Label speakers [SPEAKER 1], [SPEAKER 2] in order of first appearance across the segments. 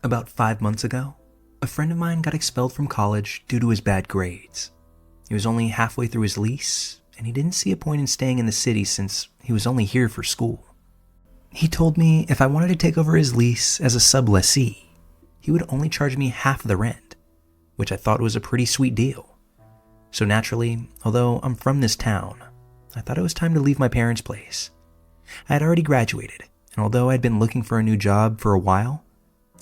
[SPEAKER 1] About 5 months ago, a friend of mine got expelled from college due to his bad grades. He was only halfway through his lease, and he didn't see a point in staying in the city since he was only here for school. He told me if I wanted to take over his lease as a sublessee, he would only charge me half the rent, which I thought was a pretty sweet deal. So naturally, although I'm from this town, I thought it was time to leave my parents' place. I had already graduated, and although I'd been looking for a new job for a while,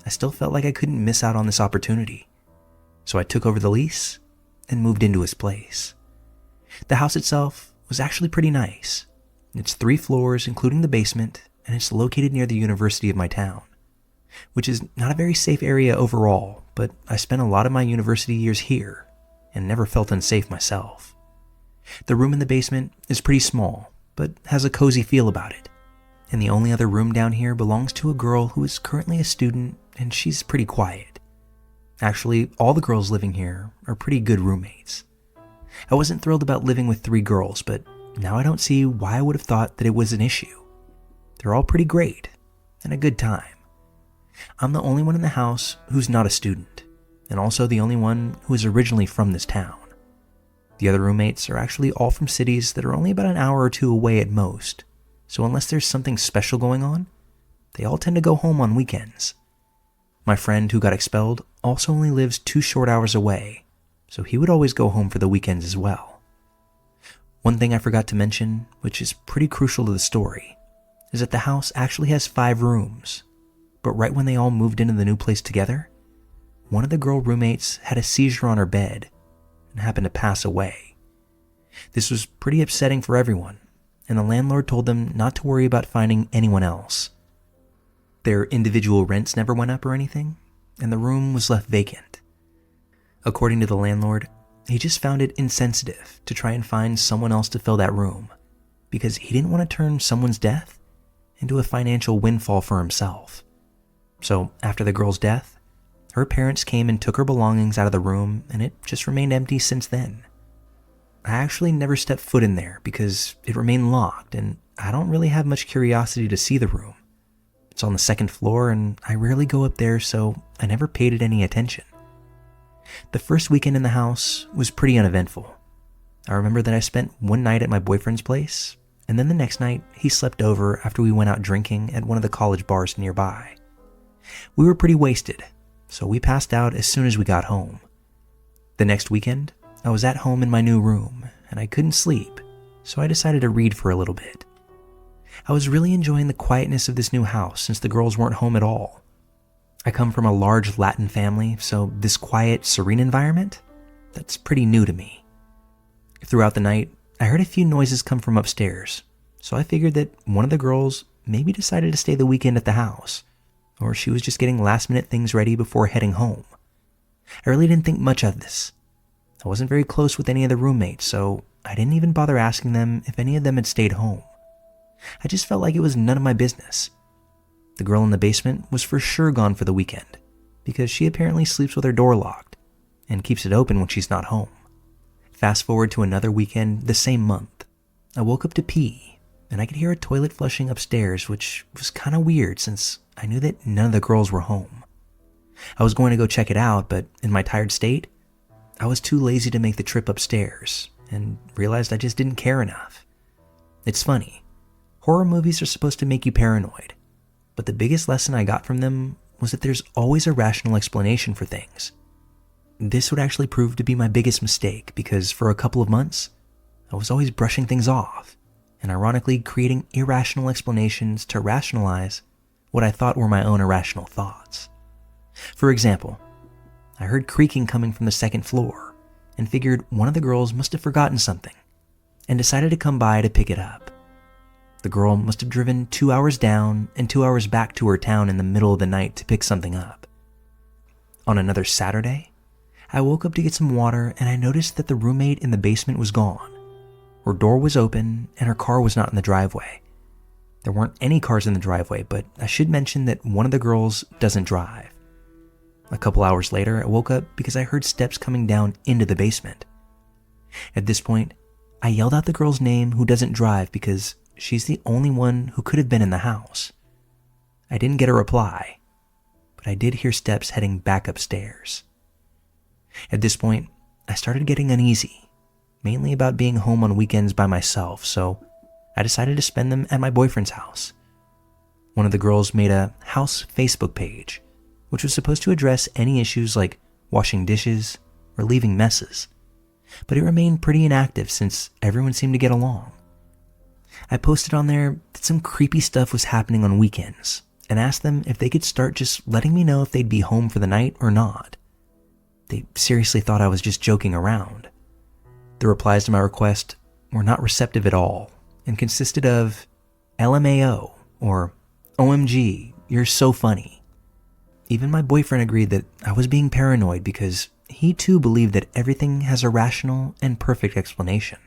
[SPEAKER 1] I still felt like I couldn't miss out on this opportunity. So I took over the lease and moved into his place. The house itself was actually pretty nice. It's 3 floors, including the basement, and it's located near the university of my town, which is not a very safe area overall, but I spent a lot of my university years here and never felt unsafe myself. The room in the basement is pretty small, but has a cozy feel about it. And the only other room down here belongs to a girl who is currently a student, and she's pretty quiet. Actually, all the girls living here are pretty good roommates. I wasn't thrilled about living with 3 girls, but now I don't see why I would have thought that it was an issue. They're all pretty great, and a good time. I'm the only one in the house who's not a student, and also the only one who is originally from this town. The other roommates are actually all from cities that are only about an hour or 2 away at most, so unless there's something special going on, they all tend to go home on weekends. My friend who got expelled also only lives 2 short hours away, so he would always go home for the weekends as well. One thing I forgot to mention, which is pretty crucial to the story, is that the house actually has 5 rooms, but right when they all moved into the new place together, one of the girl roommates had a seizure on her bed and happened to pass away. This was pretty upsetting for everyone, and the landlord told them not to worry about finding anyone else. Their individual rents never went up or anything, and the room was left vacant. According to the landlord, he just found it insensitive to try and find someone else to fill that room, because he didn't want to turn someone's death into a financial windfall for himself. So after the girl's death, her parents came and took her belongings out of the room, and it just remained empty since then. I actually never stepped foot in there because it remained locked, and I don't really have much curiosity to see the room. It's on the 2nd floor, and I rarely go up there, so I never paid it any attention. The first weekend in the house was pretty uneventful. I remember that I spent one night at my boyfriend's place, and then the next night he slept over after we went out drinking at one of the college bars nearby. We were pretty wasted, so we passed out as soon as we got home. The next weekend, I was at home in my new room, and I couldn't sleep, so I decided to read for a little bit. I was really enjoying the quietness of this new house since the girls weren't home at all. I come from a large Latin family, so this quiet, serene environment, that's pretty new to me. Throughout the night, I heard a few noises come from upstairs, so I figured that one of the girls maybe decided to stay the weekend at the house, or she was just getting last-minute things ready before heading home. I really didn't think much of this. I wasn't very close with any of the roommates, so I didn't even bother asking them if any of them had stayed home. I just felt like it was none of my business. The girl in the basement was for sure gone for the weekend, because she apparently sleeps with her door locked and keeps it open when she's not home. Fast forward to another weekend the same month. I woke up to pee, and I could hear a toilet flushing upstairs, which was kind of weird since I knew that none of the girls were home. I was going to go check it out, but in my tired state, I was too lazy to make the trip upstairs and realized I just didn't care enough. It's funny. Horror movies are supposed to make you paranoid, but the biggest lesson I got from them was that there's always a rational explanation for things. This would actually prove to be my biggest mistake because for a couple of months, I was always brushing things off and ironically creating irrational explanations to rationalize what I thought were my own irrational thoughts. For example, I heard creaking coming from the 2nd floor and figured one of the girls must have forgotten something and decided to come by to pick it up. The girl must have driven 2 hours down and 2 hours back to her town in the middle of the night to pick something up. On another Saturday, I woke up to get some water and I noticed that the roommate in the basement was gone. Her door was open and her car was not in the driveway. There weren't any cars in the driveway, but I should mention that one of the girls doesn't drive. A couple hours later, I woke up because I heard steps coming down into the basement. At this point, I yelled out the girl's name who doesn't drive because she's the only one who could have been in the house. I didn't get a reply, but I did hear steps heading back upstairs. At this point, I started getting uneasy, mainly about being home on weekends by myself, so I decided to spend them at my boyfriend's house. One of the girls made a house Facebook page, which was supposed to address any issues like washing dishes or leaving messes, but it remained pretty inactive since everyone seemed to get along. I posted on there that some creepy stuff was happening on weekends and asked them if they could start just letting me know if they'd be home for the night or not. They seriously thought I was just joking around. The replies to my request were not receptive at all and consisted of LMAO or OMG, you're so funny. Even my boyfriend agreed that I was being paranoid because he too believed that everything has a rational and perfect explanation.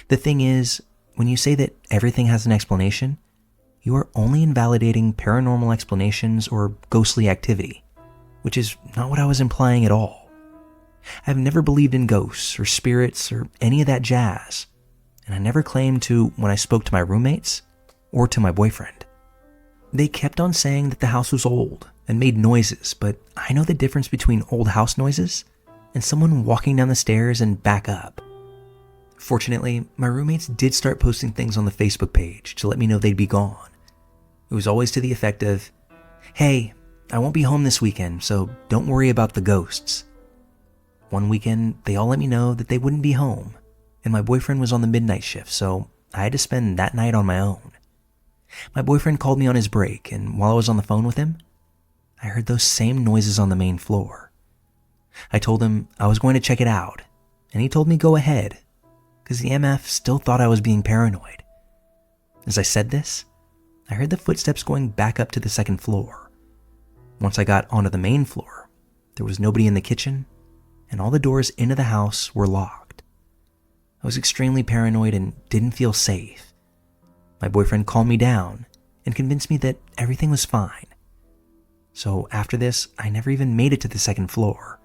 [SPEAKER 1] The thing is, when you say that everything has an explanation, you are only invalidating paranormal explanations or ghostly activity, which is not what I was implying at all. I've never believed in ghosts or spirits or any of that jazz, and I never claimed to when I spoke to my roommates or to my boyfriend. They kept on saying that the house was old and made noises, but I know the difference between old house noises and someone walking down the stairs and back up. Fortunately, my roommates did start posting things on the Facebook page to let me know they'd be gone. It was always to the effect of, "Hey, I won't be home this weekend, so don't worry about the ghosts." One weekend, they all let me know that they wouldn't be home, and my boyfriend was on the midnight shift, so I had to spend that night on my own. My boyfriend called me on his break, and while I was on the phone with him, I heard those same noises on the main floor. I told him I was going to check it out, and he told me go ahead, because the MF still thought I was being paranoid. As I said this, I heard the footsteps going back up to the second floor. Once I got onto the main floor, there was nobody in the kitchen, and all the doors into the house were locked. I was extremely paranoid and didn't feel safe. My boyfriend calmed me down and convinced me that everything was fine. So after this, I never even made it to the second floor,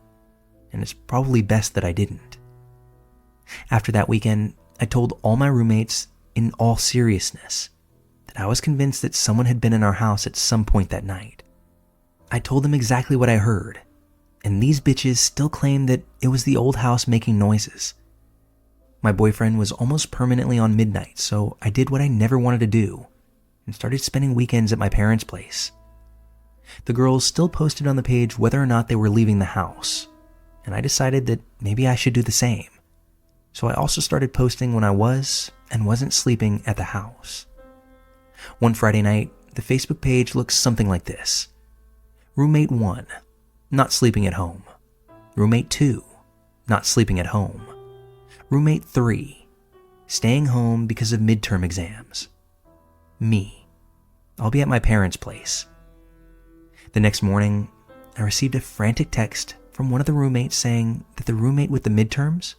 [SPEAKER 1] and it's probably best that I didn't. After that weekend, I told all my roommates in all seriousness that I was convinced that someone had been in our house at some point that night. I told them exactly what I heard, and these bitches still claimed that it was the old house making noises. My boyfriend was almost permanently on midnight, so I did what I never wanted to do and started spending weekends at my parents' place. The girls still posted on the page whether or not they were leaving the house, and I decided that maybe I should do the same. So I also started posting when I was and wasn't sleeping at the house. One Friday night, the Facebook page looks something like this. Roommate 1, not sleeping at home. Roommate 2, not sleeping at home. Roommate 3, staying home because of midterm exams. Me, I'll be at my parents' place. The next morning, I received a frantic text from one of the roommates saying that the roommate with the midterms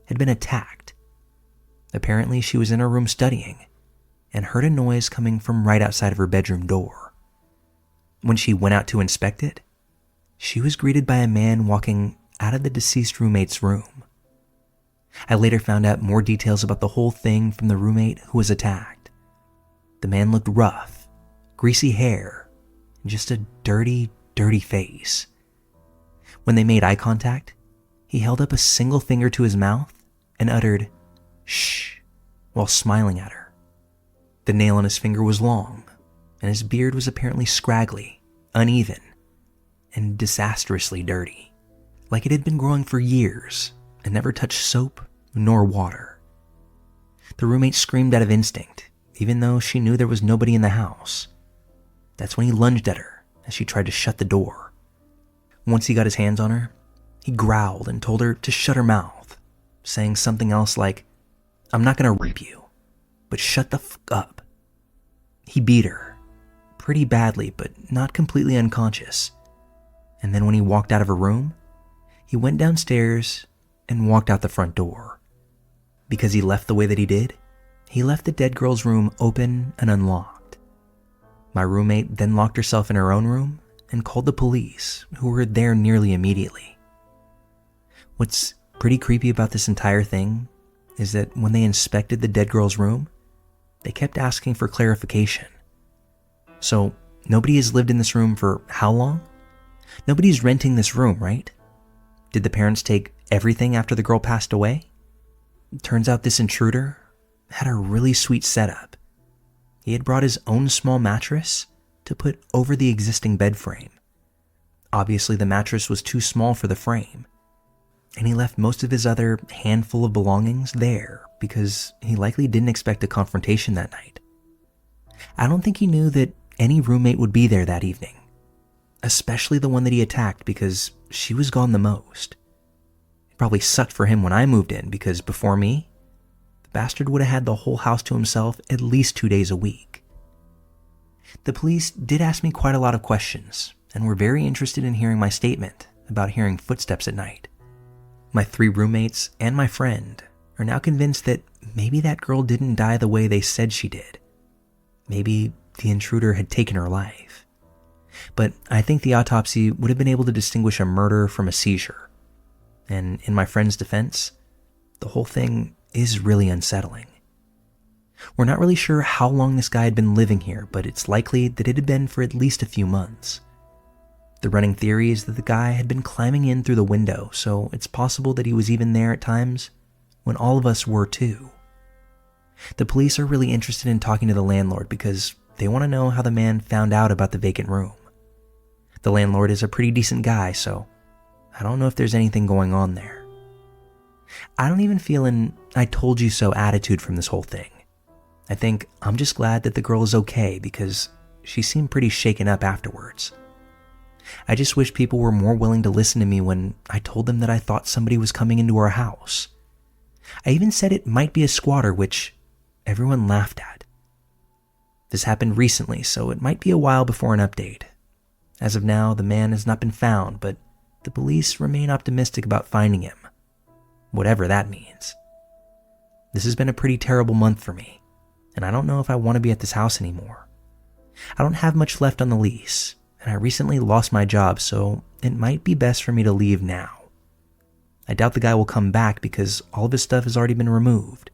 [SPEAKER 1] had been attacked. Apparently, she was in her room studying and heard a noise coming from right outside of her bedroom door. When she went out to inspect it, she was greeted by a man walking out of the deceased roommate's room. I later found out more details about the whole thing from the roommate who was attacked. The man looked rough, greasy hair, and just a dirty, dirty face. When they made eye contact, he held up a single finger to his mouth and uttered, "Shh," while smiling at her. The nail on his finger was long, and his beard was apparently scraggly, uneven, and disastrously dirty, like it had been growing for years and never touched soap nor water. The roommate screamed out of instinct, even though she knew there was nobody in the house. That's when he lunged at her as she tried to shut the door. Once he got his hands on her, he growled and told her to shut her mouth, saying something else like, "I'm not gonna rape you, but shut the fuck up." He beat her, pretty badly but not completely unconscious. And then when he walked out of her room, he went downstairs and walked out the front door. Because he left the way that he did, he left the dead girl's room open and unlocked. My roommate then locked herself in her own room and called the police, who were there nearly immediately. What's pretty creepy about this entire thing is that when they inspected the dead girl's room, they kept asking for clarification. So, nobody has lived in this room for how long? Nobody's renting this room, right? Did the parents take everything after the girl passed away? Turns out this intruder had a really sweet setup. He had brought his own small mattress to put over the existing bed frame. Obviously, the mattress was too small for the frame, and he left most of his other handful of belongings there because he likely didn't expect a confrontation that night. I don't think he knew that any roommate would be there that evening, especially the one that he attacked because she was gone the most. It probably sucked for him when I moved in because before me, the bastard would have had the whole house to himself at least 2 days a week. The police did ask me quite a lot of questions and were very interested in hearing my statement about hearing footsteps at night. My 3 roommates and my friend are now convinced that maybe that girl didn't die the way they said she did. Maybe the intruder had taken her life. But I think the autopsy would have been able to distinguish a murder from a seizure. And in my friend's defense, the whole thing is really unsettling. We're not really sure how long this guy had been living here, but it's likely that it had been for at least a few months. The running theory is that the guy had been climbing in through the window, so it's possible that he was even there at times when all of us were too. The police are really interested in talking to the landlord because they want to know how the man found out about the vacant room. The landlord is a pretty decent guy, so I don't know if there's anything going on there. I don't even feel an "I told you so" attitude from this whole thing. I think I'm just glad that the girl is okay because she seemed pretty shaken up afterwards. I just wish people were more willing to listen to me when I told them that I thought somebody was coming into our house. I even said it might be a squatter, which everyone laughed at. This happened recently, so it might be a while before an update. As of now, the man has not been found, but the police remain optimistic about finding him, whatever that means. This has been a pretty terrible month for me, and I don't know if I want to be at this house anymore. I don't have much left on the lease, and I recently lost my job, so it might be best for me to leave now. I doubt the guy will come back because all of his stuff has already been removed,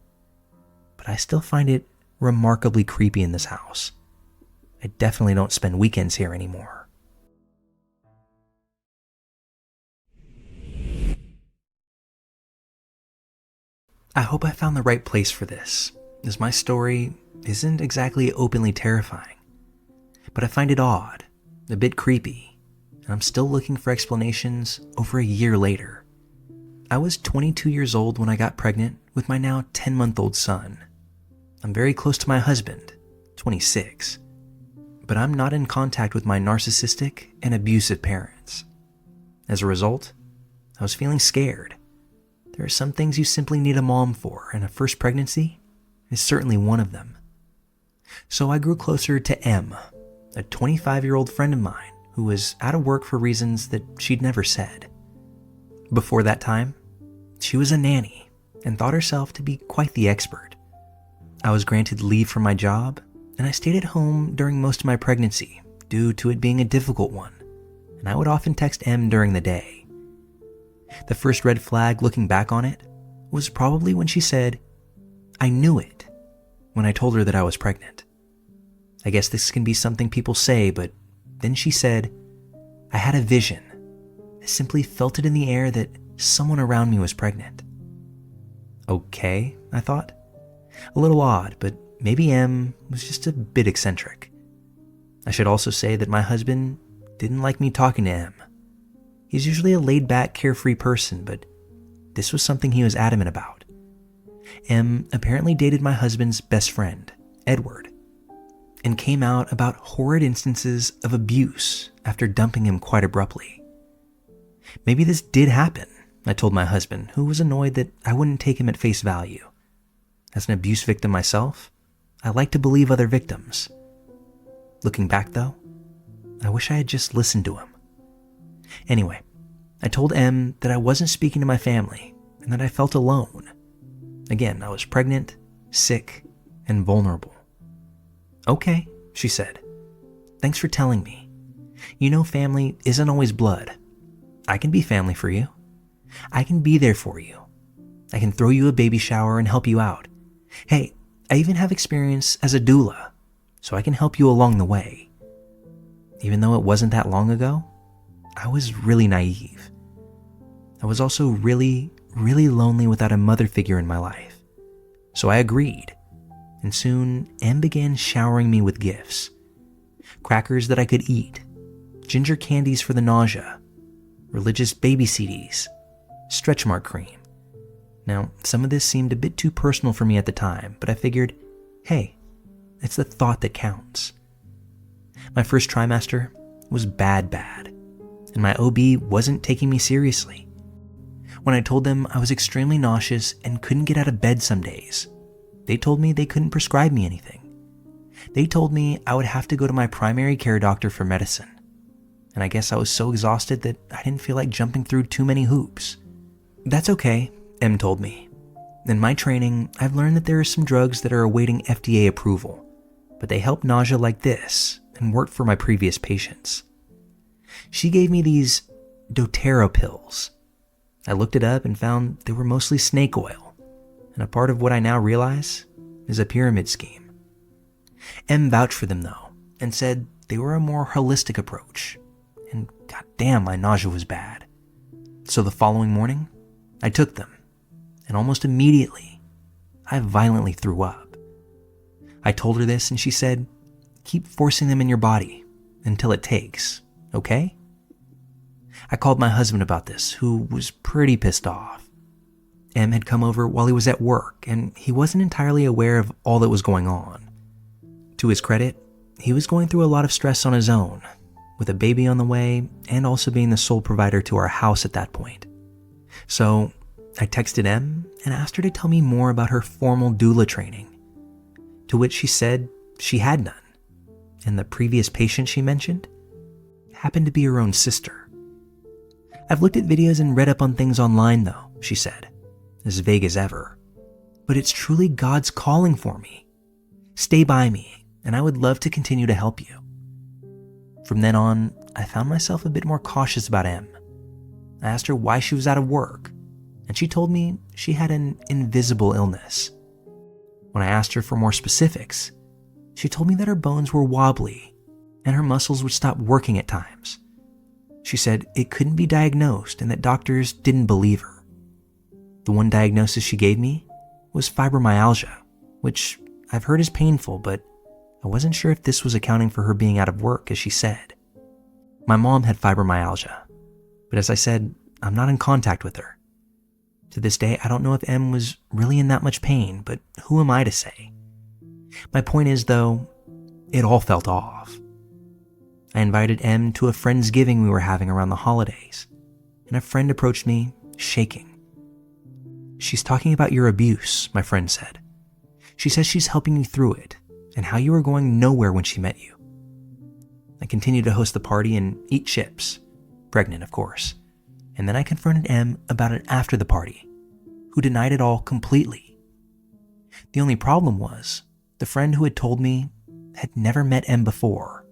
[SPEAKER 1] but I still find it remarkably creepy in this house. I definitely don't spend weekends here anymore. I hope I found the right place for this, as my story isn't exactly openly terrifying, but I find it odd, a bit creepy, and I'm still looking for explanations over a year later. I was 22 years old when I got pregnant with my now 10-month-old son. I'm very close to my husband, 26, but I'm not in contact with my narcissistic and abusive parents. As a result, I was feeling scared. There are some things you simply need a mom for, and a first pregnancy is certainly one of them. So I grew closer to Em, a 25-year-old friend of mine who was out of work for reasons that she'd never said. Before that time, she was a nanny and thought herself to be quite the expert. I was granted leave from my job, and I stayed at home during most of my pregnancy due to it being a difficult one, and I would often text Em during the day. The first red flag looking back on it was probably when she said, "I knew it," when I told her that I was pregnant. I guess this can be something people say, but then she said, "I had a vision. I simply felt it in the air that someone around me was pregnant." Okay, I thought. A little odd, but maybe Em was just a bit eccentric. I should also say that my husband didn't like me talking to Em. He's usually a laid-back, carefree person, but this was something he was adamant about. Em apparently dated my husband's best friend, Edward, and came out about horrid instances of abuse after dumping him quite abruptly. Maybe this did happen, I told my husband, who was annoyed that I wouldn't take him at face value. As an abuse victim myself, I like to believe other victims. Looking back, though, I wish I had just listened to him. Anyway, I told Em that I wasn't speaking to my family and that I felt alone. Again, I was pregnant, sick, and vulnerable. "Okay," she said. "Thanks for telling me. You know, family isn't always blood. I can be family for you. I can be there for you. I can throw you a baby shower and help you out. Hey, I even have experience as a doula, so I can help you along the way. Even though it wasn't that long ago, I was really naive. I was also really, really lonely without a mother figure in my life. So I agreed, and soon Em began showering me with gifts. Crackers that I could eat, ginger candies for the nausea, religious baby CDs, stretch mark cream. Now, some of this seemed a bit too personal for me at the time, but I figured, hey, it's the thought that counts. My first trimester was bad, and my OB wasn't taking me seriously. When I told them I was extremely nauseous and couldn't get out of bed some days, they told me they couldn't prescribe me anything. They told me I would have to go to my primary care doctor for medicine. And I guess I was so exhausted that I didn't feel like jumping through too many hoops. That's okay, Em told me. In my training, I've learned that there are some drugs that are awaiting FDA approval, but they help nausea like this and worked for my previous patients. She gave me these doTERRA pills. I looked it up and found they were mostly snake oil, and a part of what I now realize is a pyramid scheme. Em vouched for them though, and said they were a more holistic approach, and goddamn, my nausea was bad. So the following morning, I took them, and almost immediately, I violently threw up. I told her this and she said, keep forcing them in your body until it takes, okay? I called my husband about this, who was pretty pissed off. Em had come over while he was at work, and he wasn't entirely aware of all that was going on. To his credit, he was going through a lot of stress on his own, with a baby on the way and also being the sole provider to our house at that point. So I texted Em and asked her to tell me more about her formal doula training, to which she said she had none, and the previous patient she mentioned happened to be her own sister. I've looked at videos and read up on things online though, she said, as vague as ever. But it's truly God's calling for me. Stay by me, and I would love to continue to help you. From then on, I found myself a bit more cautious about Em. I asked her why she was out of work, and she told me she had an invisible illness. When I asked her for more specifics, she told me that her bones were wobbly and her muscles would stop working at times. She said it couldn't be diagnosed and that doctors didn't believe her. The one diagnosis she gave me was fibromyalgia, which I've heard is painful, but I wasn't sure if this was accounting for her being out of work, as she said. My mom had fibromyalgia, but as I said, I'm not in contact with her. To this day, I don't know if Em was really in that much pain, but who am I to say? My point is, though, it all felt off. I invited Em to a Friendsgiving we were having around the holidays, and a friend approached me, shaking. She's talking about your abuse, my friend said. She says she's helping you through it, and how you were going nowhere when she met you. I continued to host the party and eat chips, pregnant of course, and then I confronted Em about it after the party, who denied it all completely. The only problem was, the friend who had told me had never met Em before,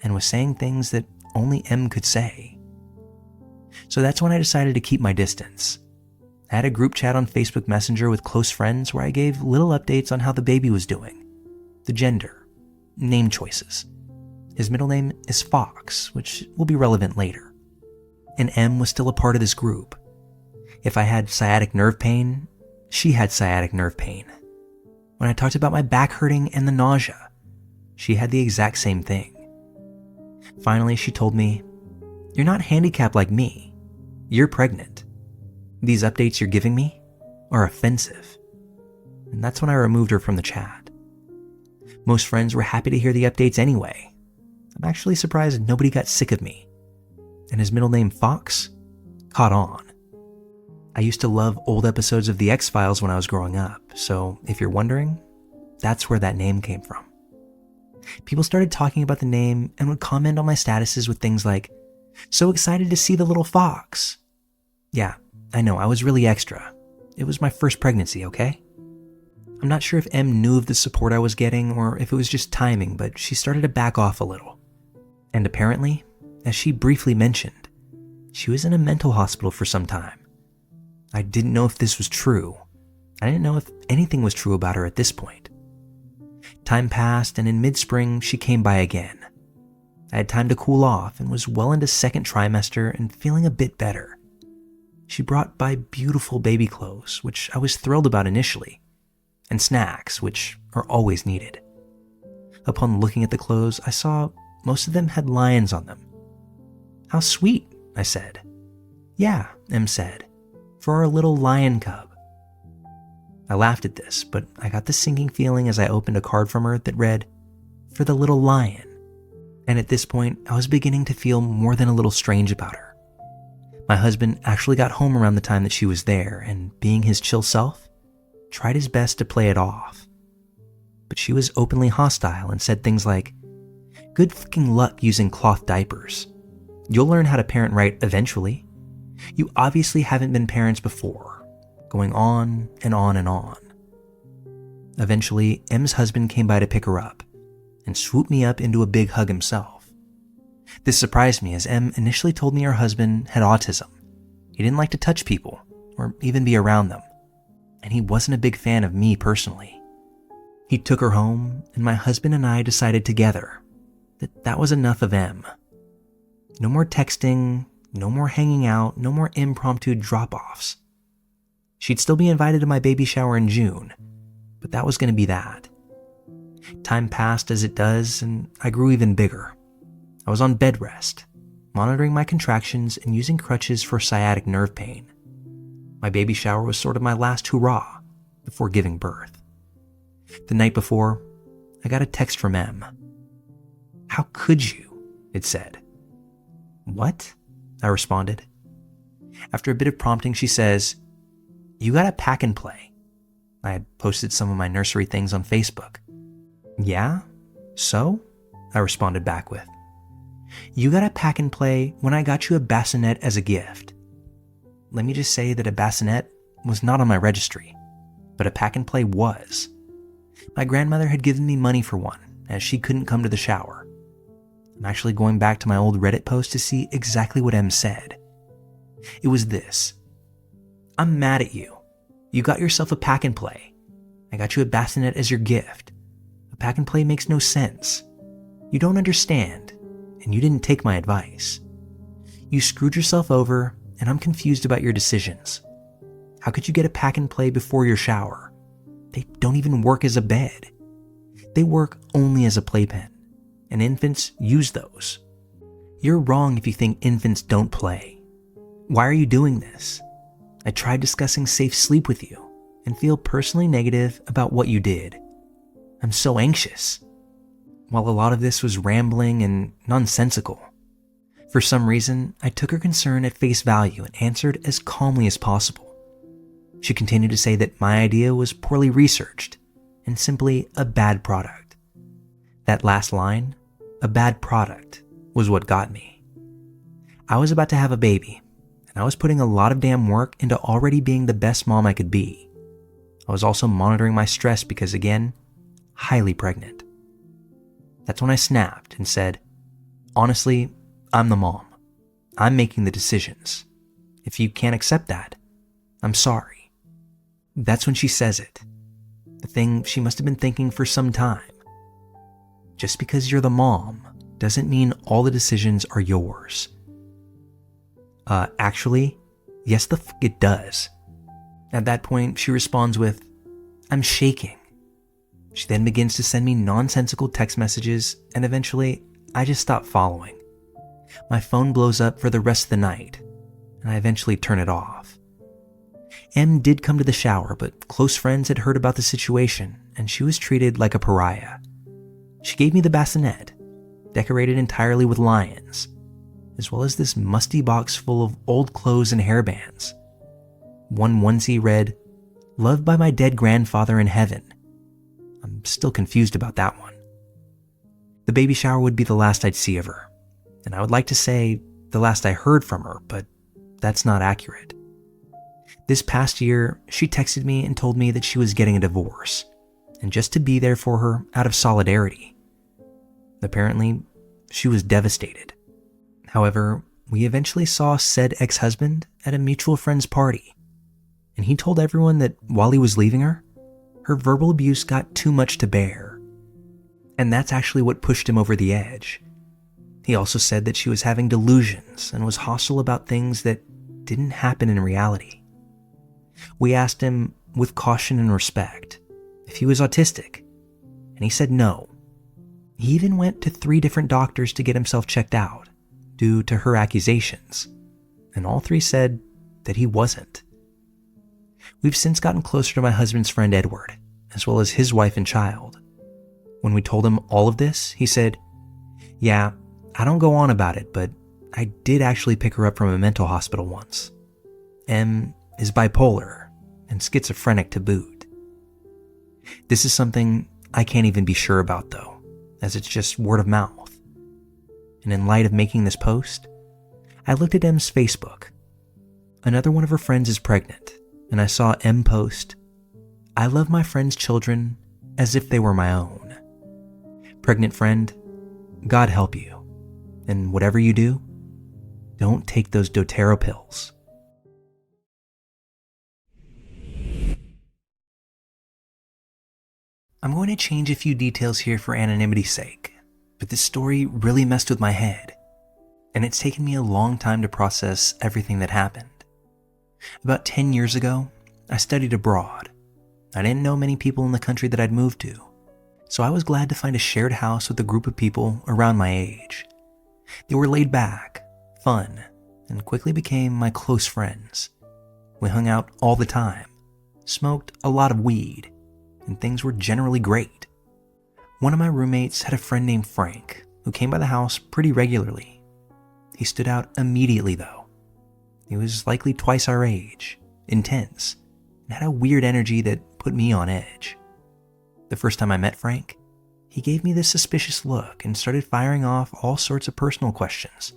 [SPEAKER 1] and was saying things that only Em could say. So that's when I decided to keep my distance. I had a group chat on Facebook Messenger with close friends where I gave little updates on how the baby was doing, the gender, name choices. His middle name is Fox, which will be relevant later. And Em was still a part of this group. If I had sciatic nerve pain, she had sciatic nerve pain. When I talked about my back hurting and the nausea, she had the exact same thing. Finally, she told me, "You're not handicapped like me. You're pregnant. These updates you're giving me are offensive." And that's when I removed her from the chat. Most friends were happy to hear the updates anyway. I'm actually surprised nobody got sick of me. And his middle name, Fox, caught on. I used to love old episodes of The X-Files when I was growing up, so if you're wondering, that's where that name came from. People started talking about the name and would comment on my statuses with things like, "So excited to see the little fox." Yeah, I know, I was really extra. It was my first pregnancy, okay? I'm not sure if Em knew of the support I was getting or if it was just timing, but she started to back off a little. And apparently, as she briefly mentioned, she was in a mental hospital for some time. I didn't know if this was true. I didn't know if anything was true about her at this point. Time passed, and in mid-spring, she came by again. I had time to cool off and was well into second trimester and feeling a bit better. She brought by beautiful baby clothes, which I was thrilled about initially, and snacks, which are always needed. Upon looking at the clothes, I saw most of them had lions on them. "How sweet," I said. "Yeah," Em said, "for our little lion cub." I laughed at this, but I got the sinking feeling as I opened a card from her that read, "For the little lion." And at this point, I was beginning to feel more than a little strange about her. My husband actually got home around the time that she was there, and being his chill self, tried his best to play it off. But she was openly hostile and said things like, "Good fucking luck using cloth diapers. You'll learn how to parent right eventually. You obviously haven't been parents before," going on and on and on. Eventually, Em's husband came by to pick her up and swooped me up into a big hug himself. This surprised me as Em initially told me her husband had autism. He didn't like to touch people or even be around them, and he wasn't a big fan of me personally. He took her home, and my husband and I decided together that that was enough of Em. No more texting, no more hanging out, no more impromptu drop-offs. She'd still be invited to my baby shower in June, but that was going to be that. Time passed as it does, and I grew even bigger. I was on bed rest, monitoring my contractions and using crutches for sciatic nerve pain. My baby shower was sort of my last hurrah before giving birth. The night before, I got a text from Em. "How could you?" it said. "What?" I responded. After a bit of prompting, she says, "You gotta pack and play." I had posted some of my nursery things on Facebook. "Yeah? So?" I responded back with. "You gotta pack and play when I got you a bassinet as a gift." Let me just say that a bassinet was not on my registry, but a pack and play was. My grandmother had given me money for one, as she couldn't come to the shower. I'm actually going back to my old Reddit post to see exactly what Em said. It was this: "I'm mad at you. You got yourself a pack and play. I got you a bassinet as your gift. A pack and play makes no sense. You don't understand, and you didn't take my advice. You screwed yourself over, and I'm confused about your decisions. How could you get a pack and play before your shower? They don't even work as a bed. They work only as a playpen, and infants use those. You're wrong if you think infants don't play. Why are you doing this? I tried discussing safe sleep with you and feel personally negative about what you did. I'm so anxious." While a lot of this was rambling and nonsensical, for some reason, I took her concern at face value and answered as calmly as possible. She continued to say that my idea was poorly researched and simply a bad product. That last line, "a bad product," was what got me. I was about to have a baby, and I was putting a lot of damn work into already being the best mom I could be. I was also monitoring my stress because, again, highly pregnant. That's when I snapped and said, "Honestly, I'm the mom. I'm making the decisions. If you can't accept that, I'm sorry." That's when she says it. The thing she must have been thinking for some time. Just because you're the mom doesn't mean all the decisions are yours. Actually, yes the f*** it does. At that point, she responds with, "I'm shaking." She then begins to send me nonsensical text messages, and eventually, I just stop following. My phone blows up for the rest of the night, and I eventually turn it off. Em did come to the shower, but close friends had heard about the situation, and she was treated like a pariah. She gave me the bassinet, decorated entirely with lions, as well as this musty box full of old clothes and hairbands. One onesie read, "Loved by my dead grandfather in heaven." I'm still confused about that one. The baby shower would be the last I'd see of her, and I would like to say the last I heard from her, but that's not accurate. This past year, she texted me and told me that she was getting a divorce, and just to be there for her out of solidarity. Apparently, she was devastated. However, we eventually saw said ex-husband at a mutual friend's party, and he told everyone that while he was leaving her, her verbal abuse got too much to bear, And that's actually what pushed him over the edge. He also said that she was having delusions and was hostile about things that didn't happen in reality. We asked him, with caution and respect, if he was autistic, and he said no. He even went to 3 different doctors to get himself checked out due to her accusations, and all 3 said that he wasn't. We've since gotten closer to my husband's friend Edward, as well as his wife and child. When we told him all of this, he said, "Yeah, I don't go on about it, but I did actually pick her up from a mental hospital once. M is bipolar and schizophrenic to boot." This is something I can't even be sure about though, as it's just word of mouth. And in light of making this post, I looked at M's Facebook. Another one of her friends is pregnant, and I saw M post, "I love my friend's children as if they were my own." Pregnant friend, God help you. And whatever you do, don't take those doTERRA pills. I'm going to change a few details here for anonymity's sake, but this story really messed with my head, and it's taken me a long time to process everything that happened. About 10 years ago, I studied abroad. I didn't know many people in the country that I'd moved to, so I was glad to find a shared house with a group of people around my age. They were laid back, fun, and quickly became my close friends. We hung out all the time, smoked a lot of weed, and things were generally great. One of my roommates had a friend named Frank, who came by the house pretty regularly. He stood out immediately though. He was likely twice our age, intense, and had a weird energy that put me on edge. The first time I met Frank, he gave me this suspicious look and started firing off all sorts of personal questions,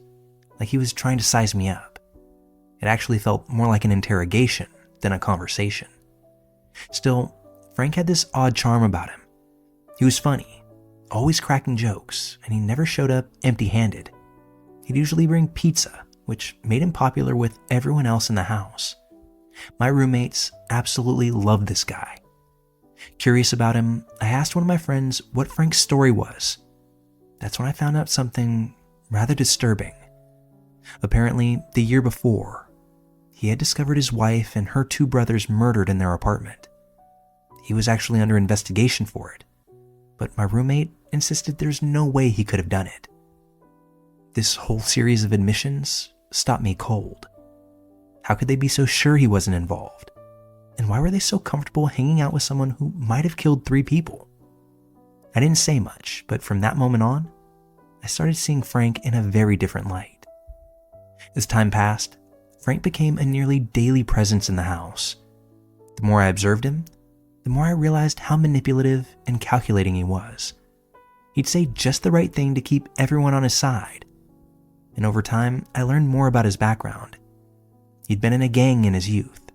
[SPEAKER 1] like he was trying to size me up. It actually felt more like an interrogation than a conversation. Still, Frank had this odd charm about him. He was funny, always cracking jokes, and he never showed up empty-handed. He'd usually bring pizza, which made him popular with everyone else in the house. My roommates absolutely loved this guy. Curious about him, I asked one of my friends what Frank's story was. That's when I found out something rather disturbing. Apparently, the year before, he had discovered his wife and her 2 brothers murdered in their apartment. He was actually under investigation for it, but my roommate insisted there's no way he could have done it. This whole series of admissions stopped me cold. How could they be so sure he wasn't involved? And why were they so comfortable hanging out with someone who might have killed 3 people? I didn't say much, but from that moment on, I started seeing Frank in a very different light. As time passed, Frank became a nearly daily presence in the house. The more I observed him, the more I realized how manipulative and calculating he was. He'd say just the right thing to keep everyone on his side. And over time, I learned more about his background. He'd been in a gang in his youth,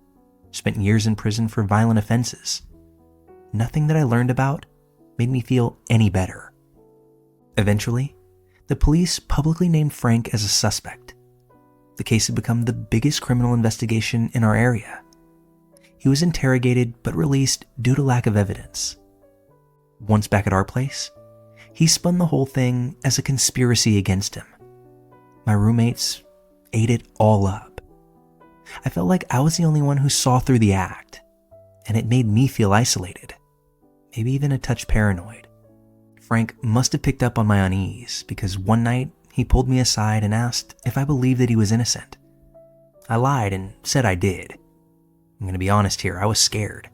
[SPEAKER 1] spent years in prison for violent offenses. Nothing that I learned about made me feel any better. Eventually, the police publicly named Frank as a suspect. The case had become the biggest criminal investigation in our area. He was interrogated but released due to lack of evidence. Once back at our place, he spun the whole thing as a conspiracy against him. My roommates ate it all up. I felt like I was the only one who saw through the act, and it made me feel isolated, maybe even a touch paranoid. Frank must have picked up on my unease because one night he pulled me aside and asked if I believed that he was innocent. I lied and said I did. I'm going to be honest here, I was scared.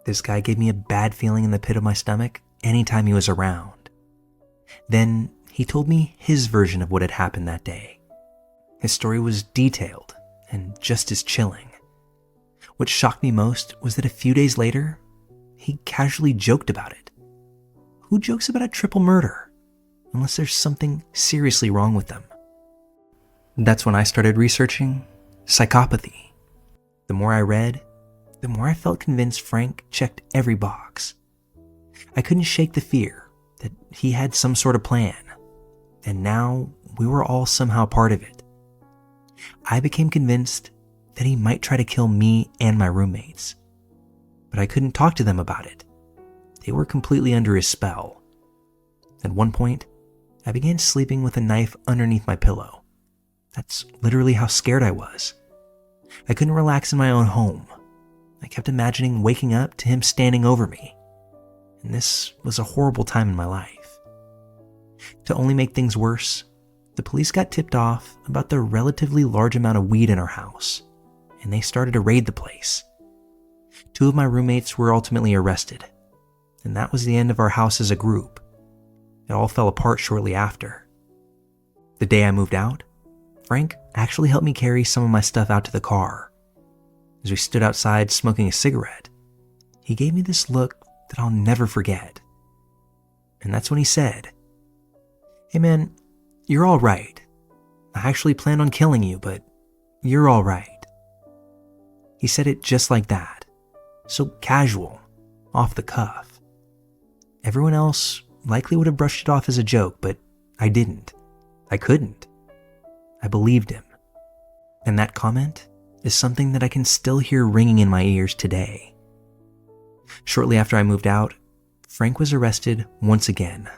[SPEAKER 1] This guy gave me a bad feeling in the pit of my stomach anytime he was around. Then he told me his version of what had happened that day. His story was detailed and just as chilling. What shocked me most was that a few days later, he casually joked about it. Who jokes about a triple murder unless there's something seriously wrong with them? That's when I started researching psychopathy. The more I read, the more I felt convinced Frank checked every box. I couldn't shake the fear that he had some sort of plan, and now we were all somehow part of it. I became convinced that he might try to kill me and my roommates, but I couldn't talk to them about it. They were completely under his spell. At one point, I began sleeping with a knife underneath my pillow. That's literally how scared I was. I couldn't relax in my own home. I kept imagining waking up to him standing over me. And this was a horrible time in my life. To only make things worse, the police got tipped off about the relatively large amount of weed in our house, and they started to raid the place. 2 of my roommates were ultimately arrested, and that was the end of our house as a group. It all fell apart shortly after. The day I moved out, Frank actually helped me carry some of my stuff out to the car. As we stood outside smoking a cigarette, he gave me this look that I'll never forget. And that's when he said, "Hey man, you're all right. I actually planned on killing you, but you're all right." He said it just like that, so casual, off the cuff. Everyone else likely would have brushed it off as a joke, but I didn't. I couldn't. I believed him. And that comment is something that I can still hear ringing in my ears today. Shortly after I moved out, Frank was arrested once again.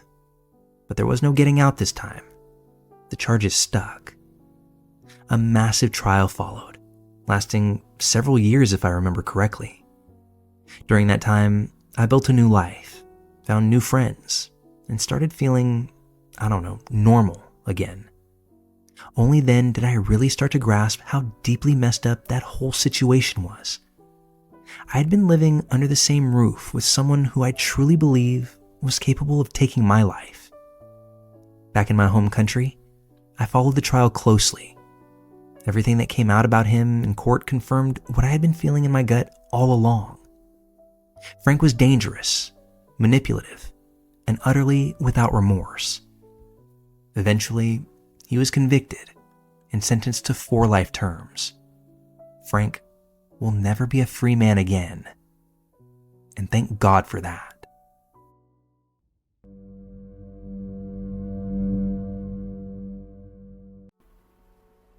[SPEAKER 1] But there was no getting out this time. The charges stuck. A massive trial followed, lasting several years if I remember correctly. During that time, I built a new life, found new friends, and started feeling, normal again. Only then did I really start to grasp how deeply messed up that whole situation was. I had been living under the same roof with someone who I truly believe was capable of taking my life. Back in my home country, I followed the trial closely. Everything that came out about him in court confirmed what I had been feeling in my gut all along. Frank was dangerous, manipulative, and utterly without remorse. Eventually, he was convicted and sentenced to 4 life terms. Frank will never be a free man again. And thank God for that.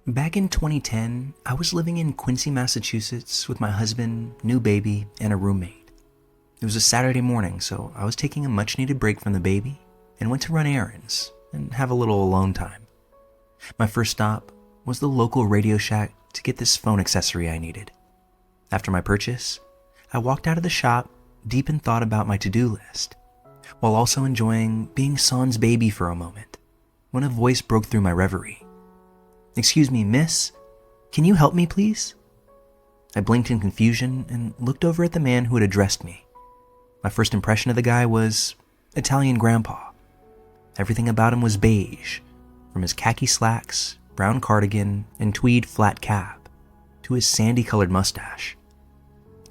[SPEAKER 1] Back in 2010, I was living in Quincy, Massachusetts with my husband, new baby, and a roommate. It was a Saturday morning, so I was taking a much-needed break from the baby and went to run errands and have a little alone time. My first stop was the local Radio Shack to get this phone accessory I needed. After my purchase, I walked out of the shop deep in thought about my to-do list, while also enjoying being sans baby for a moment, when a voice broke through my reverie. "Excuse me, miss? Can you help me, please?" I blinked in confusion and looked over at the man who had addressed me. My first impression of the guy was Italian grandpa. Everything about him was beige, from his khaki slacks, brown cardigan, and tweed flat cap, to his sandy-colored mustache.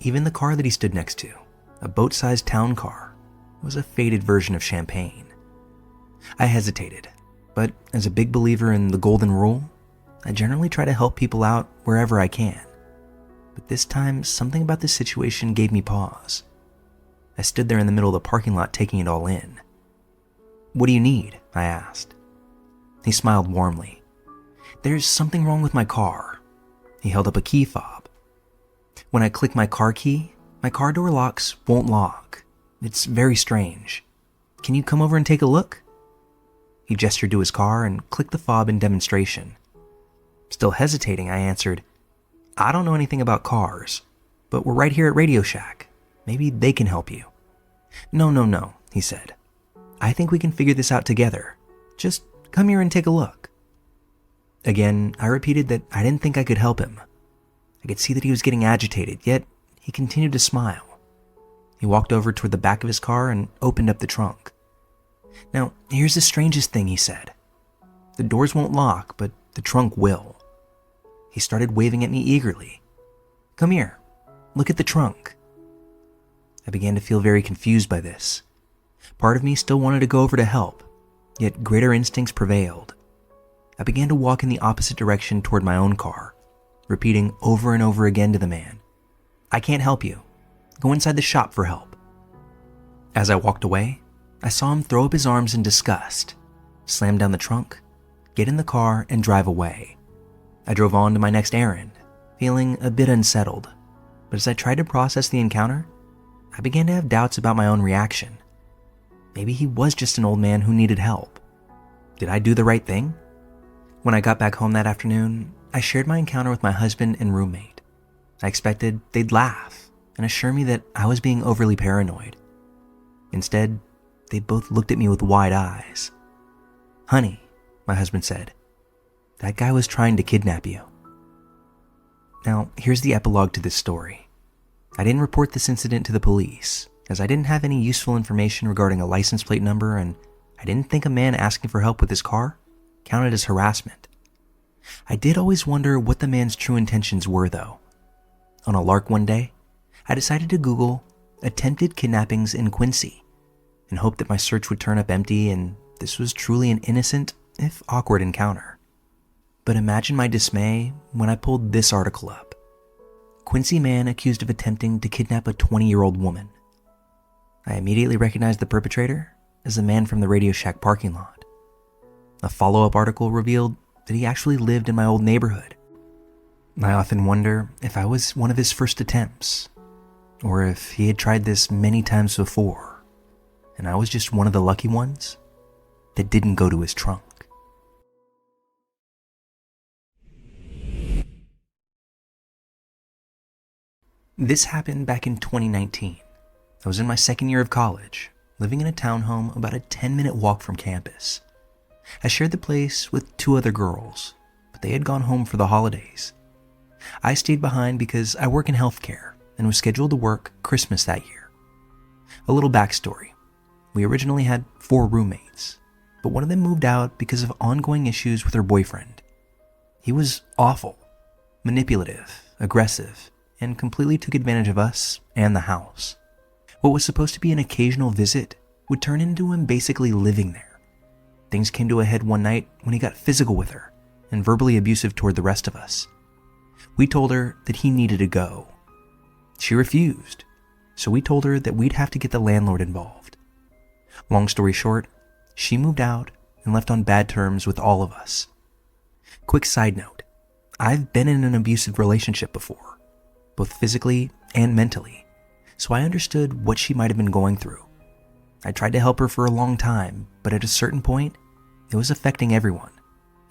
[SPEAKER 1] Even the car that he stood next to, a boat-sized town car, was a faded version of champagne. I hesitated, but as a big believer in the golden rule, I generally try to help people out wherever I can. But this time, something about the situation gave me pause. I stood there in the middle of the parking lot taking it all in. "What do you need?" I asked. He smiled warmly. "There's something wrong with my car." He held up a key fob. "When I click my car key, my car door locks won't lock. It's very strange. Can you come over and take a look?" He gestured to his car and clicked the fob in demonstration. Still hesitating, I answered, "I don't know anything about cars, but we're right here at Radio Shack. Maybe they can help you." No, he said. "I think we can figure this out together. Just come here and take a look." Again, I repeated that I didn't think I could help him. I could see that he was getting agitated, yet he continued to smile. He walked over toward the back of his car and opened up the trunk. "Now, here's the strangest thing," he said. "The doors won't lock, but the trunk will." He started waving at me eagerly. "Come here, look at the trunk." I began to feel very confused by this. Part of me still wanted to go over to help, yet greater instincts prevailed. I began to walk in the opposite direction toward my own car, repeating over and over again to the man, "I can't help you. Go inside the shop for help." As I walked away, I saw him throw up his arms in disgust, slam down the trunk, get in the car, and drive away. I drove on to my next errand, feeling a bit unsettled, but as I tried to process the encounter, I began to have doubts about my own reaction. maybe he was just an old man who needed help. Did I do the right thing? When I got back home that afternoon, I shared my encounter with my husband and roommate. I expected they'd laugh and assure me that I was being overly paranoid. Instead, they both looked at me with wide eyes. "Honey," my husband said, "that guy was trying to kidnap you." Now, here's the epilogue to this story. I didn't report this incident to the police, as I didn't have any useful information regarding a license plate number, and I didn't think a man asking for help with his car counted as harassment. I did always wonder what the man's true intentions were, though. On a lark one day, I decided to Google attempted kidnappings in Quincy and hoped that my search would turn up empty and this was truly an innocent, if awkward, encounter. But imagine my dismay when I pulled this article up. Quincy man accused of attempting to kidnap a 20-year-old woman. I immediately recognized the perpetrator as the man from the Radio Shack parking lot. A follow-up article revealed that he actually lived in my old neighborhood. I often wonder if I was one of his first attempts, or if he had tried this many times before, and I was just one of the lucky ones that didn't go to his trunk. This happened back in 2019. I was in my second year of college, living in a townhome about a 10-minute walk from campus. I shared the place with 2 other girls, but they had gone home for the holidays. I stayed behind because I work in healthcare and was scheduled to work Christmas that year. A little backstory. We originally had 4 roommates, but one of them moved out because of ongoing issues with her boyfriend. He was awful, manipulative, aggressive, and completely took advantage of us and the house. What was supposed to be an occasional visit would turn into him basically living there. Things came to a head one night when he got physical with her and verbally abusive toward the rest of us. We told her that he needed to go. She refused, so we told her that we'd have to get the landlord involved. Long story short, she moved out and left on bad terms with all of us. Quick side note, I've been in an abusive relationship before, both physically and mentally, so I understood what she might have been going through. I tried to help her for a long time, but at a certain point, it was affecting everyone,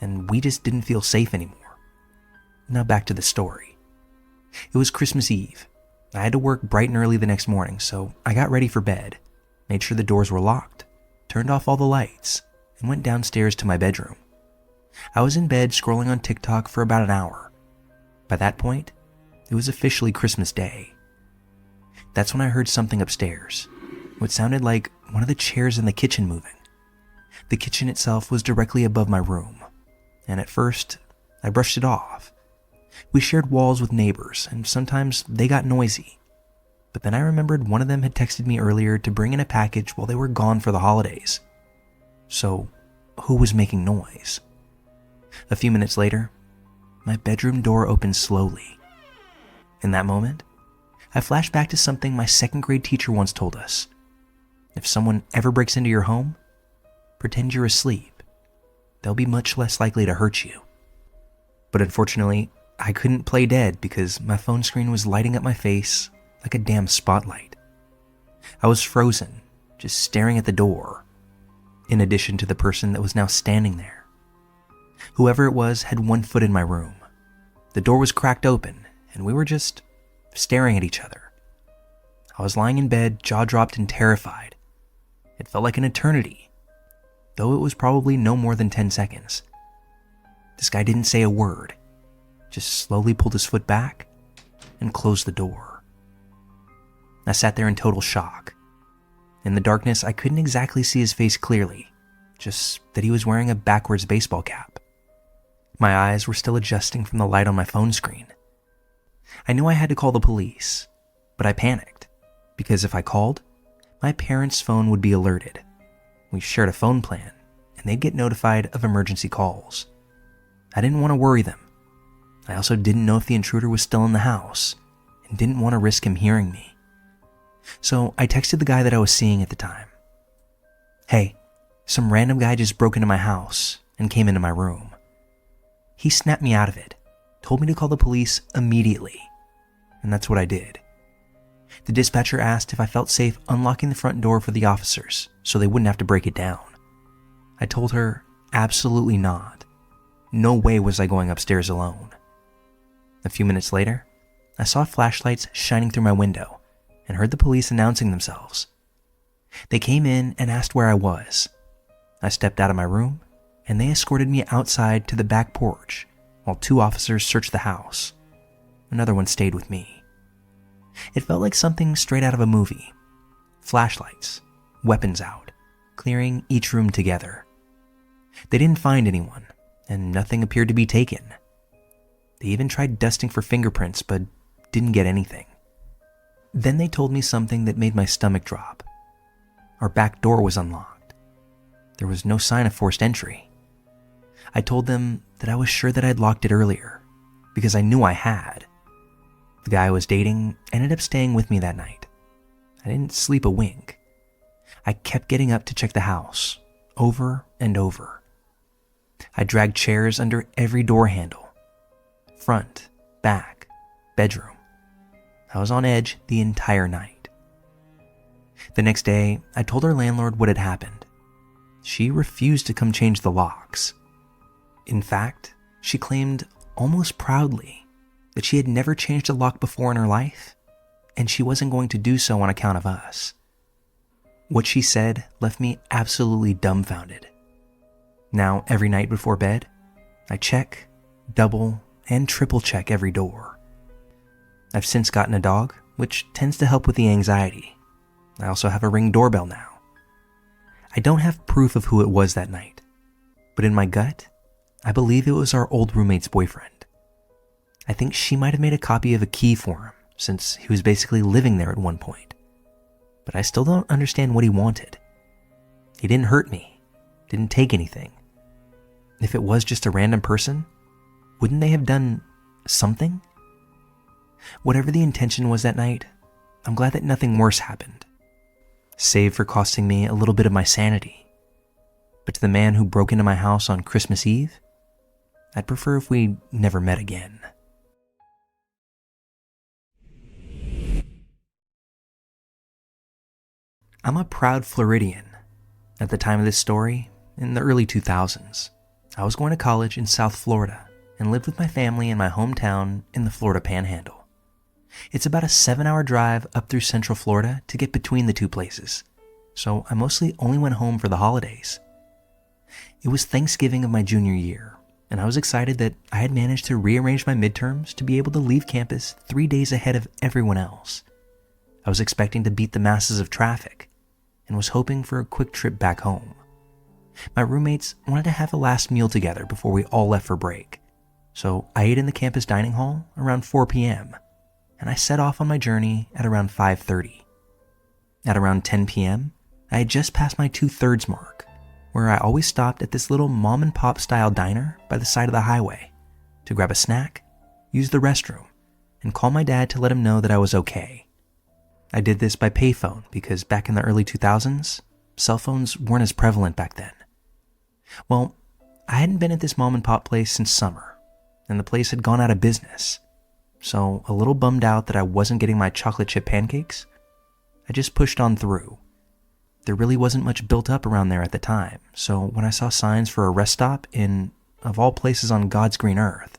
[SPEAKER 1] and we just didn't feel safe anymore. Now back to the story. It was Christmas Eve. I had to work bright and early the next morning, so I got ready for bed, made sure the doors were locked, turned off all the lights, and went downstairs to my bedroom. I was in bed scrolling on TikTok for about an hour. By that point, it was officially Christmas Day. That's when I heard something upstairs, what sounded like one of the chairs in the kitchen moving. The kitchen itself was directly above my room, and at first, I brushed it off. We shared walls with neighbors, and sometimes they got noisy. But then I remembered one of them had texted me earlier to bring in a package while they were gone for the holidays. So, who was making noise? A few minutes later, my bedroom door opened slowly. In that moment, I flashed back to something my second grade teacher once told us. If someone ever breaks into your home, pretend you're asleep. They'll be much less likely to hurt you. But unfortunately, I couldn't play dead because my phone screen was lighting up my face like a damn spotlight. I was frozen, just staring at the door, in addition to the person that was now standing there. Whoever it was had one foot in my room. The door was cracked open, and we were just staring at each other. I was lying in bed, jaw dropped and terrified. It felt like an eternity, though it was probably no more than 10 seconds. This guy didn't say a word, just slowly pulled his foot back and closed the door. I sat there in total shock. In the darkness, I couldn't exactly see his face clearly, just that he was wearing a backwards baseball cap. My eyes were still adjusting from the light on my phone screen. I knew I had to call the police, but I panicked, because if I called, my parents' phone would be alerted. We shared a phone plan, and they'd get notified of emergency calls. I didn't want to worry them. I also didn't know if the intruder was still in the house, and didn't want to risk him hearing me. So I texted the guy that I was seeing at the time. "Hey, some random guy just broke into my house and came into my room." He snapped me out of it, told me to call the police immediately, and that's what I did. The dispatcher asked if I felt safe unlocking the front door for the officers so they wouldn't have to break it down. I told her absolutely not. No way was I going upstairs alone. A few minutes later, I saw flashlights shining through my window and heard the police announcing themselves. They came in and asked where I was. I stepped out of my room and they escorted me outside to the back porch while 2 officers searched the house. Another one stayed with me. It felt like something straight out of a movie. Flashlights, weapons out, clearing each room together. They didn't find anyone, and nothing appeared to be taken. They even tried dusting for fingerprints, but didn't get anything. Then they told me something that made my stomach drop. Our back door was unlocked. There was no sign of forced entry. I told them that I was sure that I'd locked it earlier, because I knew I had. The guy I was dating ended up staying with me that night. I didn't sleep a wink. I kept getting up to check the house, over and over. I dragged chairs under every door handle. Front, back, bedroom. I was on edge the entire night. The next day, I told our landlord what had happened. She refused to come change the locks. In fact, she claimed almost proudly that she had never changed a lock before in her life, and she wasn't going to do so on account of us. What she said left me absolutely dumbfounded. Now, every night before bed, I check, double, and triple check every door. I've since gotten a dog, which tends to help with the anxiety. I also have a Ring doorbell now. I don't have proof of who it was that night, but in my gut, I believe it was our old roommate's boyfriend. I think she might have made a copy of a key for him, since he was basically living there at one point. But I still don't understand what he wanted. He didn't hurt me, didn't take anything. If it was just a random person, wouldn't they have done something? Whatever the intention was that night, I'm glad that nothing worse happened, save for costing me a little bit of my sanity. But to the man who broke into my house on Christmas Eve, I'd prefer if we never met again. I'm a proud Floridian. At the time of this story, in the early 2000s, I was going to college in South Florida and lived with my family in my hometown in the Florida Panhandle. It's about a 7-hour drive up through Central Florida to get between the two places, so I mostly only went home for the holidays. It was Thanksgiving of my junior year, and I was excited that I had managed to rearrange my midterms to be able to leave campus 3 days ahead of everyone else. I was expecting to beat the masses of traffic, and was hoping for a quick trip back home. My roommates wanted to have a last meal together before we all left for break, so I ate in the campus dining hall around 4 p.m., and I set off on my journey at around 5:30. At around 10 p.m., I had just passed my 2/3 mark, where I always stopped at this little mom-and-pop style diner by the side of the highway to grab a snack, use the restroom, and call my dad to let him know that I was okay. I did this by payphone because back in the early 2000s, cell phones weren't as prevalent back then. Well, I hadn't been at this mom-and-pop place since summer, and the place had gone out of business. So, a little bummed out that I wasn't getting my chocolate chip pancakes, I just pushed on through. There really wasn't much built up around there at the time, so when I saw signs for a rest stop in, of all places on God's green earth,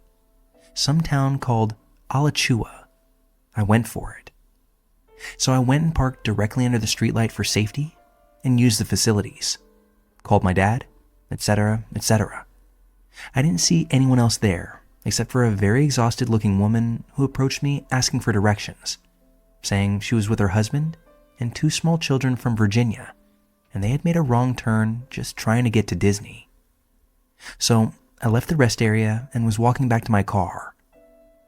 [SPEAKER 1] some town called Alachua, I went for it. So I went and parked directly under the streetlight for safety and used the facilities. Called my dad, etc., etc. I didn't see anyone else there except for a very exhausted looking woman who approached me asking for directions, saying she was with her husband and 2 small children from Virginia, and they had made a wrong turn just trying to get to Disney. So I left the rest area and was walking back to my car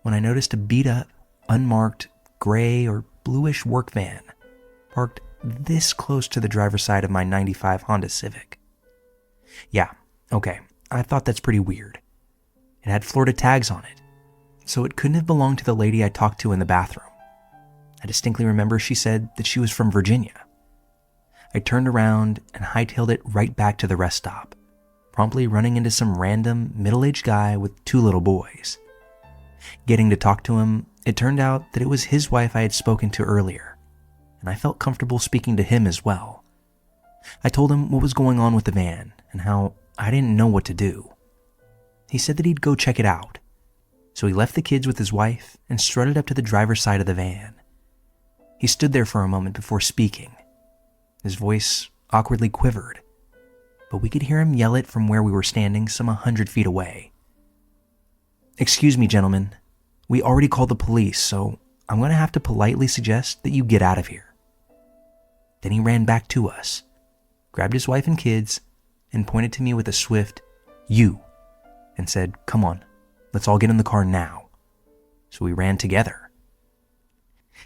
[SPEAKER 1] when I noticed a beat up, unmarked, gray or bluish work van parked this close to the driver's side of my 95 Honda Civic. Yeah, okay, I thought that's pretty weird. It had Florida tags on it, so it couldn't have belonged to the lady I talked to in the bathroom. I distinctly remember she said that she was from Virginia. I turned around and hightailed it right back to the rest stop, promptly running into some random middle-aged guy with 2 little boys. Getting to talk to him, it turned out that it was his wife I had spoken to earlier, and I felt comfortable speaking to him as well. I told him what was going on with the van and how I didn't know what to do. He said that he'd go check it out, so he left the kids with his wife and strutted up to the driver's side of the van. He stood there for a moment before speaking. His voice awkwardly quivered, but we could hear him yell it from where we were standing some 100 feet away. "Excuse me, gentlemen. We already called the police, so I'm going to have to politely suggest that you get out of here." Then he ran back to us, grabbed his wife and kids, and pointed to me with a swift, "You," and said, "Come on, let's all get in the car now." So we ran together.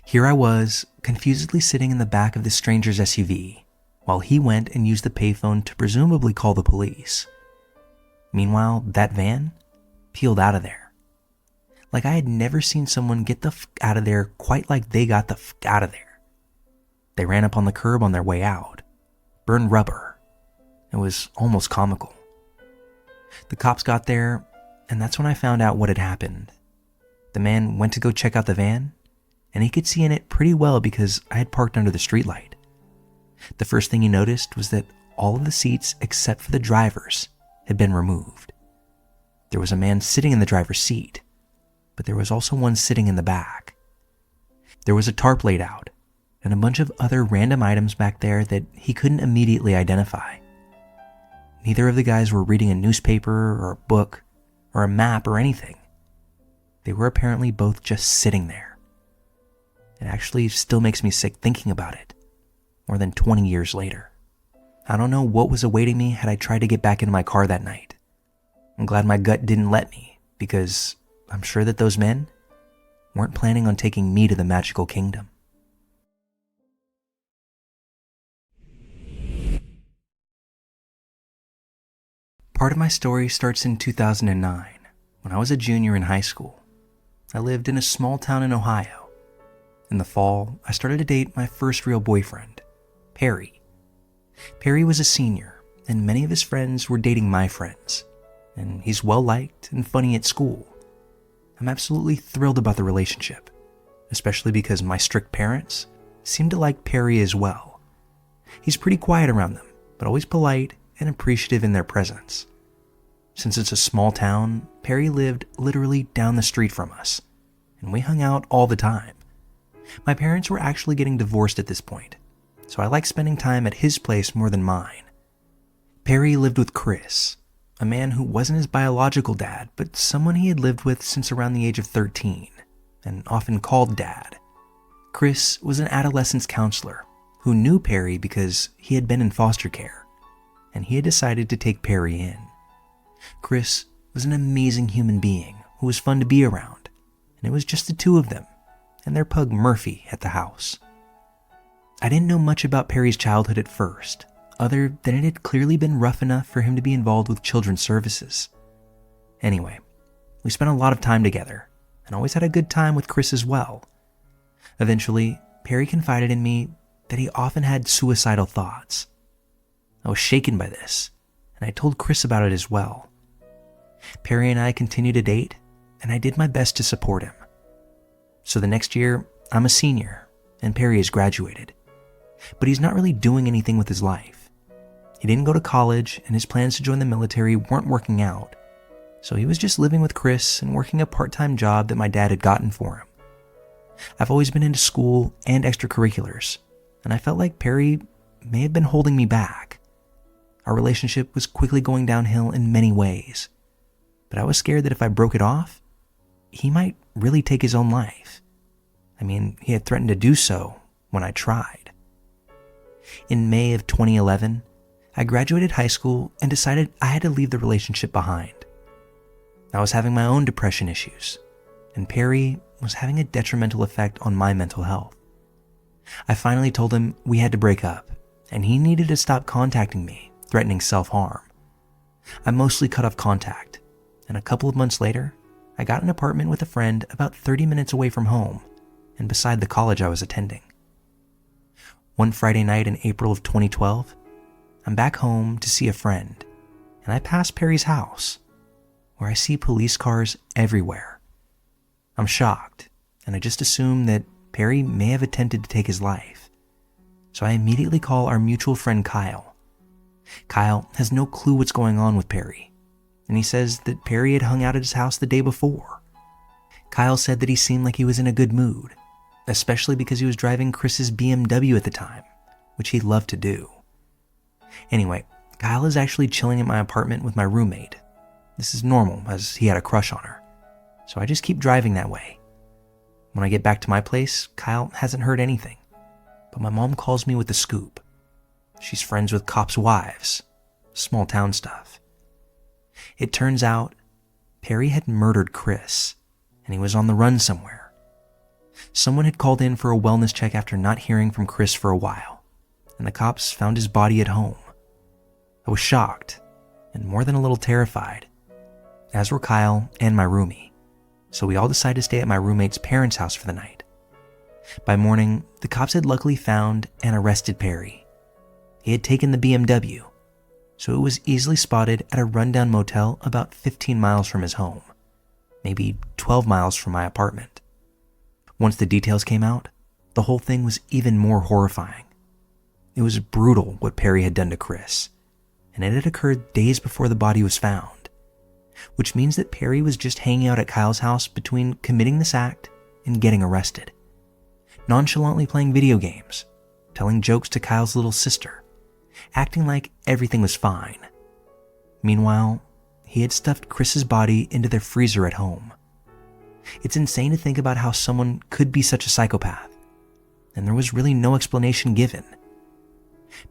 [SPEAKER 1] Here I was, confusedly sitting in the back of this stranger's SUV, while he went and used the payphone to presumably call the police. Meanwhile, that van peeled out of there. Like I had never seen someone get the f out of there quite like they got the f out of there. They ran up on the curb on their way out, burned rubber. It was almost comical. The cops got there, and that's when I found out what had happened. The man went to go check out the van, and he could see in it pretty well because I had parked under the streetlight. The first thing he noticed was that all of the seats except for the driver's had been removed. There was a man sitting in the driver's seat, but there was also one sitting in the back. There was a tarp laid out, and a bunch of other random items back there that he couldn't immediately identify. Neither of the guys were reading a newspaper or a book or a map or anything. They were apparently both just sitting there. It actually still makes me sick thinking about it, more than 20 years later. I don't know what was awaiting me had I tried to get back into my car that night. I'm glad my gut didn't let me, because I'm sure that those men weren't planning on taking me to the magical kingdom. Part of my story starts in 2009, when I was a junior in high school. I lived in a small town in Ohio. In the fall, I started to date my first real boyfriend, Perry. Perry was a senior, and many of his friends were dating my friends, and he's well-liked and funny at school. I'm absolutely thrilled about the relationship, especially because my strict parents seem to like Perry as well. He's pretty quiet around them, but always polite and appreciative in their presence. Since it's a small town, Perry lived literally down the street from us, and we hung out all the time. My parents were actually getting divorced at this point, so I liked spending time at his place more than mine. Perry lived with Chris, a man who wasn't his biological dad, but someone he had lived with since around the age of 13, and often called Dad. Chris was an adolescence counselor who knew Perry because he had been in foster care, and he had decided to take Perry in. Chris was an amazing human being who was fun to be around, and it was just the two of them and their pug Murphy at the house. I didn't know much about Perry's childhood at first, other than it had clearly been rough enough for him to be involved with children's services. Anyway, we spent a lot of time together, and always had a good time with Chris as well. Eventually, Perry confided in me that he often had suicidal thoughts. I was shaken by this, and I told Chris about it as well. Perry and I continued to date, and I did my best to support him. So the next year, I'm a senior, and Perry has graduated. But he's not really doing anything with his life. He didn't go to college, and his plans to join the military weren't working out. So he was just living with Chris and working a part-time job that my dad had gotten for him. I've always been into school and extracurriculars, and I felt like Perry may have been holding me back. Our relationship was quickly going downhill in many ways, but I was scared that if I broke it off, he might really take his own life. I mean, he had threatened to do so when I tried. In May of 2011, I graduated high school and decided I had to leave the relationship behind. I was having my own depression issues, and Perry was having a detrimental effect on my mental health. I finally told him we had to break up, and he needed to stop contacting me, threatening self-harm. I mostly cut off contact, and a couple of months later, I got an apartment with a friend about 30 minutes away from home and beside the college I was attending. One Friday night in April of 2012, I'm back home to see a friend, and I pass Perry's house, where I see police cars everywhere. I'm shocked, and I just assume that Perry may have attempted to take his life. so I immediately call our mutual friend Kyle. Kyle has no clue what's going on with Perry, and he says that Perry had hung out at his house the day before. Kyle said that he seemed like he was in a good mood, especially because he was driving Chris's BMW at the time, which he loved to do. Anyway, Kyle is actually chilling at my apartment with my roommate. This is normal, as he had a crush on her, so I just keep driving that way. When I get back to my place, Kyle hasn't heard anything, but my mom calls me with the scoop. She's friends with cops' wives, small town stuff. It turns out Perry had murdered Chris, and he was on the run somewhere. Someone had called in for a wellness check after not hearing from Chris for a while, and the cops found his body at home. I was shocked, and more than a little terrified, as were Kyle and my roomie, so we all decided to stay at my roommate's parents' house for the night. By morning, the cops had luckily found and arrested Perry. He had taken the BMW, so it was easily spotted at a rundown motel about 15 miles from his home, maybe 12 miles from my apartment. Once the details came out, the whole thing was even more horrifying. It was brutal what Perry had done to Chris, and it had occurred days before the body was found, which means that Perry was just hanging out at Kyle's house between committing this act and getting arrested, nonchalantly playing video games, telling jokes to Kyle's little sister, acting like everything was fine. Meanwhile, he had stuffed Chris's body into their freezer at home. It's insane to think about how someone could be such a psychopath, and there was really no explanation given.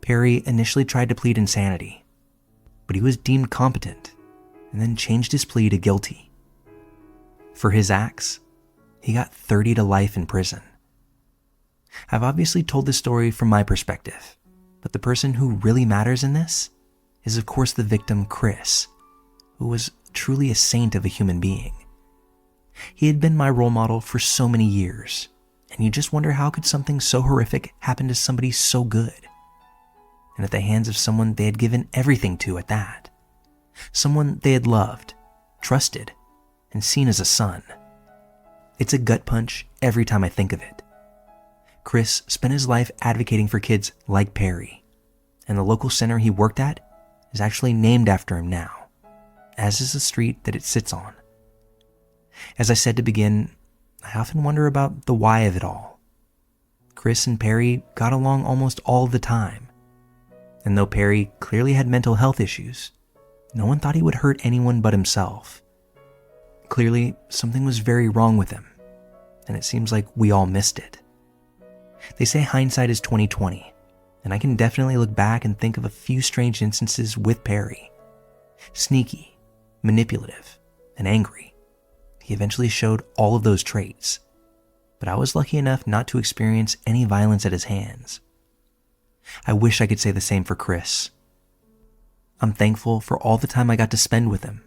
[SPEAKER 1] Perry initially tried to plead insanity, but he was deemed competent and then changed his plea to guilty. For his acts, he got 30 to life in prison. I've obviously told this story from my perspective, but the person who really matters in this is of course the victim, Chris, who was truly a saint of a human being. He had been my role model for so many years, and you just wonder how could something so horrific happen to somebody so good? And at the hands of someone they had given everything to at that. Someone they had loved, trusted, and seen as a son. It's a gut punch every time I think of it. Chris spent his life advocating for kids like Perry, and the local center he worked at is actually named after him now, as is the street that it sits on. As I said to begin, I often wonder about the why of it all. Chris and Perry got along almost all the time, and though Perry clearly had mental health issues, no one thought he would hurt anyone but himself. Clearly, something was very wrong with him, and it seems like we all missed it. They say hindsight is 20/20, and I can definitely look back and think of a few strange instances with Perry. Sneaky, manipulative, and angry. He eventually showed all of those traits, but I was lucky enough not to experience any violence at his hands. I wish I could say the same for Chris. I'm thankful for all the time I got to spend with him,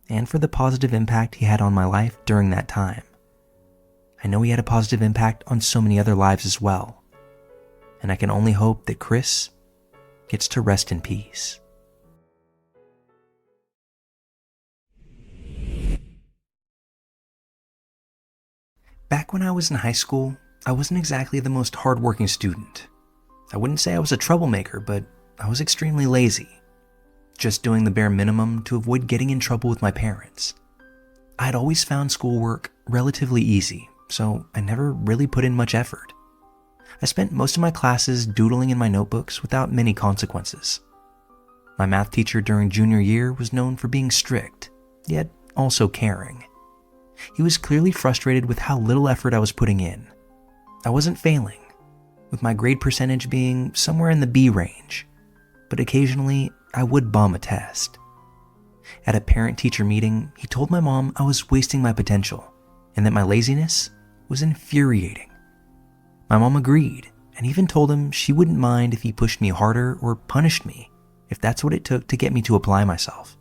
[SPEAKER 1] and for the positive impact he had on my life during that time. I know he had a positive impact on so many other lives as well, and I can only hope that Chris gets to rest in peace. Back when I was in high school, I wasn't exactly the most hardworking student. I wouldn't say I was a troublemaker, but I was extremely lazy, just doing the bare minimum to avoid getting in trouble with my parents. I had always found schoolwork relatively easy, so I never really put in much effort. I spent most of my classes doodling in my notebooks without many consequences. My math teacher during junior year was known for being strict, yet also caring. He was clearly frustrated with how little effort I was putting in. I wasn't failing, with my grade percentage being somewhere in the B range, but occasionally I would bomb a test. At a parent-teacher meeting, he told my mom I was wasting my potential and that my laziness was infuriating. My mom agreed and even told him she wouldn't mind if he pushed me harder or punished me if that's what it took to get me to apply myself.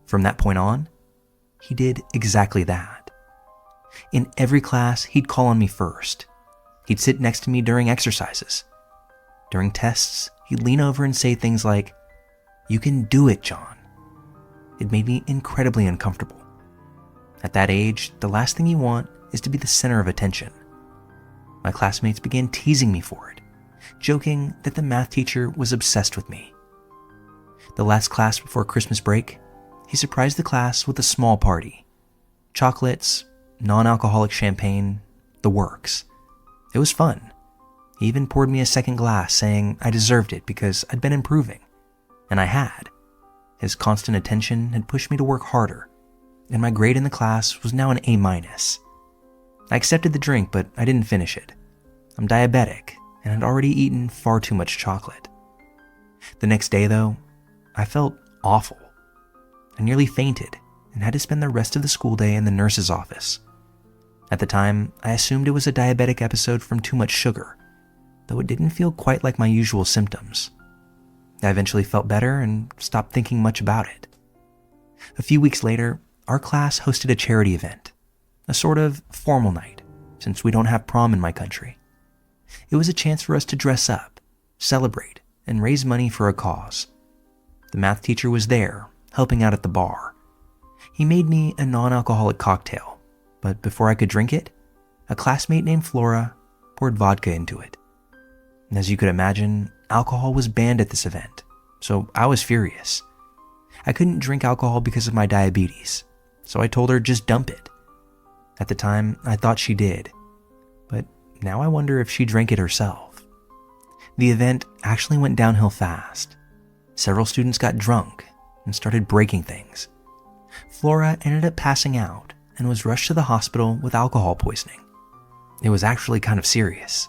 [SPEAKER 1] From that point on, he did exactly that. In every class, he'd call on me first. He'd sit next to me during exercises. During tests, he'd lean over and say things like, "You can do it, John." It made me incredibly uncomfortable. At that age, the last thing you want is to be the center of attention. My classmates began teasing me for it, joking that the math teacher was obsessed with me. The last class before Christmas break, he surprised the class with a small party. Chocolates, non-alcoholic champagne, the works. It was fun. He even poured me a second glass, saying I deserved it because I'd been improving. And I had. His constant attention had pushed me to work harder, and my grade in the class was now an A-. I accepted the drink, but I didn't finish it. I'm diabetic, and had already eaten far too much chocolate. The next day, though, I felt awful. I nearly fainted and had to spend the rest of the school day in the nurse's office. At the time, I assumed it was a diabetic episode from too much sugar, though it didn't feel quite like my usual symptoms. I eventually felt better and stopped thinking much about it. A few weeks later, our class hosted a charity event, a sort of formal night, since we don't have prom in my country. It was a chance for us to dress up, celebrate, and raise money for a cause. The math teacher was there, helping out at the bar. He made me a non-alcoholic cocktail, but before I could drink it, a classmate named Flora poured vodka into it. And as you could imagine, alcohol was banned at this event, so I was furious. I couldn't drink alcohol because of my diabetes, so I told her just dump it. At the time, I thought she did, but now I wonder if she drank it herself. The event actually went downhill fast. Several students got drunk and started breaking things. Flora ended up passing out and was rushed to the hospital with alcohol poisoning. It was actually kind of serious.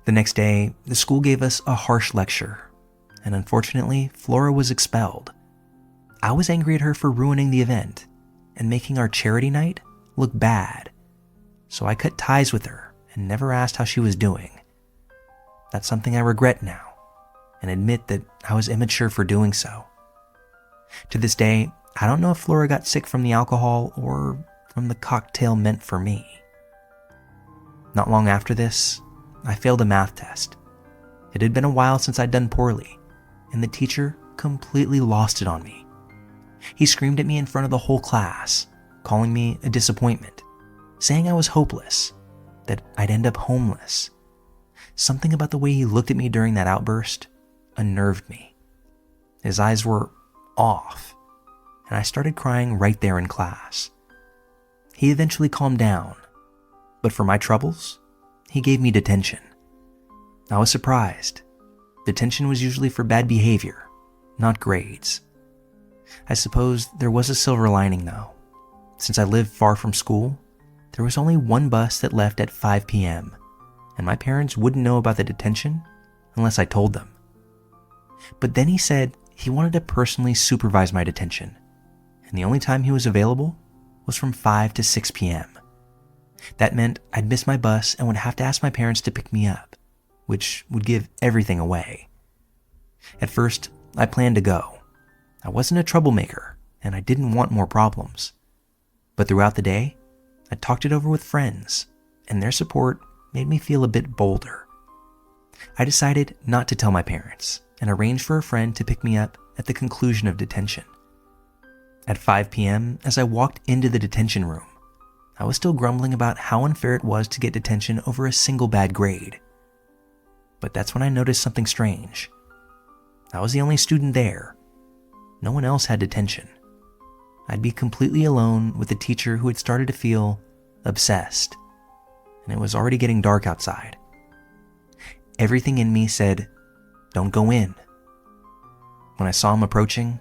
[SPEAKER 1] The next day, the school gave us a harsh lecture, and unfortunately, Flora was expelled. I was angry at her for ruining the event and making our charity night look bad, so I cut ties with her and never asked how she was doing. That's something I regret now, and admit that I was immature for doing so. To this day, I don't know if Flora got sick from the alcohol or from the cocktail meant for me. Not long after this, I failed a math test. It had been a while since I'd done poorly, and the teacher completely lost it on me. He screamed at me in front of the whole class, calling me a disappointment, saying I was hopeless, that I'd end up homeless. Something about the way he looked at me during that outburst unnerved me. His eyes were off, and I started crying right there in class. He eventually calmed down, but for my troubles, he gave me detention. I was surprised. Detention was usually for bad behavior, not grades. I suppose there was a silver lining though. Since I lived far from school, there was only one bus that left at 5 p.m., and my parents wouldn't know about the detention unless I told them. But then he said he wanted to personally supervise my detention, and the only time he was available was from 5 to 6 p.m. That meant I'd miss my bus and would have to ask my parents to pick me up, which would give everything away. At first, I planned to go. I wasn't a troublemaker, and I didn't want more problems. But throughout the day, I talked it over with friends, and their support made me feel a bit bolder. I decided not to tell my parents and arranged for a friend to pick me up at the conclusion of detention. At 5 p.m., as I walked into the detention room, I was still grumbling about how unfair it was to get detention over a single bad grade. But that's when I noticed something strange. I was the only student there. No one else had detention. I'd be completely alone with a teacher who had started to feel obsessed, and it was already getting dark outside. Everything in me said, "Don't go in." When I saw him approaching,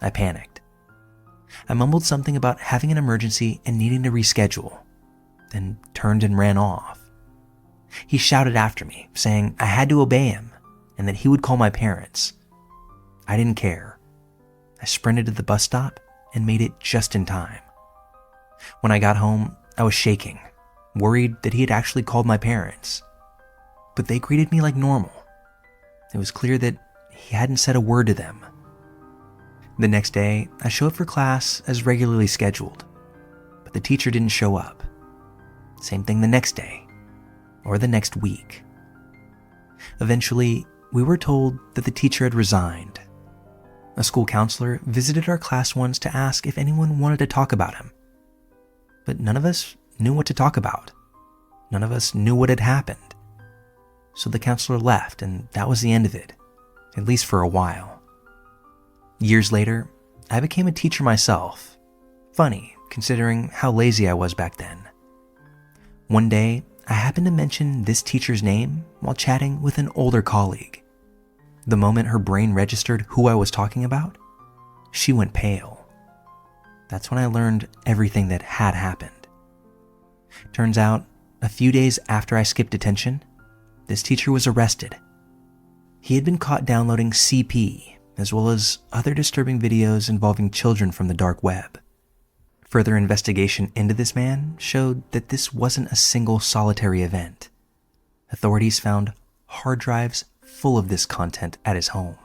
[SPEAKER 1] I panicked. I mumbled something about having an emergency and needing to reschedule, then turned and ran off. He shouted after me, saying I had to obey him and that he would call my parents. I didn't care. I sprinted to the bus stop and made it just in time. When I got home, I was shaking, worried that he had actually called my parents. But they greeted me like normal. It was clear that he hadn't said a word to them. The next day, I showed up for class as regularly scheduled, but the teacher didn't show up. Same thing the next day, or the next week. Eventually, we were told that the teacher had resigned. A school counselor visited our class once to ask if anyone wanted to talk about him. But none of us knew what to talk about. None of us knew what had happened. so the counselor left and that was the end of it, at least for a while. Years later, I became a teacher myself. Funny, considering how lazy I was back then. One day, I happened to mention this teacher's name while chatting with an older colleague. The moment her brain registered who I was talking about, she went pale. That's when I learned everything that had happened. Turns out, a few days after I skipped detention, this teacher was arrested. He had been caught downloading CP, as well as other disturbing videos involving children from the dark web. Further investigation into this man showed that this wasn't a single solitary event. Authorities found hard drives full of this content at his home.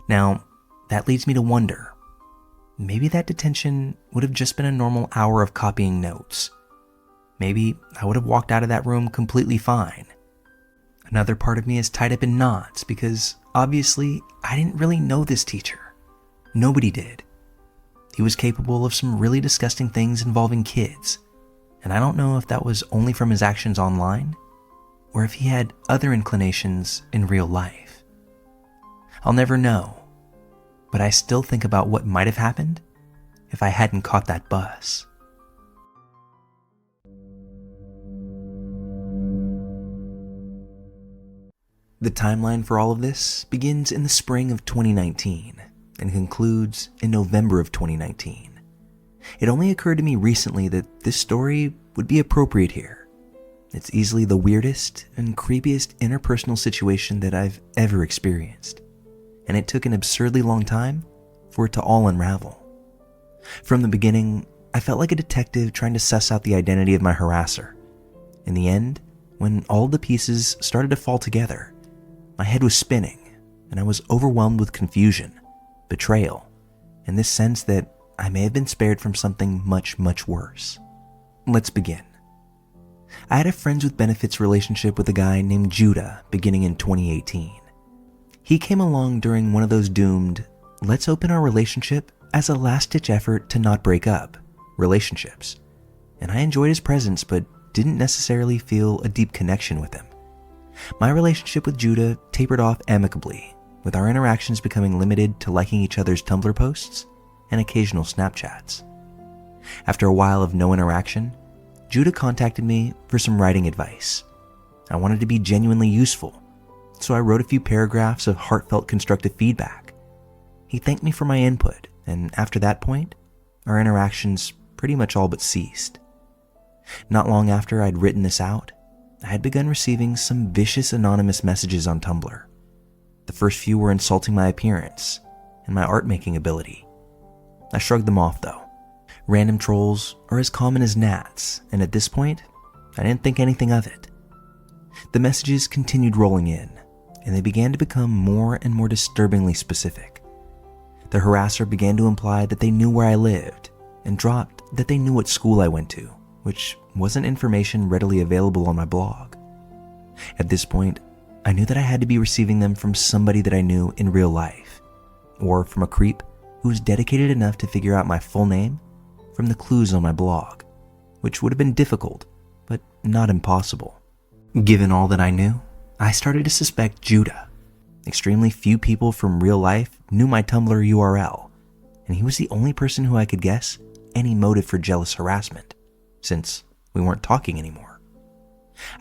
[SPEAKER 1] Now, that leads me to wonder, maybe that detention would have just been a normal hour of copying notes. Maybe I would have walked out of that room completely fine. Another part of me is tied up in knots because obviously I didn't really know this teacher. Nobody did. He was capable of some really disgusting things involving kids, and I don't know if that was only from his actions online or if he had other inclinations in real life. I'll never know, but I still think about what might have happened if I hadn't caught that bus. The timeline for all of this begins in the spring of 2019 and concludes in November of 2019. It only occurred to me recently that this story would be appropriate here. It's easily the weirdest and creepiest interpersonal situation that I've ever experienced, and it took an absurdly long time for it to all unravel. From the beginning, I felt like a detective trying to suss out the identity of my harasser. In the end, when all the pieces started to fall together, my head was spinning, and I was overwhelmed with confusion, betrayal, and this sense that I may have been spared from something much, much worse. Let's begin. I had a friends with benefits relationship with a guy named Judah beginning in 2018. He came along during one of those doomed, let's open our relationship as a last-ditch effort to not break up relationships, and I enjoyed his presence but didn't necessarily feel a deep connection with him. My relationship with Judah tapered off amicably, with our interactions becoming limited to liking each other's Tumblr posts and occasional Snapchats. After a while of no interaction, Judah contacted me for some writing advice. I wanted to be genuinely useful, so I wrote a few paragraphs of heartfelt constructive feedback. He thanked me for my input, and after that point, our interactions pretty much all but ceased. Not long after I'd written this out, I had begun receiving some vicious anonymous messages on Tumblr. The first few were insulting my appearance and my art-making ability. I shrugged them off though. Random trolls are as common as gnats, and at this point, I didn't think anything of it. The messages continued rolling in, and they began to become more and more disturbingly specific. The harasser began to imply that they knew where I lived, and dropped that they knew what school I went to, which wasn't information readily available on my blog. At this point, I knew that I had to be receiving them from somebody that I knew in real life, or from a creep who was dedicated enough to figure out my full name from the clues on my blog, which would have been difficult, but not impossible. Given all that I knew, I started to suspect Judah. Extremely few people from real life knew my Tumblr URL, and he was the only person who I could guess any motive for jealous harassment, since we weren't talking anymore.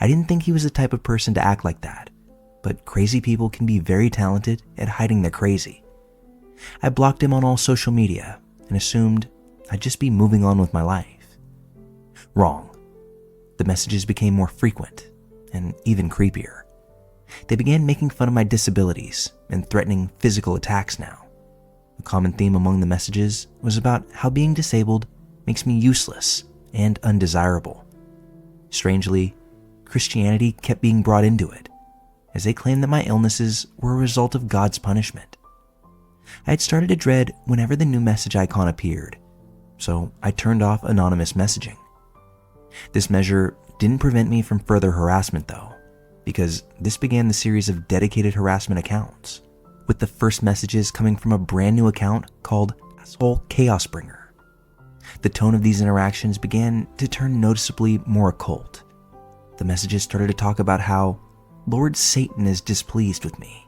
[SPEAKER 1] I didn't think he was the type of person to act like that, but crazy people can be very talented at hiding their crazy. I blocked him on all social media and assumed I'd just be moving on with my life. Wrong. The messages became more frequent and even creepier. They began making fun of my disabilities and threatening physical attacks now. A common theme among the messages was about how being disabled makes me useless and undesirable. Strangely, Christianity kept being brought into it, as they claimed that my illnesses were a result of God's punishment. I had started to dread whenever the new message icon appeared, so I turned off anonymous messaging. This measure didn't prevent me from further harassment though, because this began the series of dedicated harassment accounts, with the first messages coming from a brand new account called Asshole Chaos Bringer. The tone of these interactions began to turn noticeably more occult. The messages started to talk about how Lord Satan is displeased with me.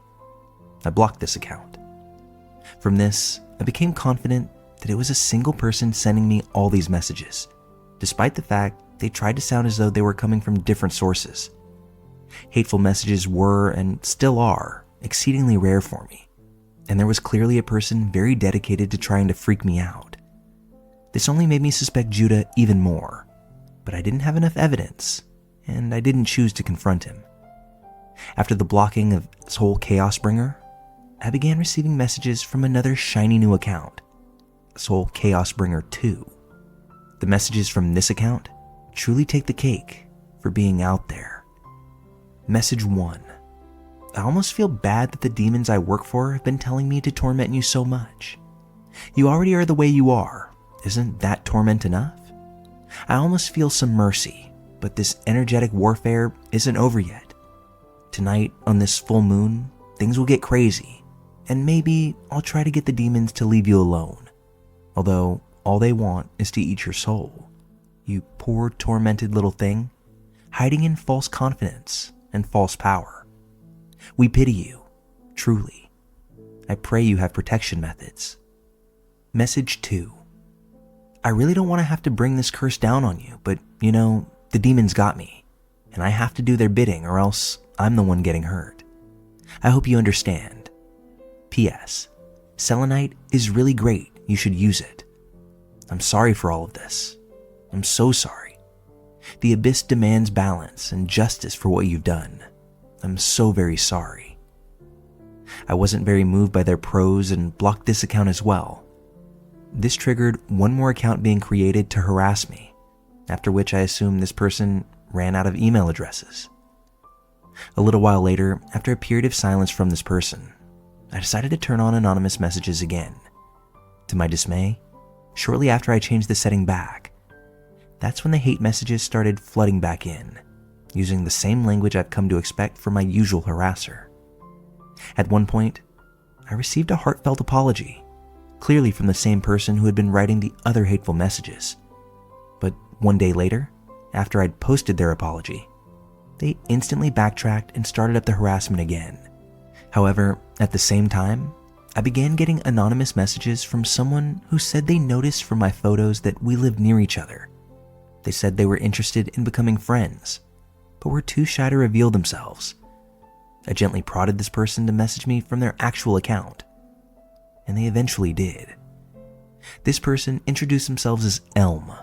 [SPEAKER 1] I blocked this account. From this, I became confident that it was a single person sending me all these messages, despite the fact they tried to sound as though they were coming from different sources. Hateful messages were, and still are, exceedingly rare for me, and there was clearly a person very dedicated to trying to freak me out. This only made me suspect Judah even more, but I didn't have enough evidence, and I didn't choose to confront him. After the blocking of Soul Chaos Bringer, I began receiving messages from another shiny new account, Soul Chaos Bringer 2. The messages from this account truly take the cake for being out there. Message 1. I almost feel bad that the demons I work for have been telling me to torment you so much. You already are the way you are. Isn't that torment enough? I almost feel some mercy, but this energetic warfare isn't over yet. Tonight, on this full moon, things will get crazy, and maybe I'll try to get the demons to leave you alone. Although, all they want is to eat your soul. You poor, tormented little thing, hiding in false confidence and false power. We pity you, truly. I pray you have protection methods. Message 2. I really don't want to have to bring this curse down on you, but the demons got me, and I have to do their bidding or else I'm the one getting hurt. I hope you understand. P.S. Selenite is really great. You should use it. I'm sorry for all of this. I'm so sorry. The Abyss demands balance and justice for what you've done. I'm so very sorry. I wasn't very moved by their prose and blocked this account as well. This triggered one more account being created to harass me, after which I assumed this person ran out of email addresses. A little while later, after a period of silence from this person, I decided to turn on anonymous messages again. To my dismay, shortly after I changed the setting back, that's when the hate messages started flooding back in, using the same language I've come to expect from my usual harasser. At one point, I received a heartfelt apology, clearly from the same person who had been writing the other hateful messages. But one day later, after I'd posted their apology, they instantly backtracked and started up the harassment again. However, at the same time, I began getting anonymous messages from someone who said they noticed from my photos that we lived near each other. They said they were interested in becoming friends, but were too shy to reveal themselves. I gently prodded this person to message me from their actual account, and they eventually did. This person introduced themselves as Elm.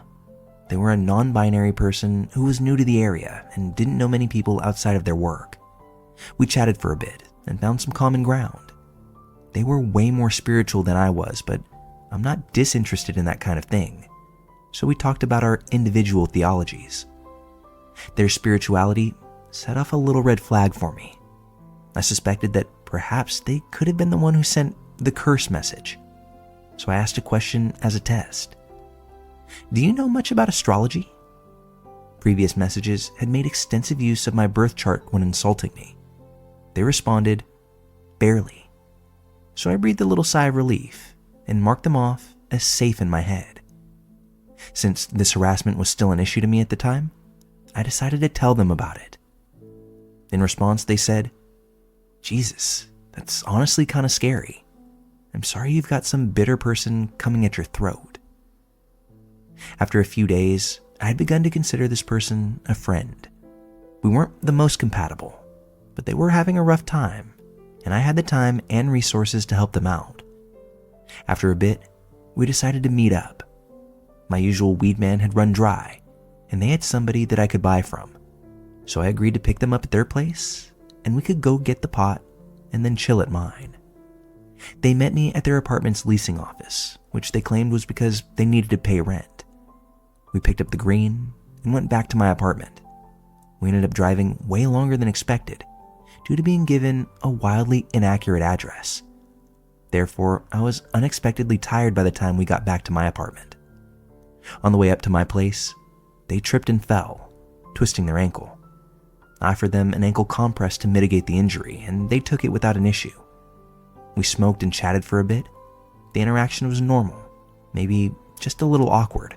[SPEAKER 1] They were a non-binary person who was new to the area and didn't know many people outside of their work. We chatted for a bit and found some common ground. They were way more spiritual than I was, but I'm not disinterested in that kind of thing. So we talked about our individual theologies. Their spirituality set off a little red flag for me. I suspected that perhaps they could have been the one who sent the curse message. So I asked a question as a test. Do you know much about astrology? Previous messages had made extensive use of my birth chart when insulting me. They responded, barely. So I breathed a little sigh of relief and marked them off as safe in my head. Since this harassment was still an issue to me at the time, I decided to tell them about it. In response, they said, Jesus, that's honestly kind of scary. I'm sorry you've got some bitter person coming at your throat. After a few days, I had begun to consider this person a friend. We weren't the most compatible, but they were having a rough time, and I had the time and resources to help them out. After a bit, we decided to meet up. My usual weed man had run dry, and they had somebody that I could buy from. So I agreed to pick them up at their place, and we could go get the pot and then chill at mine. They met me at their apartment's leasing office, which they claimed was because they needed to pay rent. We picked up the green and went back to my apartment. We ended up driving way longer than expected due to being given a wildly inaccurate address. Therefore, I was unexpectedly tired by the time we got back to my apartment. On the way up to my place, they tripped and fell, twisting their ankle. I offered them an ankle compress to mitigate the injury, and they took it without an issue. We smoked and chatted for a bit. The interaction was normal, maybe just a little awkward.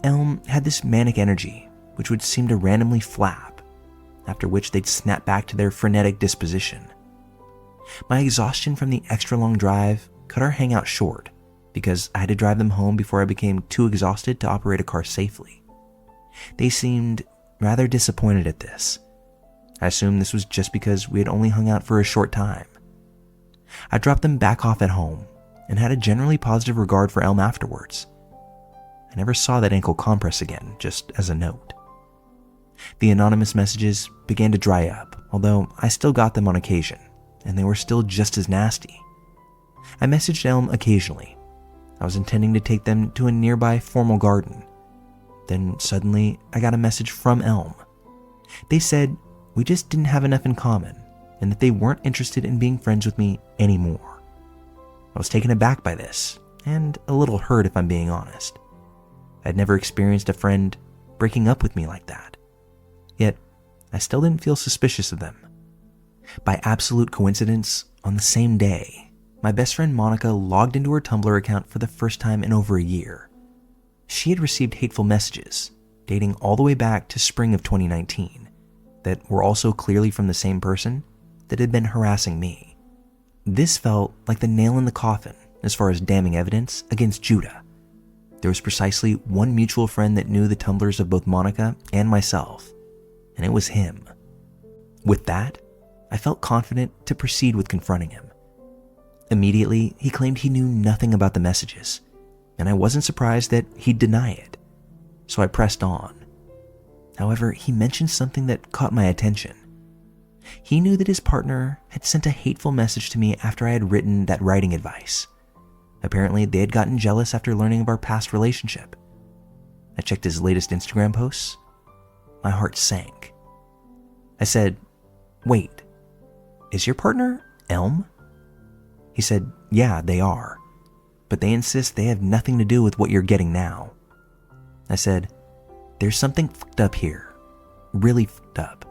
[SPEAKER 1] Elm had this manic energy, which would seem to randomly flap, after which they'd snap back to their frenetic disposition. My exhaustion from the extra long drive cut our hangout short because I had to drive them home before I became too exhausted to operate a car safely. They seemed rather disappointed at this. I assumed this was just because we had only hung out for a short time. I dropped them back off at home and had a generally positive regard for Elm afterwards. I never saw that ankle compress again, just as a note. The anonymous messages began to dry up, although I still got them on occasion, and they were still just as nasty. I messaged Elm occasionally. I was intending to take them to a nearby formal garden. Then suddenly, I got a message from Elm. They said we just didn't have enough in common, and that they weren't interested in being friends with me anymore. I was taken aback by this, and a little hurt if I'm being honest. I'd never experienced a friend breaking up with me like that. Yet, I still didn't feel suspicious of them. By absolute coincidence, on the same day, my best friend Monica logged into her Tumblr account for the first time in over a year. She had received hateful messages, dating all the way back to spring of 2019, that were also clearly from the same person that had been harassing me. This felt like the nail in the coffin as far as damning evidence against Judah. There was precisely one mutual friend that knew the Tumblrs of both Monica and myself, and it was him. With that, I felt confident to proceed with confronting him. Immediately, he claimed he knew nothing about the messages, and I wasn't surprised that he'd deny it, so I pressed on. However, he mentioned something that caught my attention. He knew that his partner had sent a hateful message to me after I had written that writing advice. Apparently, they had gotten jealous after learning of our past relationship. I checked his latest Instagram posts. My heart sank. I said, "Wait, is your partner Elm?" He said, "Yeah, they are, but they insist they have nothing to do with what you're getting now." I said, "There's something fucked up here, really fucked up.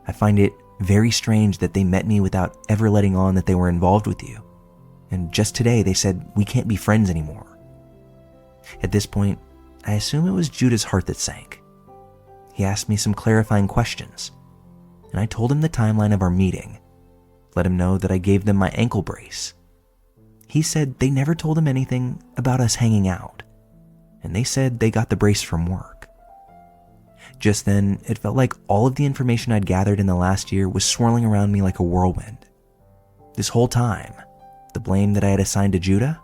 [SPEAKER 1] I find it very strange that they met me without ever letting on that they were involved with you. And just today they said we can't be friends anymore." At this point, I assume it was Judah's heart that sank. He asked me some clarifying questions, and I told him the timeline of our meeting, let him know that I gave them my ankle brace. He said they never told him anything about us hanging out, and they said they got the brace from work. Just then, it felt like all of the information I'd gathered in the last year was swirling around me like a whirlwind. This whole time, the blame that I had assigned to Judah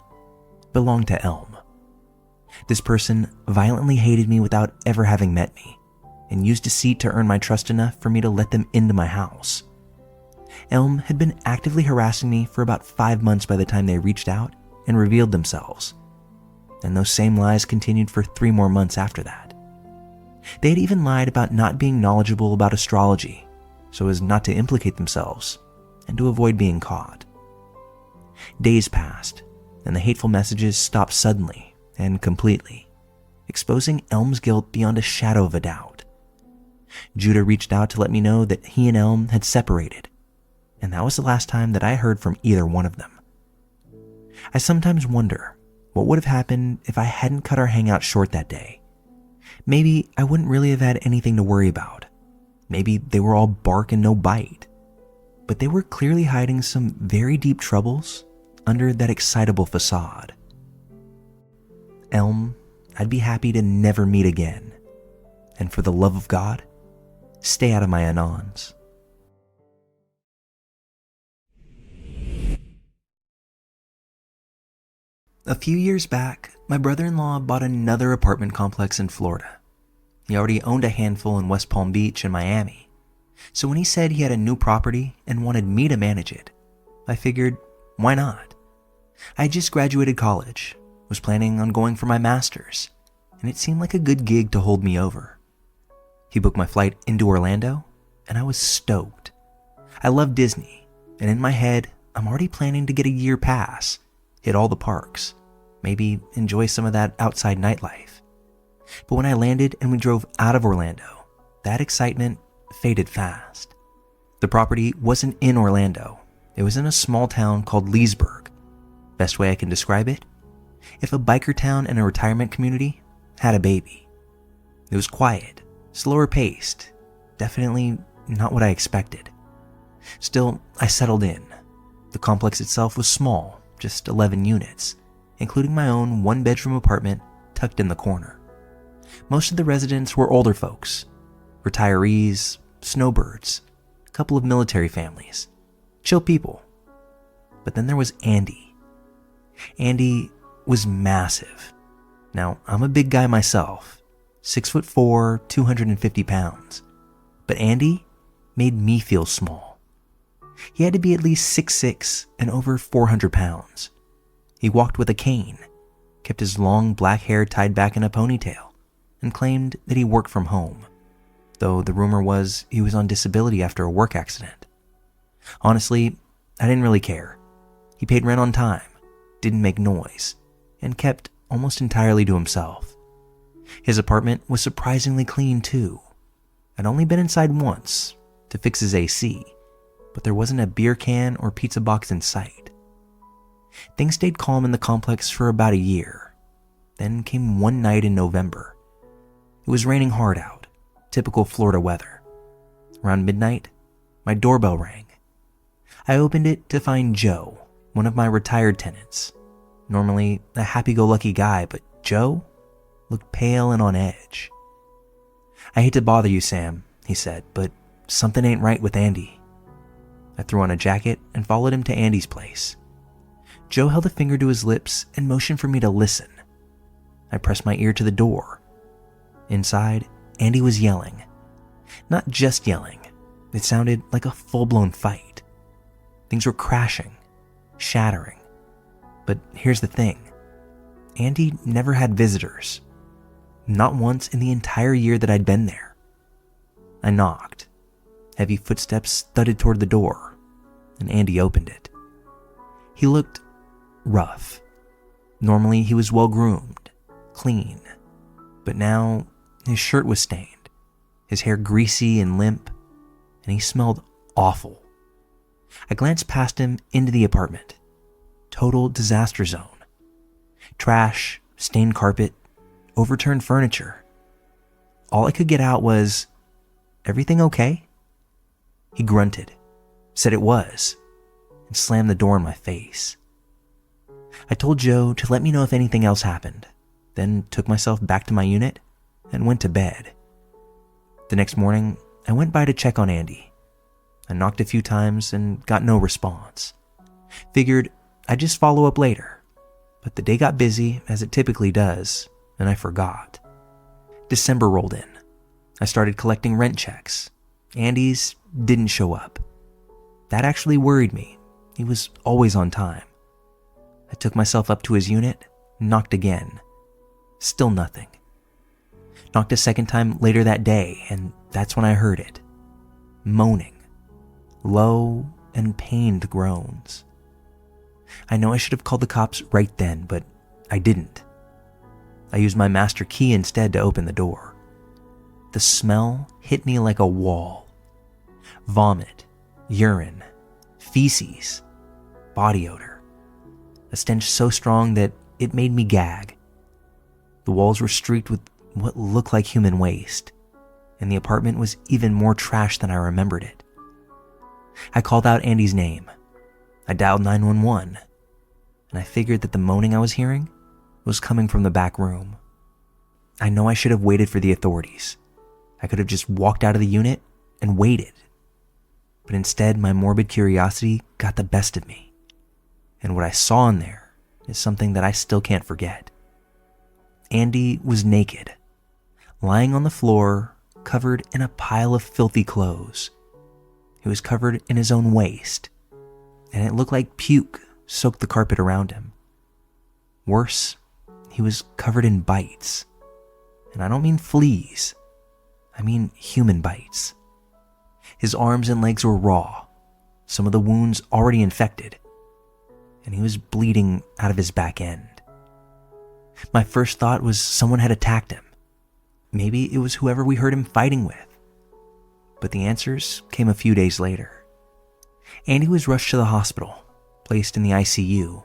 [SPEAKER 1] belonged to Elm. This person violently hated me without ever having met me, and used deceit to earn my trust enough for me to let them into my house. Elm had been actively harassing me for about 5 months by the time they reached out and revealed themselves, and those same lies continued for 3 more months after that. They had even lied about not being knowledgeable about astrology, so as not to implicate themselves and to avoid being caught. Days passed, and the hateful messages stopped suddenly and completely, exposing Elm's guilt beyond a shadow of a doubt. Judah reached out to let me know that he and Elm had separated, and that was the last time that I heard from either one of them. I sometimes wonder what would have happened if I hadn't cut our hangout short that day. Maybe I wouldn't really have had anything to worry about. Maybe they were all bark and no bite. But they were clearly hiding some very deep troubles under that excitable facade. Elm, I'd be happy to never meet again. And for the love of God, stay out of my anons. A few years back, my brother-in-law bought another apartment complex in Florida. He already owned a handful in West Palm Beach and Miami. So when he said he had a new property and wanted me to manage it, I figured, why not? I had just graduated college, was planning on going for my master's, and it seemed like a good gig to hold me over. He booked my flight into Orlando, and I was stoked. I love Disney, and in my head, I'm already planning to get a year pass, hit all the parks, maybe enjoy some of that outside nightlife. But when I landed and we drove out of Orlando, that excitement faded fast. The property wasn't in Orlando. It was in a small town called Leesburg. Best way I can describe it? If a biker town and a retirement community had a baby. It was quiet, slower paced, definitely not what I expected. Still, I settled in. The complex itself was small, just 11 units, including my own one-bedroom apartment tucked in the corner. Most of the residents were older folks, retirees, snowbirds, a couple of military families, chill people. But then there was Andy. Andy was massive. Now, I'm a big guy myself, 6'4", 250 pounds. But Andy made me feel small. He had to be at least 6'6" and over 400 pounds. He walked with a cane, kept his long black hair tied back in a ponytail, and claimed that he worked from home, though the rumor was he was on disability after a work accident. Honestly, I didn't really care. He paid rent on time, didn't make noise, and kept almost entirely to himself. His apartment was surprisingly clean too. I'd only been inside once to fix his AC, but there wasn't a beer can or pizza box in sight. Things stayed calm in the complex for about a year. Then came one night in November. It was raining hard out, typical Florida weather. Around midnight, my doorbell rang. I opened it to find Joe, one of my retired tenants. Normally a happy-go-lucky guy, but Joe looked pale and on edge. "I hate to bother you, Sam," he said, "but something ain't right with Andy." I threw on a jacket and followed him to Andy's place. Joe held a finger to his lips and motioned for me to listen. I pressed my ear to the door. Inside, Andy was yelling. Not just yelling. It sounded like a full-blown fight. Things were crashing, shattering. But here's the thing. Andy never had visitors. Not once in the entire year that I'd been there. I knocked. Heavy footsteps thudded toward the door, and Andy opened it. He looked rough. Normally he was well-groomed, clean, but now his shirt was stained, his hair greasy and limp, and he smelled awful. I glanced past him into the apartment. Total disaster zone. Trash, stained carpet, overturned furniture. All I could get out was, "Everything okay?" He grunted, said it was, and slammed the door in my face. I told Joe to let me know if anything else happened, then took myself back to my unit and went to bed. The next morning, I went by to check on Andy. I knocked a few times and got no response. Figured I'd just follow up later, but the day got busy, as it typically does, and I forgot. December rolled in. I started collecting rent checks. Andy's didn't show up. That actually worried me. He was always on time. I took myself up to his unit, knocked again. Still nothing. Knocked a second time later that day, and that's when I heard it. Moaning. Low and pained groans. I know I should have called the cops right then, but I didn't. I used my master key instead to open the door. The smell hit me like a wall. Vomit, urine, feces, body odor. A stench so strong that it made me gag. The walls were streaked with what looked like human waste, and the apartment was even more trash than I remembered it. I called out Andy's name. I dialed 911, and I figured that the moaning I was hearing was coming from the back room. I know I should have waited for the authorities. I could have just walked out of the unit and waited. But instead, my morbid curiosity got the best of me. And what I saw in there is something that I still can't forget. Andy was naked, lying on the floor, covered in a pile of filthy clothes. He was covered in his own waste, and it looked like puke soaked the carpet around him. Worse, he was covered in bites. And I don't mean fleas. I mean human bites. His arms and legs were raw, some of the wounds already infected, and he was bleeding out of his back end. My first thought was someone had attacked him. Maybe it was whoever we heard him fighting with. But the answers came a few days later. Andy was rushed to the hospital, placed in the ICU.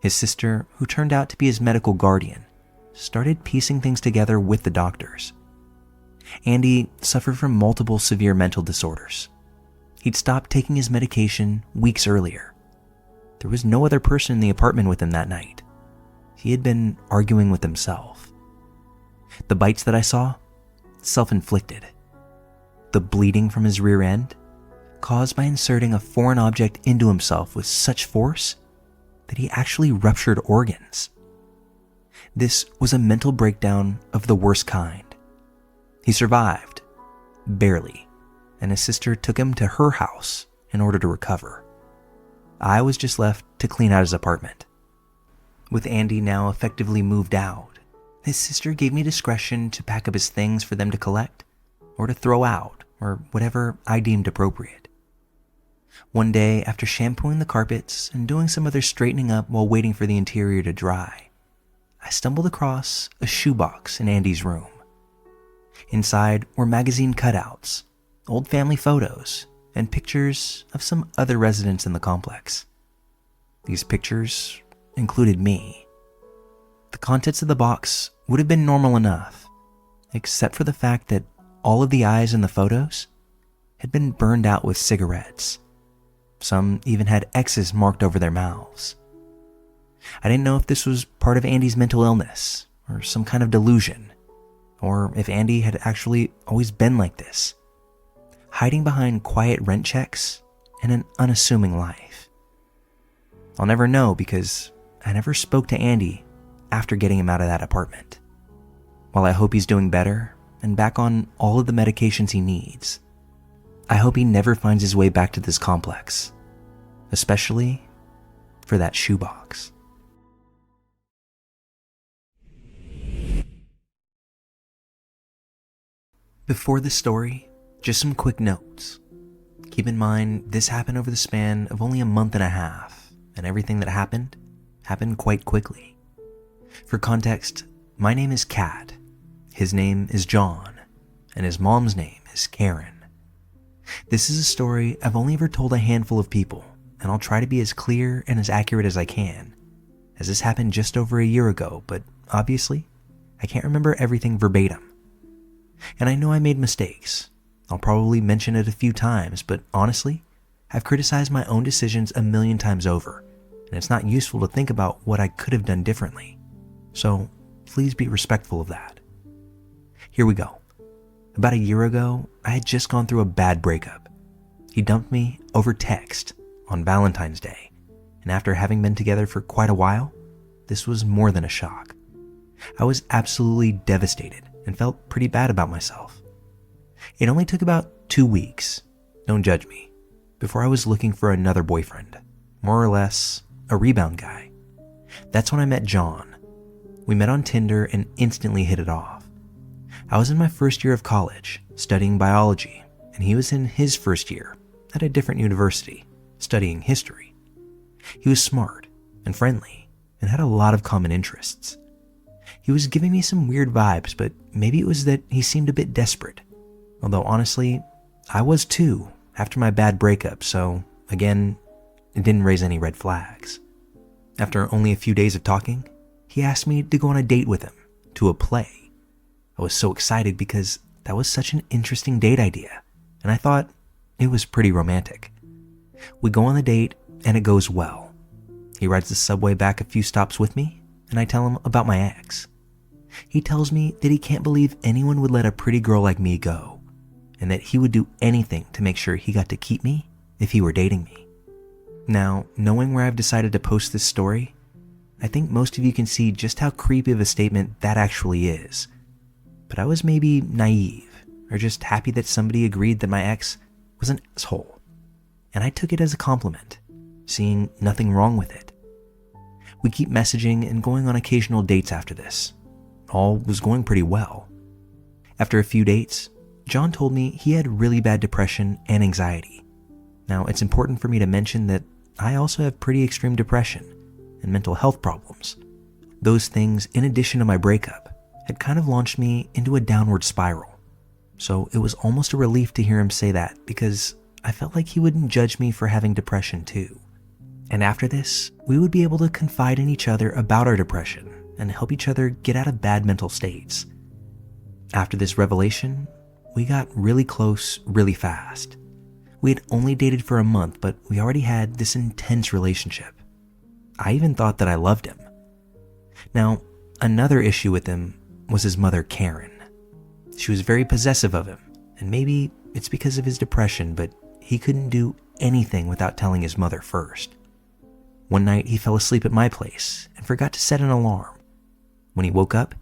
[SPEAKER 1] His sister, who turned out to be his medical guardian, started piecing things together with the doctors. Andy suffered from multiple severe mental disorders. He'd stopped taking his medication weeks earlier. There was no other person in the apartment with him that night. He had been arguing with himself. The bites that I saw, self-inflicted. The bleeding from his rear end, caused by inserting a foreign object into himself with such force that he actually ruptured organs. This was a mental breakdown of the worst kind. He survived, barely, and his sister took him to her house in order to recover. I was just left to clean out his apartment. With Andy now effectively moved out, his sister gave me discretion to pack up his things for them to collect or to throw out, or whatever I deemed appropriate. One day, after shampooing the carpets and doing some other straightening up while waiting for the interior to dry, I stumbled across a shoebox in Andy's room. Inside were magazine cutouts, old family photos, and pictures of some other residents in the complex. These pictures included me. The contents of the box would have been normal enough, except for the fact that all of the eyes in the photos had been burned out with cigarettes. Some even had X's marked over their mouths. I didn't know if this was part of Andy's mental illness or some kind of delusion, or if Andy had actually always been like this, hiding behind quiet rent checks and an unassuming life. I'll never know because I never spoke to Andy after getting him out of that apartment. While I hope he's doing better and back on all of the medications he needs, I hope he never finds his way back to this complex, especially for that shoebox. Before this story, just some quick notes. Keep in mind, this happened over the span of only a month and a half, and everything that happened quite quickly. For context, my name is Kat, his name is John, and his mom's name is Karen. This is a story I've only ever told a handful of people, and I'll try to be as clear and as accurate as I can, as this happened just over a year ago, but obviously, I can't remember everything verbatim. And I know I made mistakes. I'll probably mention it a few times, but honestly, I've criticized my own decisions a million times over, and it's not useful to think about what I could have done differently. So please be respectful of that. Here we go. About a year ago, I had just gone through a bad breakup. He dumped me over text on Valentine's Day, and after having been together for quite a while, this was more than a shock. I was absolutely devastated and felt pretty bad about myself. It only took about 2 weeks, don't judge me, before I was looking for another boyfriend, more or less a rebound guy. That's when I met John. We met on Tinder and instantly hit it off. I was in my first year of college, studying biology, and he was in his first year at a different university, studying history. He was smart and friendly and had a lot of common interests. He was giving me some weird vibes, but maybe it was that he seemed a bit desperate. Although honestly, I was too after my bad breakup, so again, it didn't raise any red flags. After only a few days of talking, he asked me to go on a date with him to a play. I was so excited because that was such an interesting date idea, and I thought it was pretty romantic. We go on the date and it goes well. He rides the subway back a few stops with me, and I tell him about my ex. He tells me that he can't believe anyone would let a pretty girl like me go, and that he would do anything to make sure he got to keep me if he were dating me. Now, knowing where I've decided to post this story, I think most of you can see just how creepy of a statement that actually is. But I was maybe naive, or just happy that somebody agreed that my ex was an asshole, and I took it as a compliment, seeing nothing wrong with it. We keep messaging and going on occasional dates after this. All was going pretty well. After a few dates, John told me he had really bad depression and anxiety. Now, it's important for me to mention that I also have pretty extreme depression and mental health problems. Those things, in addition to my breakup, had kind of launched me into a downward spiral. So it was almost a relief to hear him say that, because I felt like he wouldn't judge me for having depression too. And after this, we would be able to confide in each other about our depression and help each other get out of bad mental states. After this revelation, we got really close really fast. We had only dated for a month, but we already had this intense relationship. I even thought that I loved him. Now, another issue with him was his mother, Karen. She was very possessive of him, and maybe it's because of his depression, but he couldn't do anything without telling his mother first. One night, he fell asleep at my place and forgot to set an alarm. When he woke up,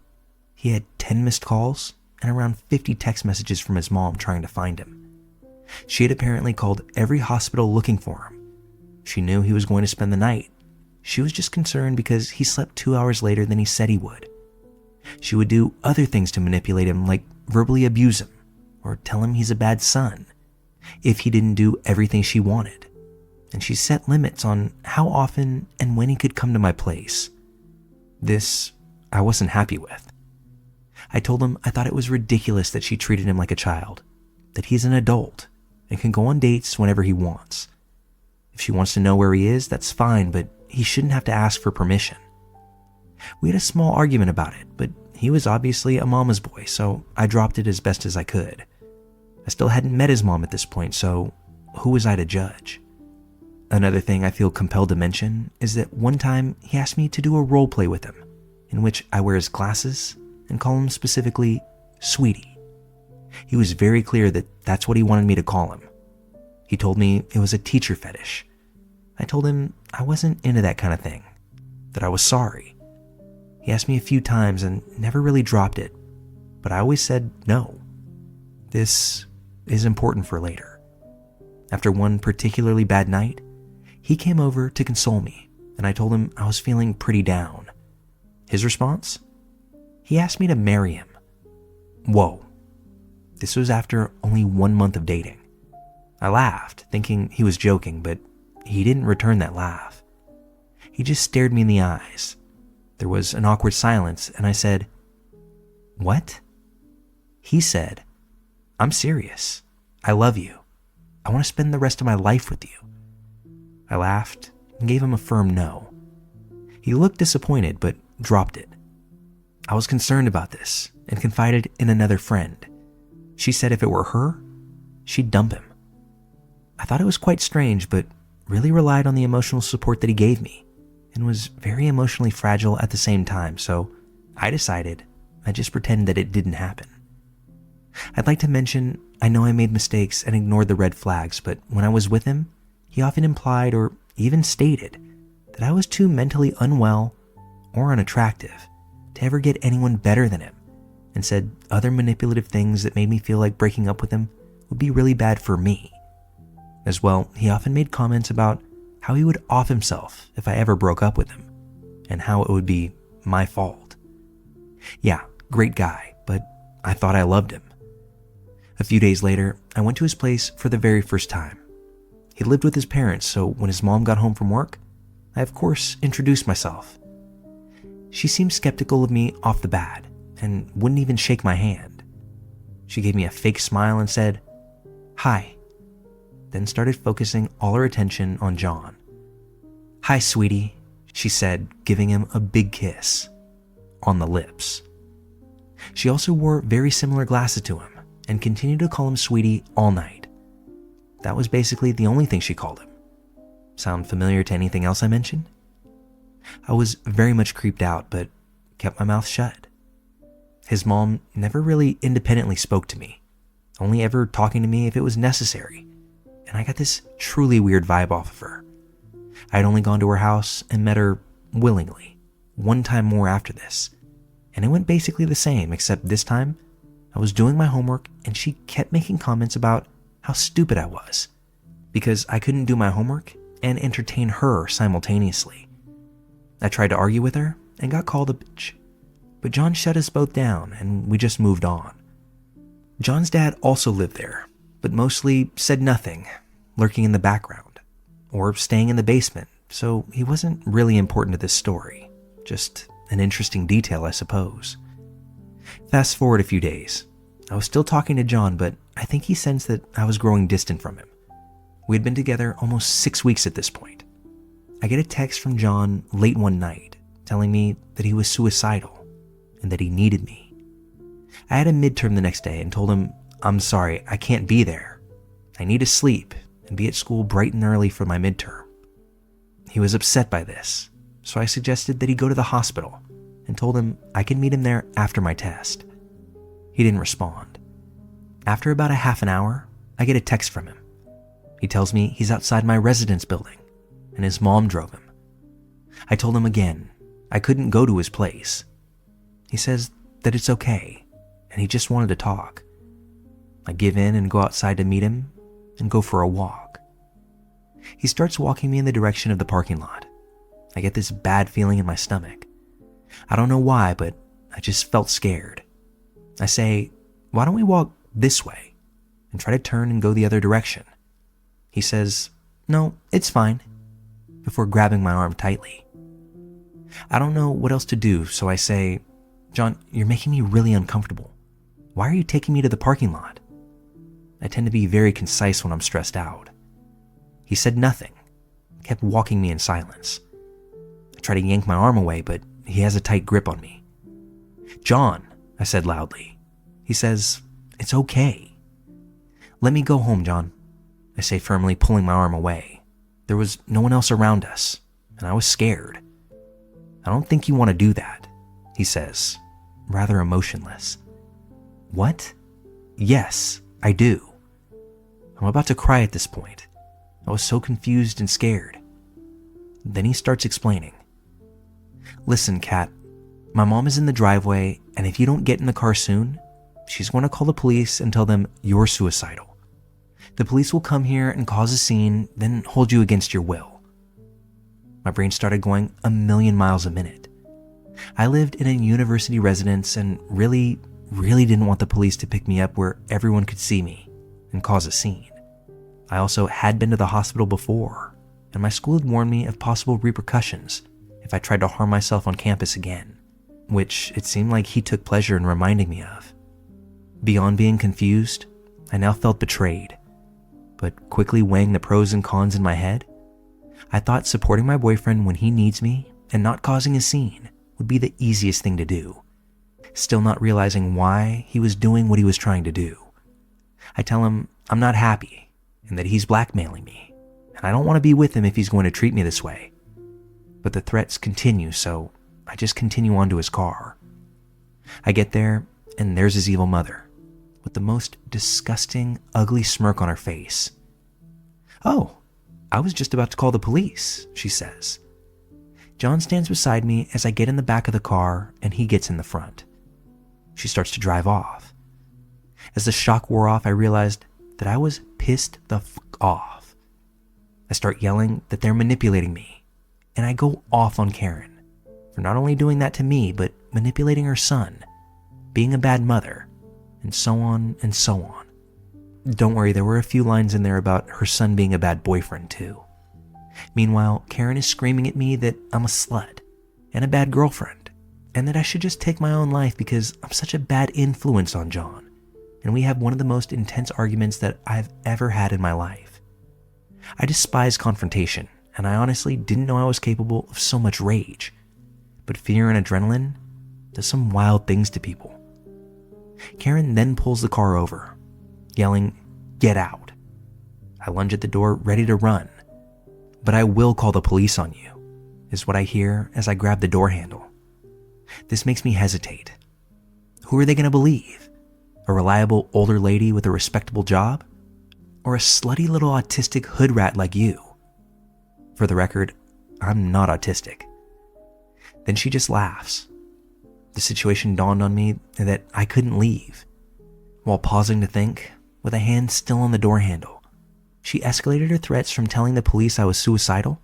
[SPEAKER 1] he had 10 missed calls and around 50 text messages from his mom trying to find him. She had apparently called every hospital looking for him. She knew he was going to spend the night. She was just concerned because he slept 2 hours later than he said he would. She would do other things to manipulate him, like verbally abuse him or tell him he's a bad son if he didn't do everything she wanted. And she set limits on how often and when he could come to my place. This I wasn't happy with. I told him I thought it was ridiculous that she treated him like a child, that he's an adult and can go on dates whenever he wants. If she wants to know where he is, that's fine, but he shouldn't have to ask for permission. We had a small argument about it, but he was obviously a mama's boy, so I dropped it as best as I could. I still hadn't met his mom at this point, so who was I to judge? Another thing I feel compelled to mention is that one time he asked me to do a role play with him, in which I wear his glasses and call him specifically Sweetie. He was very clear that that's what he wanted me to call him. He told me it was a teacher fetish. I told him I wasn't into that kind of thing, that I was sorry. He asked me a few times and never really dropped it, but I always said no. This is important for later. After one particularly bad night, he came over to console me, and I told him I was feeling pretty down. His response? He asked me to marry him. Whoa. This was after only 1 month of dating. I laughed, thinking he was joking, but he didn't return that laugh. He just stared me in the eyes. There was an awkward silence, and I said, "What?" He said, "I'm serious. I love you. I want to spend the rest of my life with you." I laughed and gave him a firm no. He looked disappointed, but dropped it. I was concerned about this and confided in another friend. She said if it were her, she'd dump him. I thought it was quite strange, but really relied on the emotional support that he gave me and was very emotionally fragile at the same time, so I decided I'd just pretend that it didn't happen. I'd like to mention I know I made mistakes and ignored the red flags, but when I was with him, he often implied or even stated that I was too mentally unwell or unattractive to ever get anyone better than him, and said other manipulative things that made me feel like breaking up with him would be really bad for me. As well, he often made comments about how he would off himself if I ever broke up with him, and how it would be my fault. Yeah, great guy, but I thought I loved him. A few days later, I went to his place for the very first time. He lived with his parents, so when his mom got home from work, I of course introduced myself. She seemed skeptical of me off the bat and wouldn't even shake my hand. She gave me a fake smile and said, "Hi," then started focusing all her attention on John. "Hi, sweetie," she said, giving him a big kiss on the lips. She also wore very similar glasses to him and continued to call him Sweetie all night. That was basically the only thing she called him. Sound familiar to anything else I mentioned? I was very much creeped out, but kept my mouth shut. His mom never really independently spoke to me, only ever talking to me if it was necessary, and I got this truly weird vibe off of her. I had only gone to her house and met her willingly, one time more after this, and it went basically the same, except this time I was doing my homework and she kept making comments about how stupid I was, because I couldn't do my homework and entertain her simultaneously. I tried to argue with her and got called a bitch, but John shut us both down and we just moved on. John's dad also lived there, but mostly said nothing, lurking in the background, or staying in the basement, so he wasn't really important to this story, just an interesting detail, I suppose. Fast forward a few days. I was still talking to John, but I think he sensed that I was growing distant from him. We had been together almost 6 weeks at this point. I get a text from John late one night telling me that he was suicidal and that he needed me. I had a midterm the next day and told him, I'm sorry, I can't be there. I need to sleep and be at school bright and early for my midterm. He was upset by this, so I suggested that he go to the hospital and told him I could meet him there after my test. He didn't respond. After about a half an hour, I get a text from him. He tells me he's outside my residence building and his mom drove him. I told him again I couldn't go to his place. He says that it's okay and he just wanted to talk. I give in and go outside to meet him and go for a walk. He starts walking me in the direction of the parking lot. I get this bad feeling in my stomach. I don't know why, but I just felt scared. I say, why don't we walk this way and try to turn and go the other direction? He says, no, it's fine, before grabbing my arm tightly. I don't know what else to do, so I say, John, you're making me really uncomfortable. Why are you taking me to the parking lot? I tend to be very concise when I'm stressed out. He said nothing, kept walking me in silence. I try to yank my arm away, but he has a tight grip on me. John, I said loudly. He says, it's okay. Let me go home, John, I say firmly, pulling my arm away. There was no one else around us, and I was scared. I don't think you want to do that, he says, rather emotionless. What? Yes, I do. I'm about to cry at this point. I was so confused and scared. Then he starts explaining. Listen, Kat, my mom is in the driveway, and if you don't get in the car soon, she's going to call the police and tell them you're suicidal. The police will come here and cause a scene, then hold you against your will. My brain started going a million miles a minute. I lived in a university residence and really didn't want the police to pick me up where everyone could see me and cause a scene. I also had been to the hospital before, and my school had warned me of possible repercussions if I tried to harm myself on campus again, which it seemed like he took pleasure in reminding me of. Beyond being confused, I now felt betrayed, but quickly weighing the pros and cons in my head, I thought supporting my boyfriend when he needs me and not causing a scene would be the easiest thing to do, still not realizing why he was doing what he was trying to do. I tell him I'm not happy and that he's blackmailing me, and I don't want to be with him if he's going to treat me this way. But the threats continue, so I just continue on to his car. I get there, and there's his evil mother, with the most disgusting, ugly smirk on her face. Oh, I was just about to call the police, she says. John stands beside me as I get in the back of the car, and he gets in the front. She starts to drive off. As the shock wore off, I realized that I was pissed the fuck off. I start yelling that they're manipulating me, and I go off on Karen for not only doing that to me, but manipulating her son, being a bad mother, and so on and so on. Don't worry, there were a few lines in there about her son being a bad boyfriend too. Meanwhile, Karen is screaming at me that I'm a slut and a bad girlfriend, and that I should just take my own life because I'm such a bad influence on John, and we have one of the most intense arguments that I've ever had in my life. I despise confrontation, and I honestly didn't know I was capable of so much rage, but fear and adrenaline does some wild things to people. Karen then pulls the car over, yelling, "Get out." I lunge at the door, ready to run. "But I will call the police on you," is what I hear as I grab the door handle. This makes me hesitate. Who are they going to believe? A reliable older lady with a respectable job? Or a slutty little autistic hood rat like you? For the record, I'm not autistic. Then she just laughs. The situation dawned on me that I couldn't leave. While pausing to think, with a hand still on the door handle, she escalated her threats from telling the police I was suicidal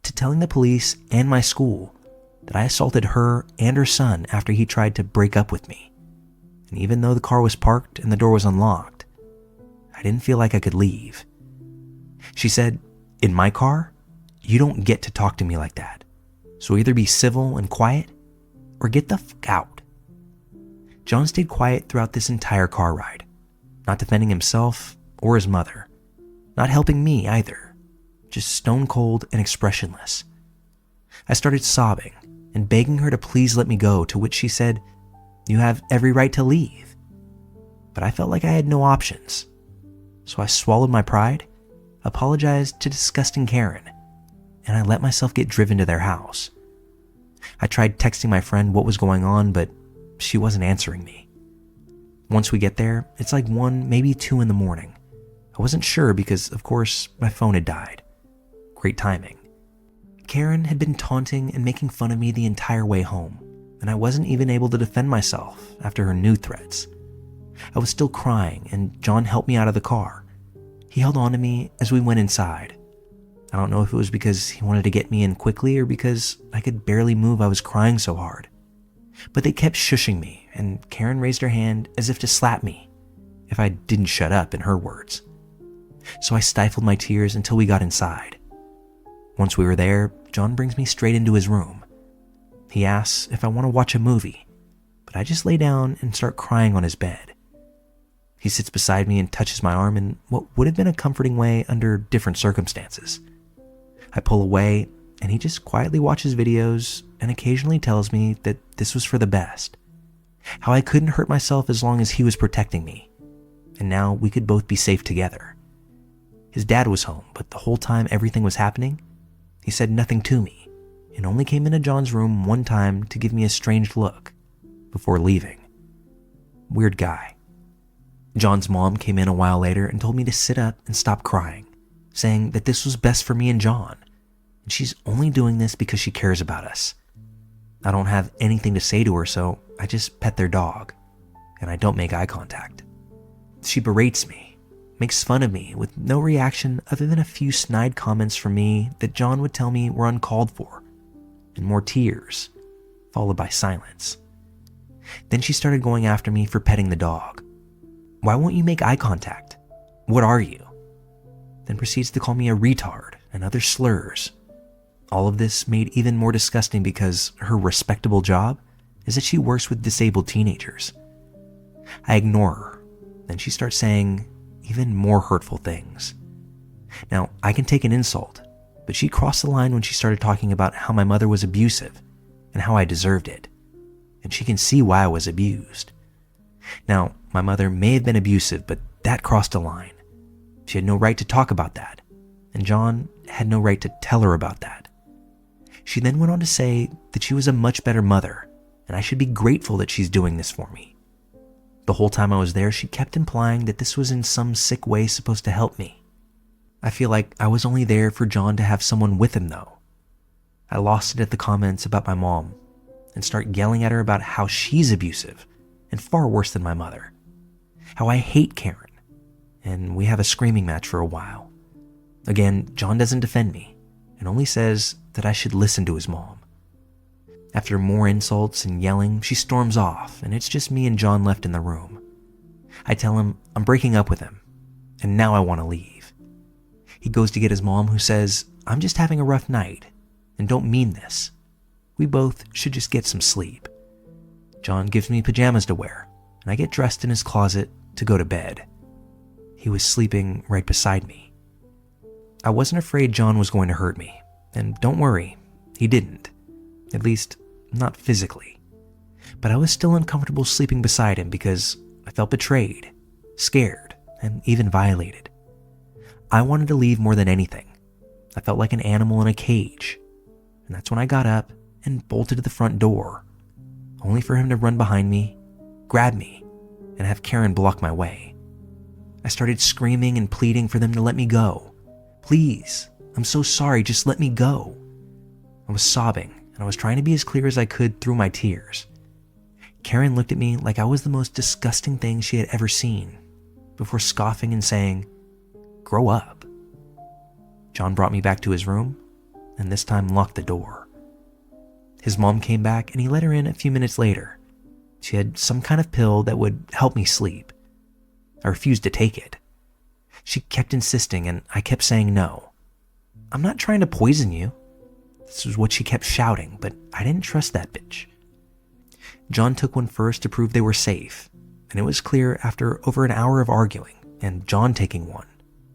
[SPEAKER 1] to telling the police and my school that I assaulted her and her son after he tried to break up with me. And even though the car was parked and the door was unlocked, I didn't feel like I could leave. She said, "In my car, you don't get to talk to me like that. So either be civil and quiet, or get the fuck out." John stayed quiet throughout this entire car ride, not defending himself or his mother, not helping me either, just stone cold and expressionless. I started sobbing and begging her to please let me go, to which she said, "You have every right to leave. but I felt like I had no options. So I swallowed my pride, apologized to disgusting Karen, and I let myself get driven to their house. I tried texting my friend what was going on, but she wasn't answering me. Once we get there, it's like 1, maybe 2 in the morning. I wasn't sure because, of course, my phone had died. Great timing. Karen had been taunting and making fun of me the entire way home, and I wasn't even able to defend myself after her new threats. I was still crying, and John helped me out of the car. He held on to me as we went inside. I don't know if it was because he wanted to get me in quickly or because I could barely move, I was crying so hard. But they kept shushing me, and Karen raised her hand as if to slap me if I didn't shut up, in her words. So I stifled my tears until we got inside. Once we were there, John brings me straight into his room. He asks if I want to watch a movie, but I just lay down and start crying on his bed. He sits beside me and touches my arm in what would have been a comforting way under different circumstances. I pull away, and he just quietly watches videos and occasionally tells me that this was for the best. How I couldn't hurt myself as long as he was protecting me, and now we could both be safe together. His dad was home, but the whole time everything was happening, he said nothing to me and only came into John's room one time to give me a strange look before leaving. Weird guy. John's mom came in a while later and told me to sit up and stop crying, saying that this was best for me and John, and she's only doing this because she cares about us. I don't have anything to say to her, so I just pet their dog, and I don't make eye contact. She berates me, makes fun of me with no reaction other than a few snide comments from me that John would tell me were uncalled for, and more tears, followed by silence. Then she started going after me for petting the dog. Why won't you make eye contact? What are you? Then proceeds to call me a retard and other slurs. All of this made even more disgusting because her respectable job is that she works with disabled teenagers. I ignore her. Then she starts saying even more hurtful things. Now, I can take an insult, but she crossed the line when she started talking about how my mother was abusive and how I deserved it. And she can see why I was abused. Now, my mother may have been abusive, but that crossed a line. She had no right to talk about that, and John had no right to tell her about that. She then went on to say that she was a much better mother, and I should be grateful that she's doing this for me. The whole time I was there, she kept implying that this was in some sick way supposed to help me. I feel like I was only there for John to have someone with him, though. I lost it at the comments about my mom and start yelling at her about how she's abusive and far worse than my mother. How I hate Karen, and we have a screaming match for a while. Again, John doesn't defend me and only says that I should listen to his mom. After more insults and yelling, she storms off, and it's just me and John left in the room. I tell him I'm breaking up with him, and now I want to leave. He goes to get his mom, who says I'm just having a rough night and don't mean this. We both should just get some sleep. John gives me pajamas to wear, and I get dressed in his closet to go to bed. He was sleeping right beside me. I wasn't afraid John was going to hurt me, and don't worry, he didn't. At least, not physically. But I was still uncomfortable sleeping beside him because I felt betrayed, scared, and even violated. I wanted to leave more than anything. I felt like an animal in a cage, and that's when I got up and bolted to the front door, only for him to run behind me, grab me, and have Karen block my way. I started screaming and pleading for them to let me go. Please, I'm so sorry, just let me go. I was sobbing, and I was trying to be as clear as I could through my tears. Karen looked at me like I was the most disgusting thing she had ever seen, before scoffing and saying, "Grow up." John brought me back to his room, and this time locked the door. His mom came back, and he let her in a few minutes later. She had some kind of pill that would help me sleep. I refused to take it. She kept insisting, and I kept saying no. "I'm not trying to poison you." This was what she kept shouting, but I didn't trust that bitch. John took one first to prove they were safe, and it was clear after over an hour of arguing, and John taking one,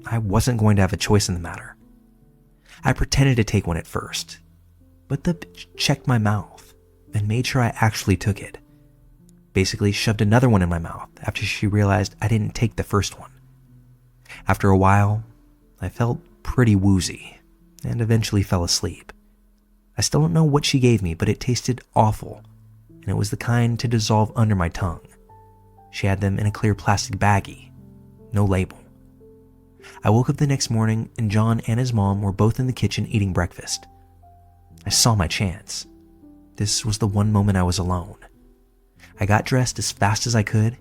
[SPEAKER 1] I wasn't going to have a choice in the matter. I pretended to take one at first, but the bitch checked my mouth and made sure I actually took it. basically shoved another one in my mouth after she realized I didn't take the first one. After a while, I felt pretty woozy and eventually fell asleep. I still don't know what she gave me, but it tasted awful, and it was the kind to dissolve under my tongue. She had them in a clear plastic baggie, no label. I woke up the next morning and John and his mom were both in the kitchen eating breakfast. I saw my chance. This was the one moment I was alone. I got dressed as fast as I could,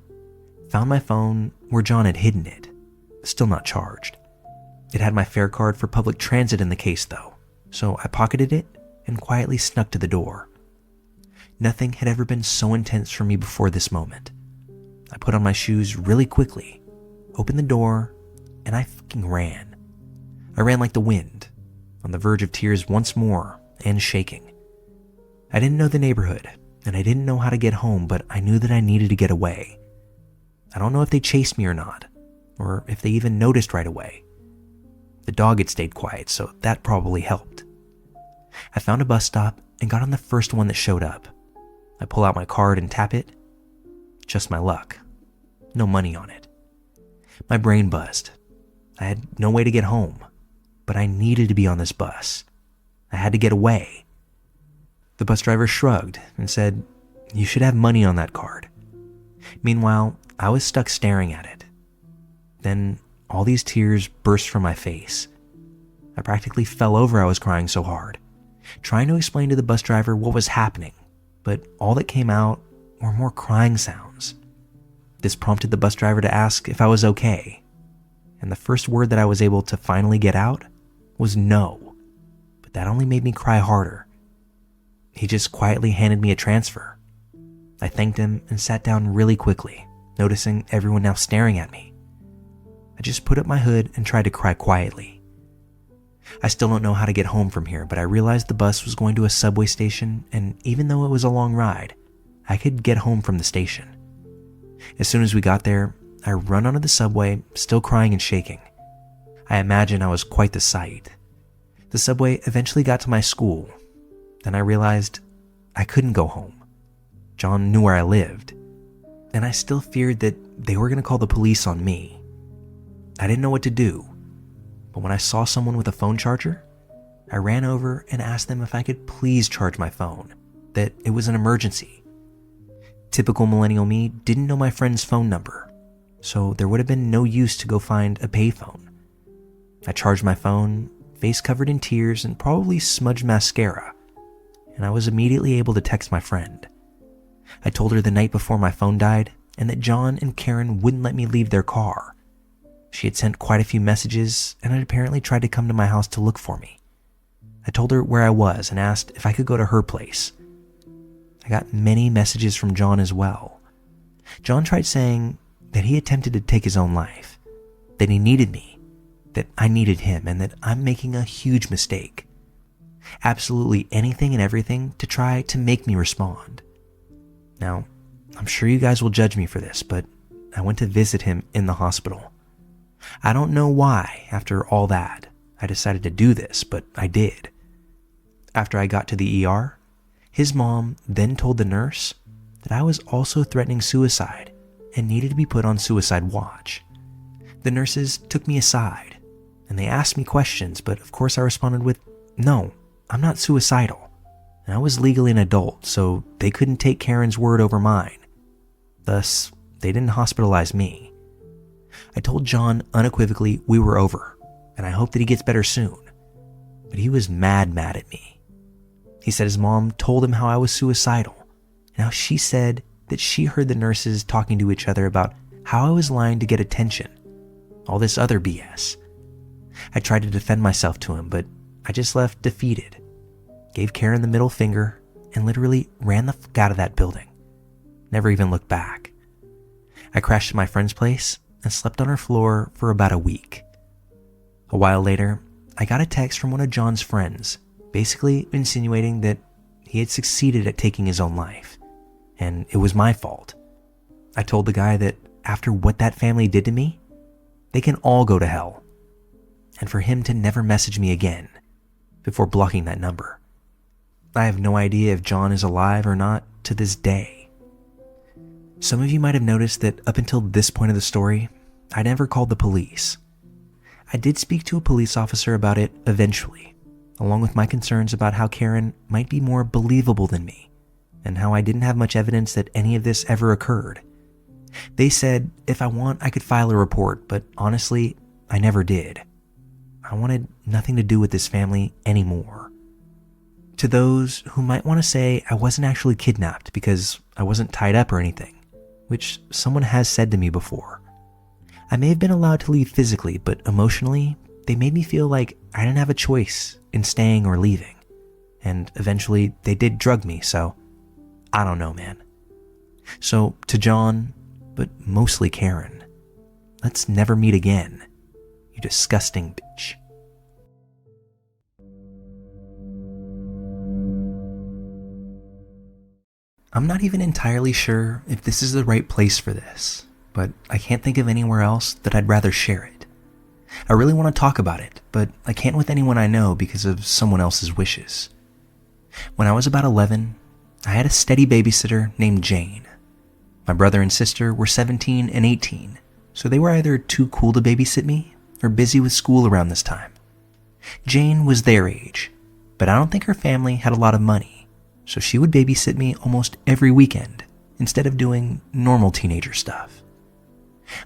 [SPEAKER 1] found my phone where John had hidden it, still not charged. It had my fare card for public transit in the case though, so I pocketed it and quietly snuck to the door. Nothing had ever been so intense for me before this moment. I put on my shoes really quickly, opened the door, and I fucking ran. I ran like the wind, on the verge of tears once more and shaking. I didn't know the neighborhood, and I didn't know how to get home, but I knew that I needed to get away. I don't know if they chased me or not, or if they even noticed right away. The dog had stayed quiet, so that probably helped. I found a bus stop and got on the first one that showed up. I pull out my card and tap it. Just my luck. No money on it. My brain buzzed. I had no way to get home, but I needed to be on this bus. I had to get away. The bus driver shrugged and said, "You should have money on that card." Meanwhile, I was stuck staring at it. Then all these tears burst from my face. I practically fell over, I was crying so hard, trying to explain to the bus driver what was happening, but all that came out were more crying sounds. This prompted the bus driver to ask if I was okay, and the first word that I was able to finally get out was no, but that only made me cry harder. He just quietly handed me a transfer. I thanked him and sat down really quickly, noticing everyone now staring at me. I just put up my hood and tried to cry quietly. I still don't know how to get home from here, but I realized the bus was going to a subway station, and even though it was a long ride, I could get home from the station. As soon as we got there, I run onto the subway, still crying and shaking. I imagine I was quite the sight. The subway eventually got to my school. Then I realized I couldn't go home. John knew where I lived, and I still feared that they were going to call the police on me. I didn't know what to do, but when I saw someone with a phone charger, I ran over and asked them if I could please charge my phone, that it was an emergency. Typical millennial me didn't know my friend's phone number, so there would have been no use to go find a payphone. I charged my phone, face covered in tears and probably smudged mascara, and I was immediately able to text my friend. I told her the night before my phone died and that John and Karen wouldn't let me leave their car. She had sent quite a few messages and had apparently tried to come to my house to look for me. I told her where I was and asked if I could go to her place. I got many messages from John as well. John tried saying that he attempted to take his own life, that he needed me, that I needed him, and that I'm making a huge mistake. Absolutely anything and everything to try to make me respond. Now, I'm sure you guys will judge me for this, but I went to visit him in the hospital. I don't know why, after all that, I decided to do this, but I did. After I got to the ER, his mom then told the nurse that I was also threatening suicide and needed to be put on suicide watch. The nurses took me aside, and they asked me questions, but of course I responded with, "No, I'm not suicidal." And I was legally an adult, so they couldn't take Karen's word over mine. Thus, they didn't hospitalize me. I told John unequivocally we were over, and I hope that he gets better soon. But he was mad at me. He said his mom told him how I was suicidal, and how she said that she heard the nurses talking to each other about how I was lying to get attention. All this other BS. I tried to defend myself to him, but I just left defeated. Gave Karen the middle finger and literally ran the fuck out of that building. Never even looked back. I crashed at my friend's place and slept on her floor for about a week. A while later, I got a text from one of John's friends, basically insinuating that he had succeeded at taking his own life, and it was my fault. I told the guy that after what that family did to me, they can all go to hell, and for him to never message me again before blocking that number. I have no idea if John is alive or not to this day. Some of you might have noticed that up until this point of the story, I never called the police. I did speak to a police officer about it eventually, along with my concerns about how Karen might be more believable than me, and how I didn't have much evidence that any of this ever occurred. They said if I want, I could file a report, but honestly, I never did. I wanted nothing to do with this family anymore. To those who might want to say I wasn't actually kidnapped because I wasn't tied up or anything, which someone has said to me before. I may have been allowed to leave physically, but emotionally, they made me feel like I didn't have a choice in staying or leaving. And eventually, they did drug me, so I don't know, man. So to John, but mostly Karen, let's never meet again, you disgusting bitch. I'm not even entirely sure if this is the right place for this, but I can't think of anywhere else that I'd rather share it. I really want to talk about it, but I can't with anyone I know because of someone else's wishes. When I was about 11, I had a steady babysitter named Jane. My brother and sister were 17 and 18, so they were either too cool to babysit me or busy with school around this time. Jane was their age, but I don't think her family had a lot of money, so she would babysit me almost every weekend instead of doing normal teenager stuff.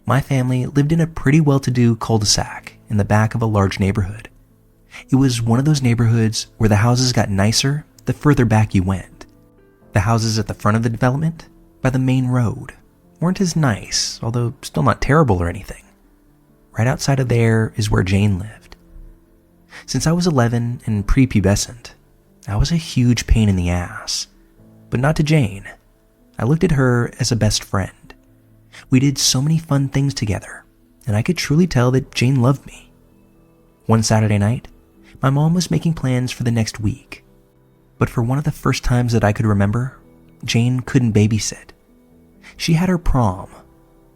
[SPEAKER 1] My family lived in a pretty well-to-do cul-de-sac in the back of a large neighborhood. It was one of those neighborhoods where the houses got nicer the further back you went. The houses at the front of the development, by the main road, weren't as nice, although still not terrible or anything. Right outside of there is where Jane lived. Since I was 11 and prepubescent, I was a huge pain in the ass, but not to Jane. I looked at her as a best friend. We did so many fun things together, and I could truly tell that Jane loved me. One Saturday night, my mom was making plans for the next week, but for one of the first times that I could remember, Jane couldn't babysit. She had her prom.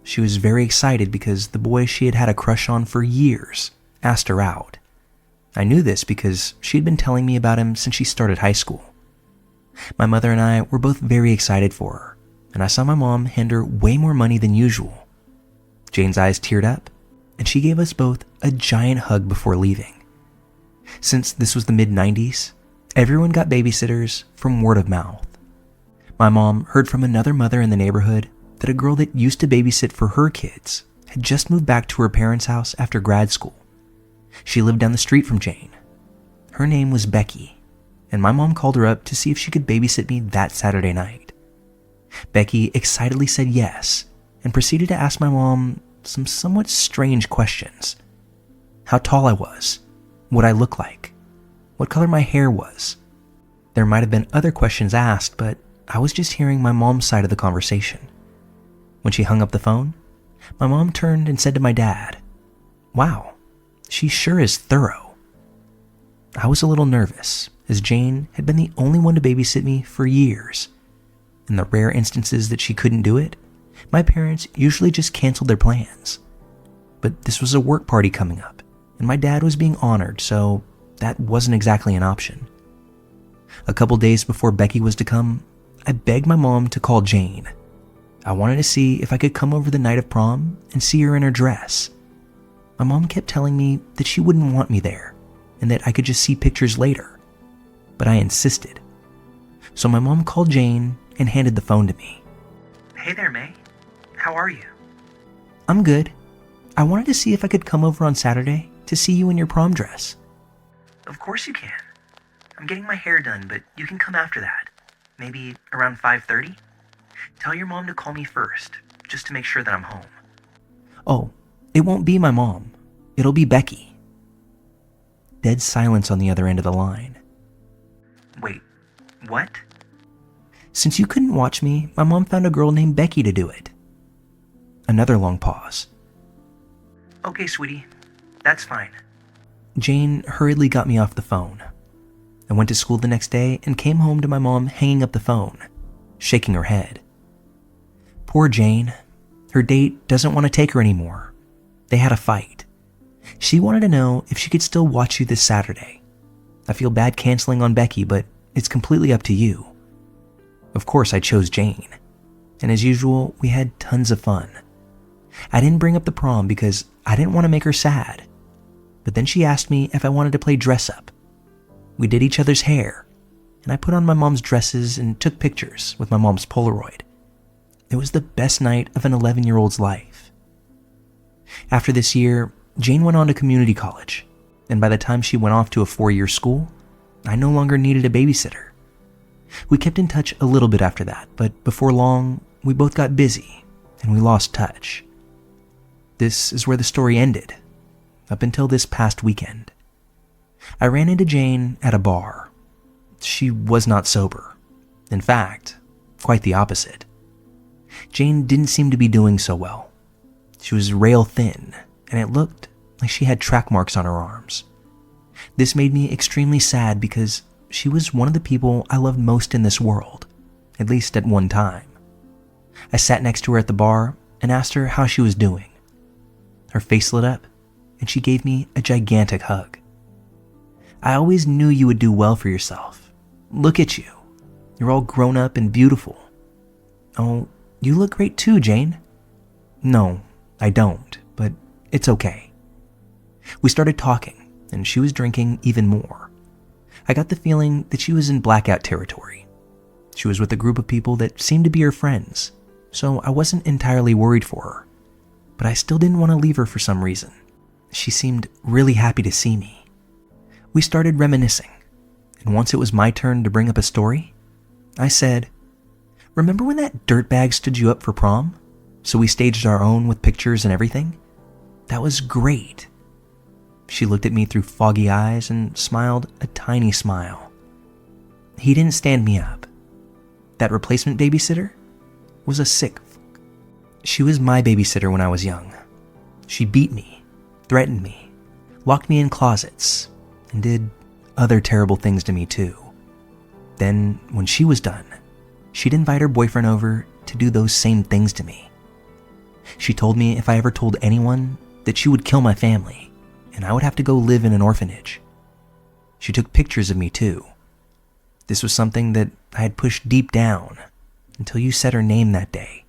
[SPEAKER 1] She was very excited because the boy she had had a crush on for years asked her out. I knew this because she had been telling me about him since she started high school. My mother and I were both very excited for her, and I saw my mom hand her way more money than usual. Jane's eyes teared up, and she gave us both a giant hug before leaving. Since this was the mid-90s, everyone got babysitters from word of mouth. My mom heard from another mother in the neighborhood that a girl that used to babysit for her kids had just moved back to her parents' house after grad school. She lived down the street from Jane. Her name was Becky, and my mom called her up to see if she could babysit me that Saturday night. Becky excitedly said yes and proceeded to ask my mom some somewhat strange questions. How tall I was, what I looked like, what color my hair was. There might have been other questions asked, but I was just hearing my mom's side of the conversation. When she hung up the phone, my mom turned and said to my dad, "Wow, she sure is thorough." I was a little nervous, as Jane had been the only one to babysit me for years. In the rare instances that she couldn't do it, my parents usually just canceled their plans. But this was a work party coming up, and my dad was being honored, so that wasn't exactly an option. A couple days before Becky was to come, I begged my mom to call Jane. I wanted to see if I could come over the night of prom and see her in her dress. My mom kept telling me that she wouldn't want me there and that I could just see pictures later, but I insisted. So my mom called Jane and handed the phone to me. "Hey there, May. How are you?" "I'm good. I wanted to see if I could come over on Saturday to see you in your prom dress." "Of course you can. I'm getting my hair done, but you can come after that. Maybe around 5:30? Tell your mom to call me first, just to make sure that I'm home." "Oh, it won't be my mom. It'll be Becky." Dead silence on the other end of the line. "Wait, what?" "Since you couldn't watch me, my mom found a girl named Becky to do it." Another long pause. "Okay, sweetie, that's fine." Jane hurriedly got me off the phone. I went to school the next day and came home to my mom hanging up the phone, shaking her head. Poor Jane. Her date doesn't want to take her anymore. They had a fight. She wanted to know if she could still watch you this Saturday. I feel bad canceling on Becky, but it's completely up to you. Of course, I chose Jane. and as usual, we had tons of fun. I didn't bring up the prom because I didn't want to make her sad, but then she asked me if I wanted to play dress up. We did each other's hair, and I put on my mom's dresses and took pictures with my mom's Polaroid. It was the best night of an 11-year-old's life. After this year, Jane went on to community college, and by the time she went off to a 4-year school, I no longer needed a babysitter. We kept in touch a little bit after that, but before long, we both got busy and we lost touch. This is where the story ended, up until this past weekend. I ran into Jane at a bar. She was not sober. In fact, quite the opposite. Jane didn't seem to be doing so well. She was rail thin, and it looked like she had track marks on her arms. This made me extremely sad because she was one of the people I loved most in this world, at least at one time. I sat next to her at the bar and asked her how she was doing. Her face lit up, and she gave me a gigantic hug. I always knew you would do well for yourself. Look at you. You're all grown up and beautiful. Oh, you look great too, Jane. No, I don't, but it's okay. We started talking, and she was drinking even more. I got the feeling that she was in blackout territory. She was with a group of people that seemed to be her friends, so I wasn't entirely worried for her. But I still didn't want to leave her for some reason. She seemed really happy to see me. We started reminiscing, and once it was my turn to bring up a story, I said, "Remember when that dirtbag stood you up for prom? So we staged our own with pictures and everything? That was great." She looked at me through foggy eyes and smiled a tiny smile. "He didn't stand me up. That replacement babysitter was a sick fuck. She was my babysitter when I was young. She beat me, threatened me, locked me in closets, and did other terrible things to me too. Then, when she was done, she'd invite her boyfriend over to do those same things to me. She told me if I ever told anyone that she would kill my family, and I would have to go live in an orphanage. She took pictures of me too. This was something that I had pushed deep down until you said her name that day.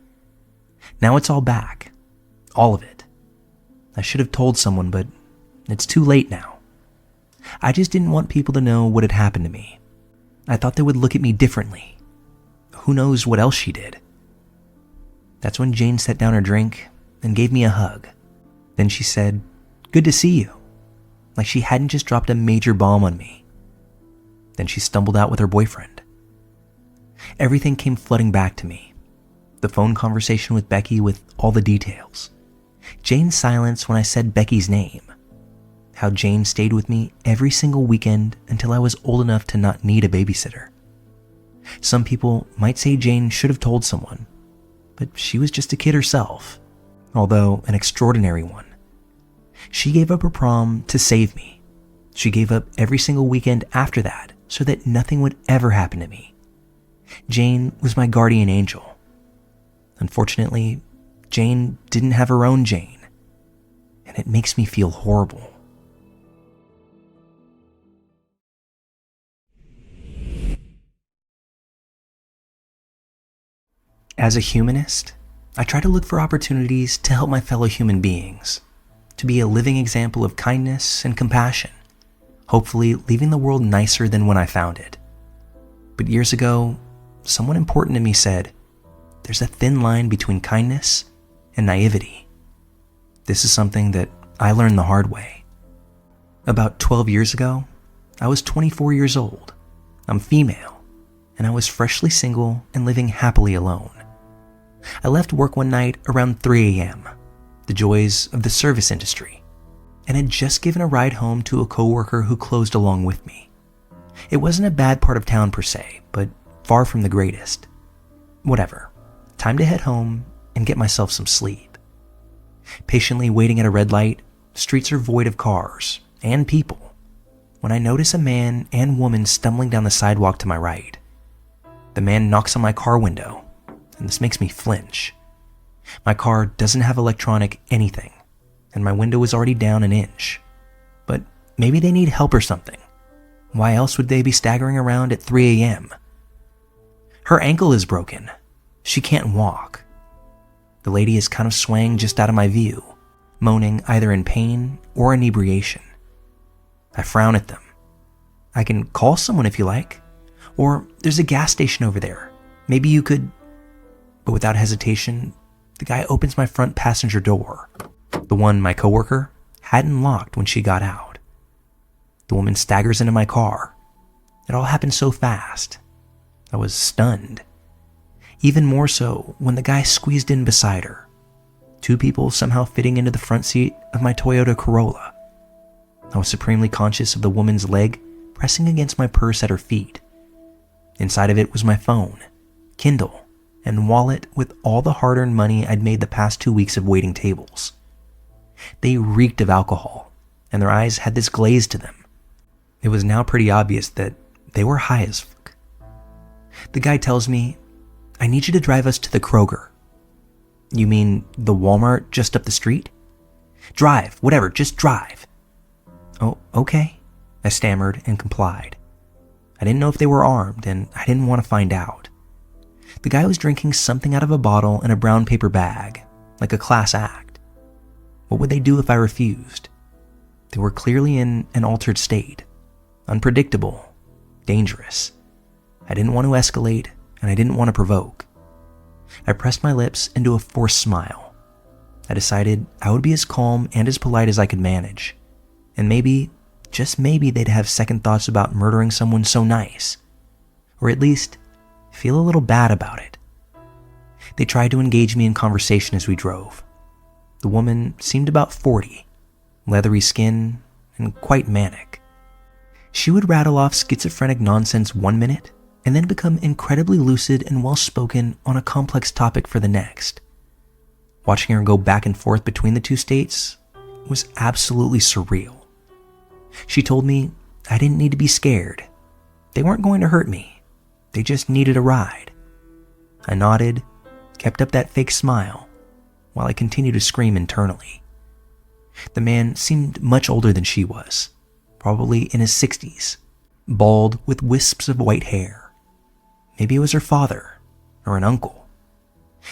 [SPEAKER 1] Now it's all back. All of it. I should have told someone, but it's too late now. I just didn't want people to know what had happened to me. I thought they would look at me differently. Who knows what else she did?" That's when Jane set down her drink and gave me a hug. Then she said, "Good to see you," like she hadn't just dropped a major bomb on me. Then she stumbled out with her boyfriend. Everything came flooding back to me. The phone conversation with Becky with all the details. Jane's silence when I said Becky's name. How Jane stayed with me every single weekend until I was old enough to not need a babysitter. Some people might say Jane should have told someone, but she was just a kid herself, although an extraordinary one. She gave up her prom to save me. She gave up every single weekend after that so that nothing would ever happen to me. Jane was my guardian angel. Unfortunately, Jane didn't have her own Jane, and it makes me feel horrible. As a humanist, I try to look for opportunities to help my fellow human beings, to be a living example of kindness and compassion, hopefully leaving the world nicer than when I found it. But years ago, someone important to me said, there's a thin line between kindness and naivety. This is something that I learned the hard way. About 12 years ago, I was 24 years old. I'm female, and I was freshly single and living happily alone. I left work one night around 3 a.m., the joys of the service industry, and had just given a ride home to a coworker who closed along with me. It wasn't a bad part of town per se, but far from the greatest. Whatever, time to head home and get myself some sleep. Patiently waiting at a red light, streets are void of cars and people, when I notice a man and woman stumbling down the sidewalk to my right. The man knocks on my car window, and this makes me flinch. My car doesn't have electronic anything, and my window is already down an inch. But maybe they need help or something. Why else would they be staggering around at 3 a.m.? Her ankle is broken, She can't walk. The lady is kind of swaying just out of my view, moaning either in pain or inebriation. I frown at them. I can call someone if you like. Or there's a gas station over there. Maybe you could... But without hesitation, the guy opens my front passenger door. The one my coworker hadn't locked when she got out. The woman staggers into my car. It all happened so fast. I was stunned. Even more so when the guy squeezed in beside her. Two people somehow fitting into the front seat of my Toyota Corolla. I was supremely conscious of the woman's leg pressing against my purse at her feet. Inside of it was my phone, Kindle, and wallet with all the hard-earned money I'd made the past 2 weeks of waiting tables. They reeked of alcohol, and their eyes had this glaze to them. It was now pretty obvious that they were high as fuck. The guy tells me, "I need you to drive us to the Kroger." "You mean the Walmart just up the street?" "Drive, whatever, just drive." "Oh, okay," I stammered and complied. I didn't know if they were armed, and I didn't want to find out. The guy was drinking something out of a bottle in a brown paper bag, like a class act. What would they do if I refused? They were clearly in an altered state, unpredictable, dangerous. I didn't want to escalate, and I didn't want to provoke. I pressed my lips into a forced smile. I decided I would be as calm and as polite as I could manage, and maybe, just maybe, they'd have second thoughts about murdering someone so nice, or at least feel a little bad about it. They tried to engage me in conversation as we drove. The woman seemed about 40, leathery skin, and quite manic. She would rattle off schizophrenic nonsense 1 minute, and then become incredibly lucid and well-spoken on a complex topic for the next. Watching her go back and forth between the two states was absolutely surreal. She told me I didn't need to be scared. They weren't going to hurt me. They just needed a ride. I nodded, kept up that fake smile, while I continued to scream internally. The man seemed much older than she was, probably in his 60s, bald with wisps of white hair. Maybe it was her father, or an uncle.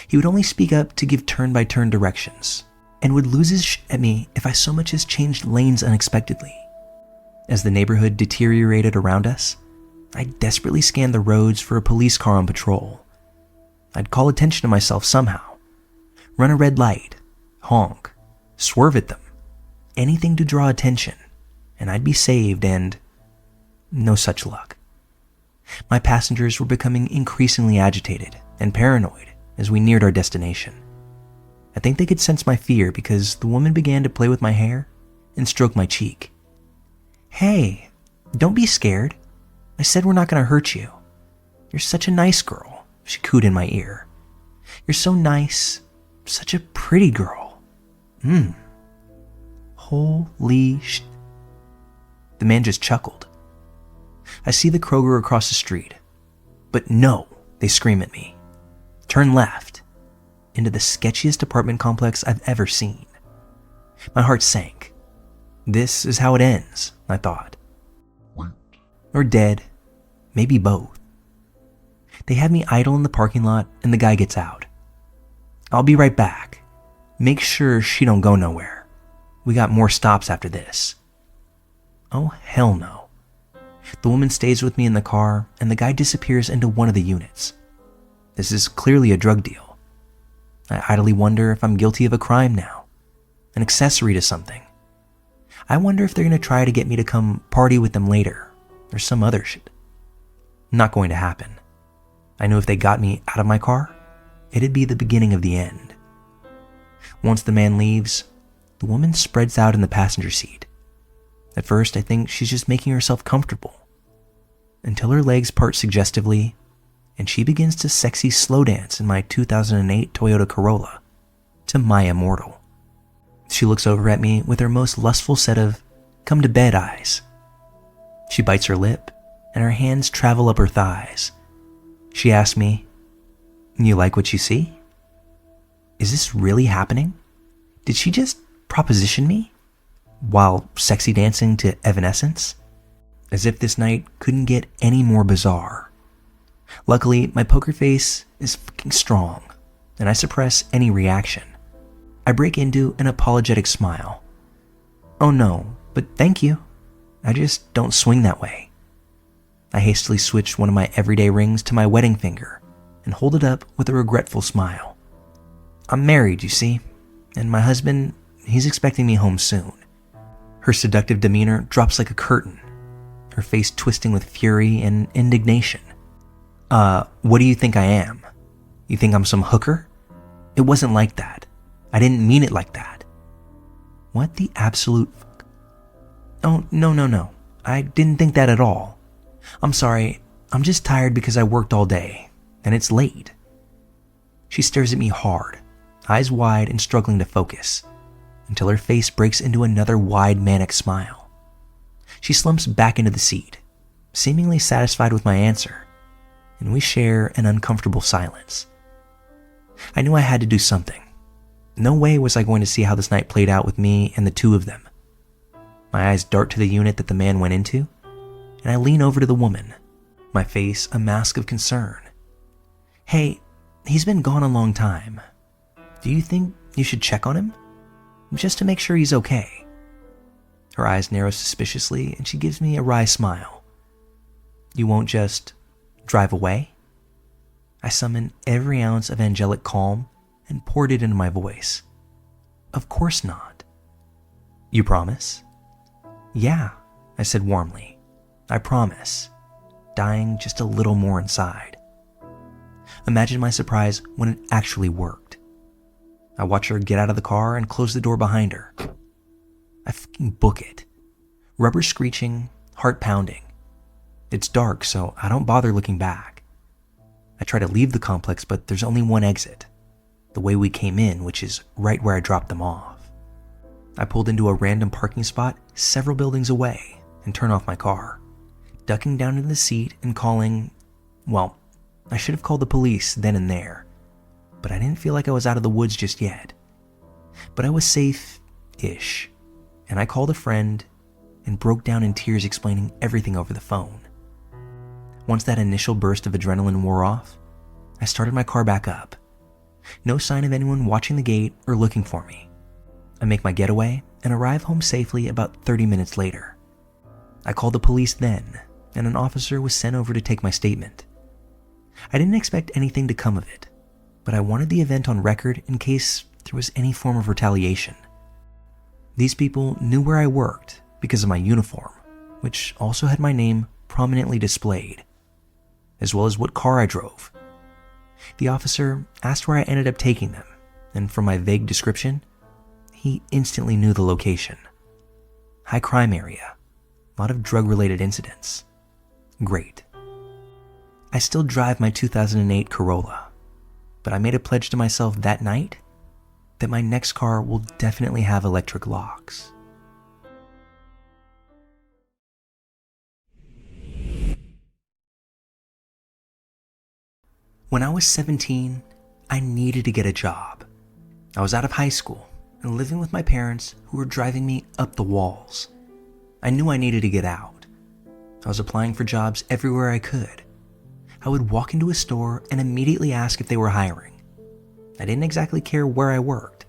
[SPEAKER 1] He would only speak up to give turn-by-turn directions, and would lose his shit at me if I so much as changed lanes unexpectedly. As the neighborhood deteriorated around us, I desperately scanned the roads for a police car on patrol. I'd call attention to myself somehow, run a red light, honk, swerve at them, anything to draw attention, and I'd be saved, and no such luck. My passengers were becoming increasingly agitated and paranoid as we neared our destination. I think they could sense my fear because the woman began to play with my hair and stroke my cheek. "Hey, don't be scared. I said we're not going to hurt you. You're such a nice girl," she cooed in my ear. "You're so nice. Such a pretty girl. Holy sh..." The man just chuckled. I see the Kroger across the street. But no, they scream at me. Turn left, into the sketchiest apartment complex I've ever seen. My heart sank. This is how it ends, I thought. Or dead, maybe both. They have me idle in the parking lot and the guy gets out. "I'll be right back. Make sure she don't go nowhere. We got more stops after this." Oh, hell no. The woman stays with me in the car and the guy disappears into one of the units. This is clearly a drug deal. I idly wonder if I'm guilty of a crime now, an accessory to something. I wonder if they're going to try to get me to come party with them later, or some other shit. Not going to happen. I knew if they got me out of my car, it'd be the beginning of the end. Once the man leaves, the woman spreads out in the passenger seat. At first, I think she's just making herself comfortable, until her legs part suggestively, and she begins to sexy slow dance in my 2008 Toyota Corolla to My Immortal. She looks over at me with her most lustful set of come-to-bed eyes. She bites her lip, and her hands travel up her thighs. She asks me, "You like what you see? Is this really happening? Did she just proposition me? While sexy dancing to Evanescence?" As if this night couldn't get any more bizarre. Luckily, my poker face is fucking strong, and I suppress any reaction. I break into an apologetic smile. "Oh no, but thank you. I just don't swing that way." I hastily switch one of my everyday rings to my wedding finger and hold it up with a regretful smile. I'm married, you see, and my husband, he's expecting me home soon. Her seductive demeanor drops like a curtain, her face twisting with fury and indignation. What do you think I am? You think I'm some hooker? It wasn't like that. I didn't mean it like that." What the absolute fuck? "Oh, no. I didn't think that at all. I'm sorry. I'm just tired because I worked all day, and it's late." She stares at me hard, eyes wide and struggling to focus, until her face breaks into another wide manic smile. She slumps back into the seat, seemingly satisfied with my answer, and we share an uncomfortable silence. I knew I had to do something. No way was I going to see how this night played out with me and the two of them. My eyes dart to the unit that the man went into, and I lean over to the woman, my face a mask of concern. "Hey, he's been gone a long time. Do you think you should check on him? Just to make sure he's okay." Her eyes narrow suspiciously, and she gives me a wry smile. "You won't just drive away?" I summon every ounce of angelic calm and poured it into my voice. "Of course not." "You promise?" "Yeah," I said warmly. "I promise," dying just a little more inside. Imagine my surprise when it actually worked. I watch her get out of the car and close the door behind her. I fucking book it. Rubber screeching, heart pounding. It's dark, so I don't bother looking back. I try to leave the complex, but there's only one exit, the way we came in, which is right where I dropped them off. I pulled into a random parking spot several buildings away and turn off my car, ducking down into the seat and calling, well, I should have called the police then and there, but I didn't feel like I was out of the woods just yet. But I was safe-ish, and I called a friend and broke down in tears explaining everything over the phone. Once that initial burst of adrenaline wore off, I started my car back up. No sign of anyone watching the gate or looking for me. I make my getaway and arrive home safely about 30 minutes later. I called the police then, and an officer was sent over to take my statement. I didn't expect anything to come of it, but I wanted the event on record in case there was any form of retaliation. These people knew where I worked because of my uniform, which also had my name prominently displayed, as well as what car I drove. The officer asked where I ended up taking them, and from my vague description, he instantly knew the location. High crime area, a lot of drug-related incidents. Great. I still drive my 2008 Corolla, but I made a pledge to myself that night that my next car will definitely have electric locks. When I was 17, I needed to get a job. I was out of high school and living with my parents who were driving me up the walls. I knew I needed to get out. I was applying for jobs everywhere I could. I would walk into a store and immediately ask if they were hiring. I didn't exactly care where I worked.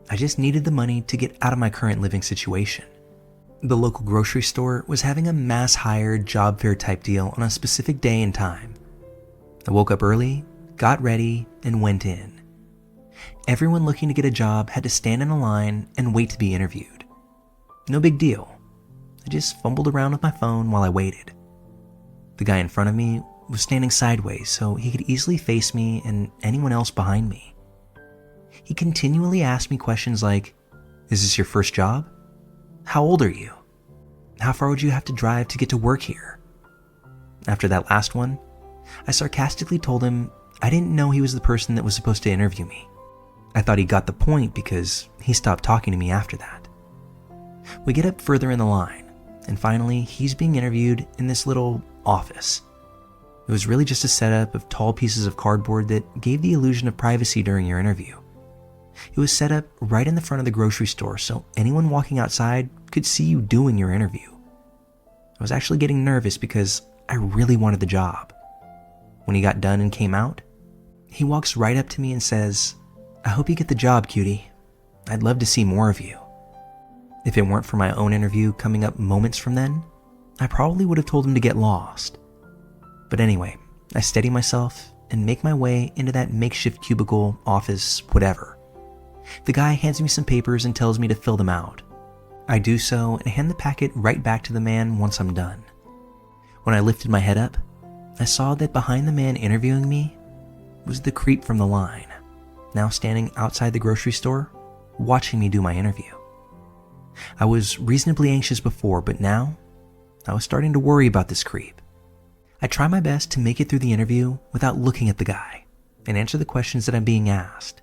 [SPEAKER 1] I just needed the money to get out of my current living situation. The local grocery store was having a mass hire job fair type deal on a specific day and time. I woke up early, got ready, and went in. Everyone looking to get a job had to stand in a line and wait to be interviewed. No big deal. I just fumbled around with my phone while I waited. The guy in front of me was standing sideways so he could easily face me and anyone else behind me. He continually asked me questions like, "Is this your first job? How old are you? How far would you have to drive to get to work here?" After that last one, I sarcastically told him I didn't know he was the person that was supposed to interview me. I thought he got the point because he stopped talking to me after that. We get up further in the line, and finally he's being interviewed in this little office. It was really just a setup of tall pieces of cardboard that gave the illusion of privacy during your interview. It was set up right in the front of the grocery store so anyone walking outside could see you doing your interview. I was actually getting nervous because I really wanted the job. When he got done and came out, he walks right up to me and says, "I hope you get the job, cutie. I'd love to see more of you." If it weren't for my own interview coming up moments from then, I probably would have told him to get lost. But anyway, I steady myself and make my way into that makeshift cubicle, office, whatever. The guy hands me some papers and tells me to fill them out. I do so and hand the packet right back to the man once I'm done. When I lifted my head up, I saw that behind the man interviewing me was the creep from the line, now standing outside the grocery store, watching me do my interview. I was reasonably anxious before, but now I was starting to worry about this creep. I try my best to make it through the interview without looking at the guy and answer the questions that I'm being asked,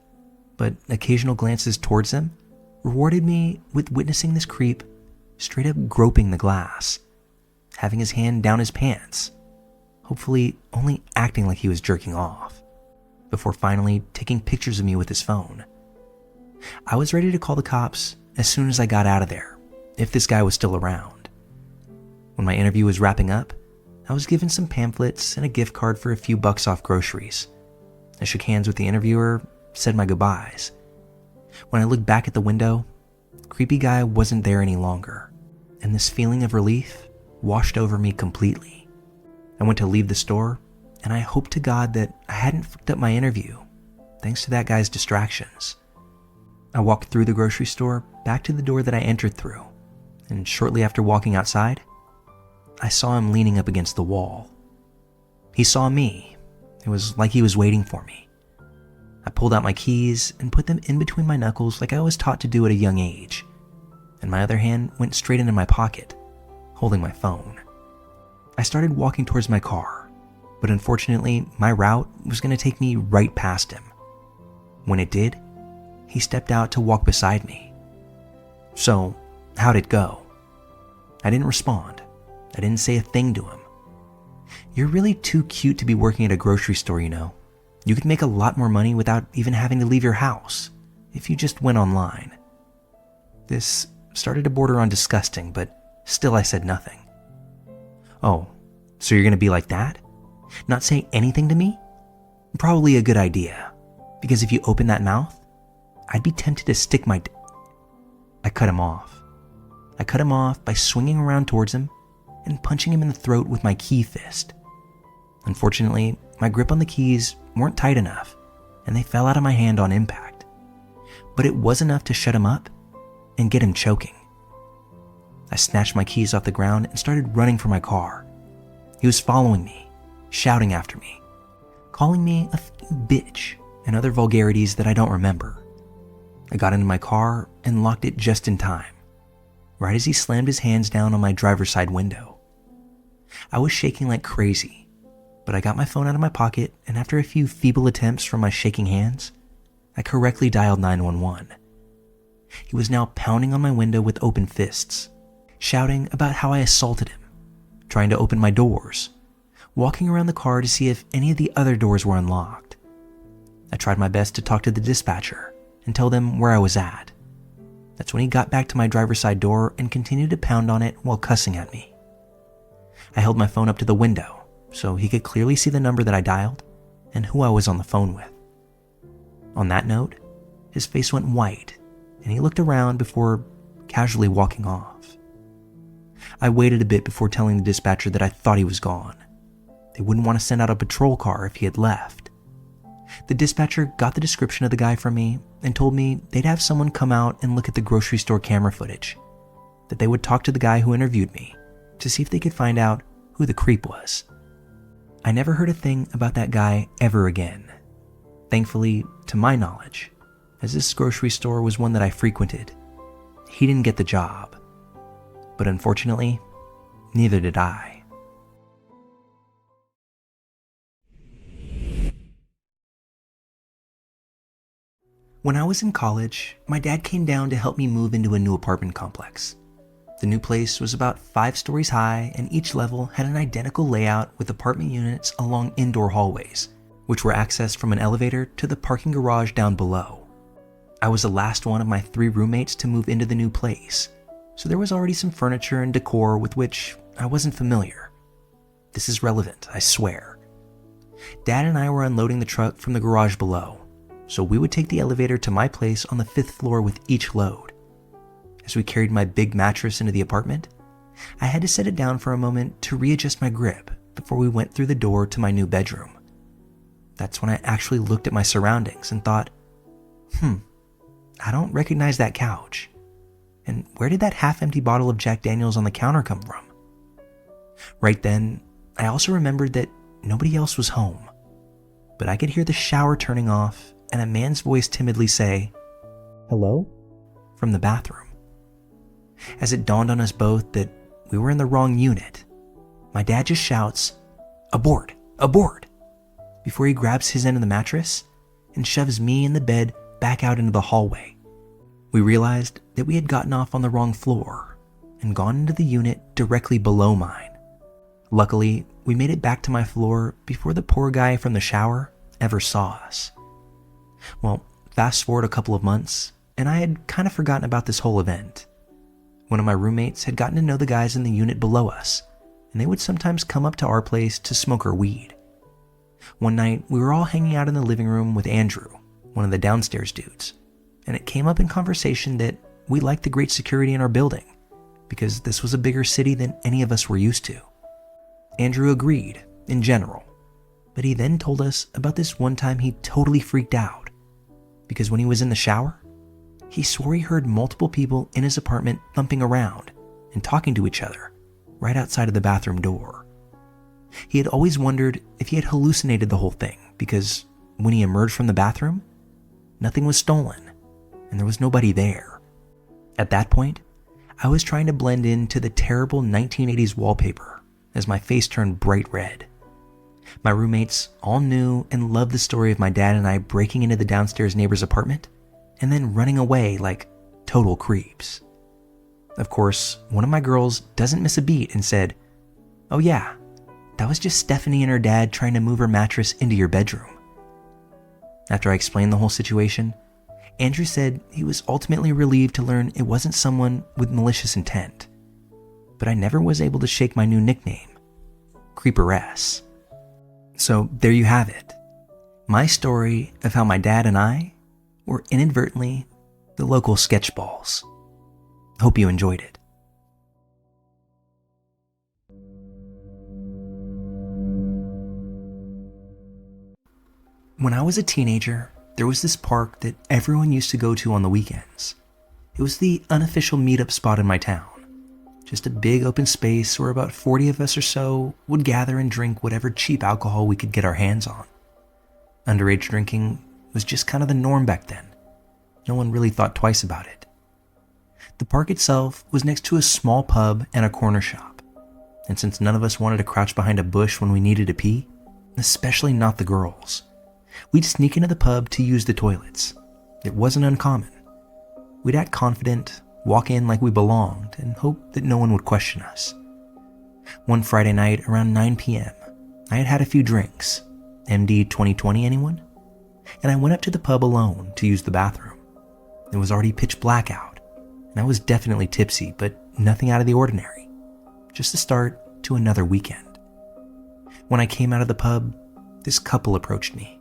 [SPEAKER 1] but occasional glances towards him rewarded me with witnessing this creep straight up groping the glass, having his hand down his pants, hopefully only acting like he was jerking off, before finally taking pictures of me with his phone. I was ready to call the cops as soon as I got out of there, if this guy was still around. When my interview was wrapping up, I was given some pamphlets and a gift card for a few bucks off groceries. I shook hands with the interviewer, said my goodbyes. When I looked back at the window, the creepy guy wasn't there any longer, and this feeling of relief washed over me completely. I went to leave the store, and I hoped to God that I hadn't fucked up my interview, thanks to that guy's distractions. I walked through the grocery store back to the door that I entered through, and shortly after walking outside, I saw him leaning up against the wall. He saw me. It was like he was waiting for me. I pulled out my keys and put them in between my knuckles like I was taught to do at a young age, and my other hand went straight into my pocket, holding my phone. I started walking towards my car, but unfortunately, my route was going to take me right past him. When it did, he stepped out to walk beside me. So, how'd it go? I didn't respond. I didn't say a thing to him. You're really too cute to be working at a grocery store, you know. You could make a lot more money without even having to leave your house if you just went online. This started to border on disgusting, but still I said nothing. Oh, so you're going to be like that? Not say anything to me? Probably a good idea, because if you open that mouth, I'd be tempted to stick my I cut him off. I cut him off by swinging around towards him and punching him in the throat with my key fist. Unfortunately, my grip on the keys weren't tight enough, and they fell out of my hand on impact. But it was enough to shut him up and get him choking. I snatched my keys off the ground and started running for my car. He was following me, shouting after me, calling me a fucking bitch and other vulgarities that I don't remember. I got into my car and locked it just in time, right as he slammed his hands down on my driver's side window. I was shaking like crazy, but I got my phone out of my pocket, and after a few feeble attempts from my shaking hands, I correctly dialed 911. He was now pounding on my window with open fists, shouting about how I assaulted him, trying to open my doors, walking around the car to see if any of the other doors were unlocked. I tried my best to talk to the dispatcher and tell them where I was at. That's when he got back to my driver's side door and continued to pound on it while cussing at me. I held my phone up to the window so he could clearly see the number that I dialed and who I was on the phone with. On that note, his face went white and he looked around before casually walking off. I waited a bit before telling the dispatcher that I thought he was gone. They wouldn't want to send out a patrol car if he had left. The dispatcher got the description of the guy from me and told me they'd have someone come out and look at the grocery store camera footage, that they would talk to the guy who interviewed me to see if they could find out who the creep was. I never heard a thing about that guy ever again. Thankfully, to my knowledge, as this grocery store was one that I frequented, he didn't get the job. But unfortunately, neither did I. When I was in college, my dad came down to help me move into a new apartment complex. The new place was about 5 stories high, and each level had an identical layout with apartment units along indoor hallways, which were accessed from an elevator to the parking garage down below. I was the last one of my 3 roommates to move into the new place, so there was already some furniture and decor with which I wasn't familiar. This is relevant, I swear. Dad and I were unloading the truck from the garage below, so we would take the elevator to my place on the 5th floor with each load. As we carried my big mattress into the apartment, I had to set it down for a moment to readjust my grip before we went through the door to my new bedroom. That's when I actually looked at my surroundings and thought, I don't recognize that couch. And where did that half-empty bottle of Jack Daniels on the counter come from? Right then, I also remembered that nobody else was home, but I could hear the shower turning off and a man's voice timidly say, "Hello?" from the bathroom. As it dawned on us both that we were in the wrong unit, my dad just shouts, "Abort! Abort!" before he grabs his end of the mattress and shoves me and the bed back out into the hallway. We realized that we had gotten off on the wrong floor and gone into the unit directly below mine. Luckily, we made it back to my floor before the poor guy from the shower ever saw us. Well, fast forward a couple of months, and I had kind of forgotten about this whole event. One of my roommates had gotten to know the guys in the unit below us, and they would sometimes come up to our place to smoke our weed. One night, we were all hanging out in the living room with Andrew, one of the downstairs dudes, and it came up in conversation that we liked the great security in our building because this was a bigger city than any of us were used to. Andrew agreed, in general, but he then told us about this one time he totally freaked out because when he was in the shower, he swore he heard multiple people in his apartment thumping around and talking to each other right outside of the bathroom door. He had always wondered if he had hallucinated the whole thing because when he emerged from the bathroom, nothing was stolen and there was nobody there. At that point, I was trying to blend into the terrible 1980s wallpaper as my face turned bright red. My roommates all knew and loved the story of my dad and I breaking into the downstairs neighbor's apartment and then running away like total creeps. Of course, one of my girls doesn't miss a beat and said, "Oh yeah, that was just Stephanie and her dad trying to move her mattress into your bedroom." After I explained the whole situation, Andrew said he was ultimately relieved to learn it wasn't someone with malicious intent. But I never was able to shake my new nickname, Creeper-S. So there you have it. My story of how my dad and I were inadvertently the local sketchballs. Hope you enjoyed it. When I was a teenager, there was this park that everyone used to go to on the weekends. It was the unofficial meetup spot in my town. Just a big open space where about 40 of us or so would gather and drink whatever cheap alcohol we could get our hands on. Underage drinking was just kind of the norm back then. No one really thought twice about it. The park itself was next to a small pub and a corner shop. And since none of us wanted to crouch behind a bush when we needed to pee, especially not the girls, we'd sneak into the pub to use the toilets. It wasn't uncommon. We'd act confident, walk in like we belonged, and hope that no one would question us. One Friday night around 9 p.m., I had had a few drinks. MD 2020 anyone? And I went up to the pub alone to use the bathroom. It was already pitch black out, and I was definitely tipsy, but nothing out of the ordinary. Just the start to another weekend. When I came out of the pub, this couple approached me.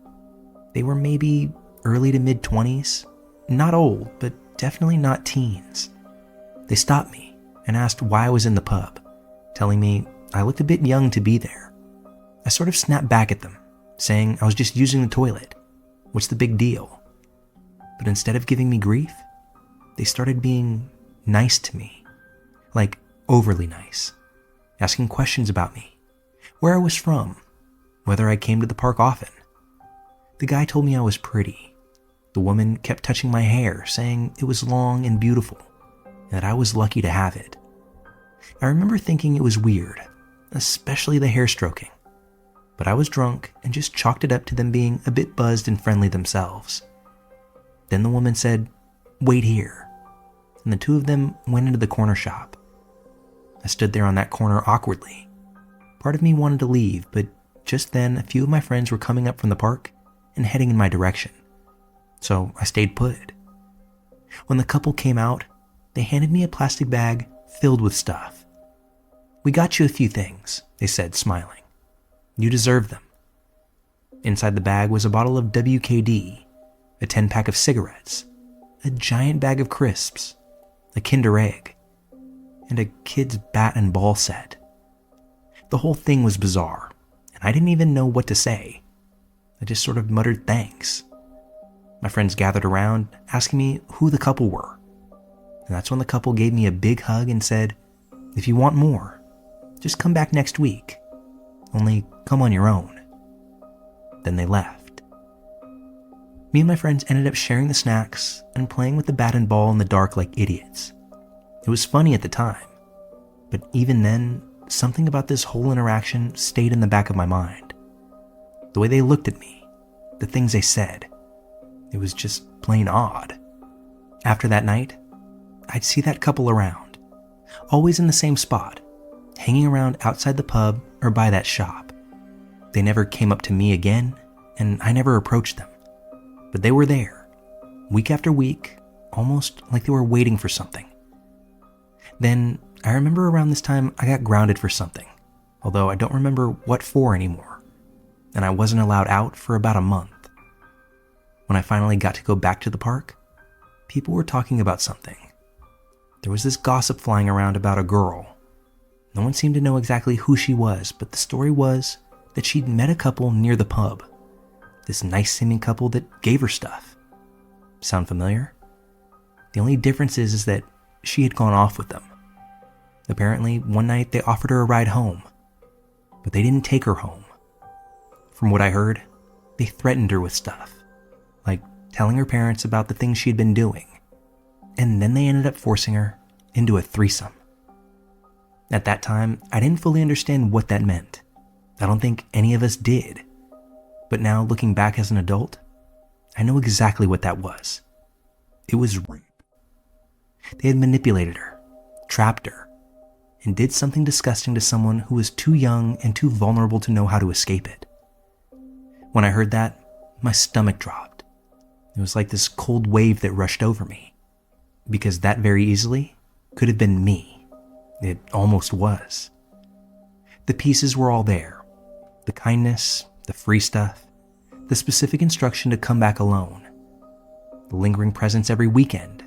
[SPEAKER 1] They were maybe early to mid-20s, not old, but definitely not teens. They stopped me and asked why I was in the pub, telling me I looked a bit young to be there. I sort of snapped back at them, saying I was just using the toilet. What's the big deal? But instead of giving me grief, they started being nice to me, like overly nice, asking questions about me, where I was from, whether I came to the park often. The guy told me I was pretty. The woman kept touching my hair, saying it was long and beautiful, and that I was lucky to have it. I remember thinking it was weird, especially the hair stroking, but I was drunk and just chalked it up to them being a bit buzzed and friendly themselves. Then the woman said, "Wait here," and the two of them went into the corner shop. I stood there on that corner awkwardly. Part of me wanted to leave, but just then a few of my friends were coming up from the park and heading in my direction, so I stayed put. When the couple came out, they handed me a plastic bag filled with stuff. "We got you a few things," they said, smiling. "You deserve them." Inside the bag was a bottle of WKD, a 10-pack of cigarettes, a giant bag of crisps, a Kinder Egg, and a kid's bat and ball set. The whole thing was bizarre, and I didn't even know what to say. I just sort of muttered thanks. My friends gathered around, asking me who the couple were. And that's when the couple gave me a big hug and said, "If you want more, just come back next week. Only come on your own." Then they left. Me and my friends ended up sharing the snacks and playing with the bat and ball in the dark like idiots. It was funny at the time, but even then, something about this whole interaction stayed in the back of my mind. The way they looked at me, the things they said, it was just plain odd. After that night, I'd see that couple around, always in the same spot, hanging around outside the pub or by that shop. They never came up to me again, and I never approached them. But they were there, week after week, almost like they were waiting for something. Then, I remember around this time I got grounded for something, although I don't remember what for anymore, and I wasn't allowed out for about a month. When I finally got to go back to the park, people were talking about something. There was this gossip flying around about a girl. No one seemed to know exactly who she was, but the story was that she'd met a couple near the pub. This nice-seeming couple that gave her stuff. Sound familiar? The only difference is that she had gone off with them. Apparently, one night they offered her a ride home, but they didn't take her home. From what I heard, they threatened her with stuff, like telling her parents about the things she'd been doing, and then they ended up forcing her into a threesome. At that time, I didn't fully understand what that meant. I don't think any of us did. But now, looking back as an adult, I know exactly what that was. It was rape. They had manipulated her, trapped her, and did something disgusting to someone who was too young and too vulnerable to know how to escape it. When I heard that, my stomach dropped. It was like this cold wave that rushed over me, because that very easily could have been me. It almost was. The pieces were all there. The kindness, the free stuff, the specific instruction to come back alone, the lingering presence every weekend.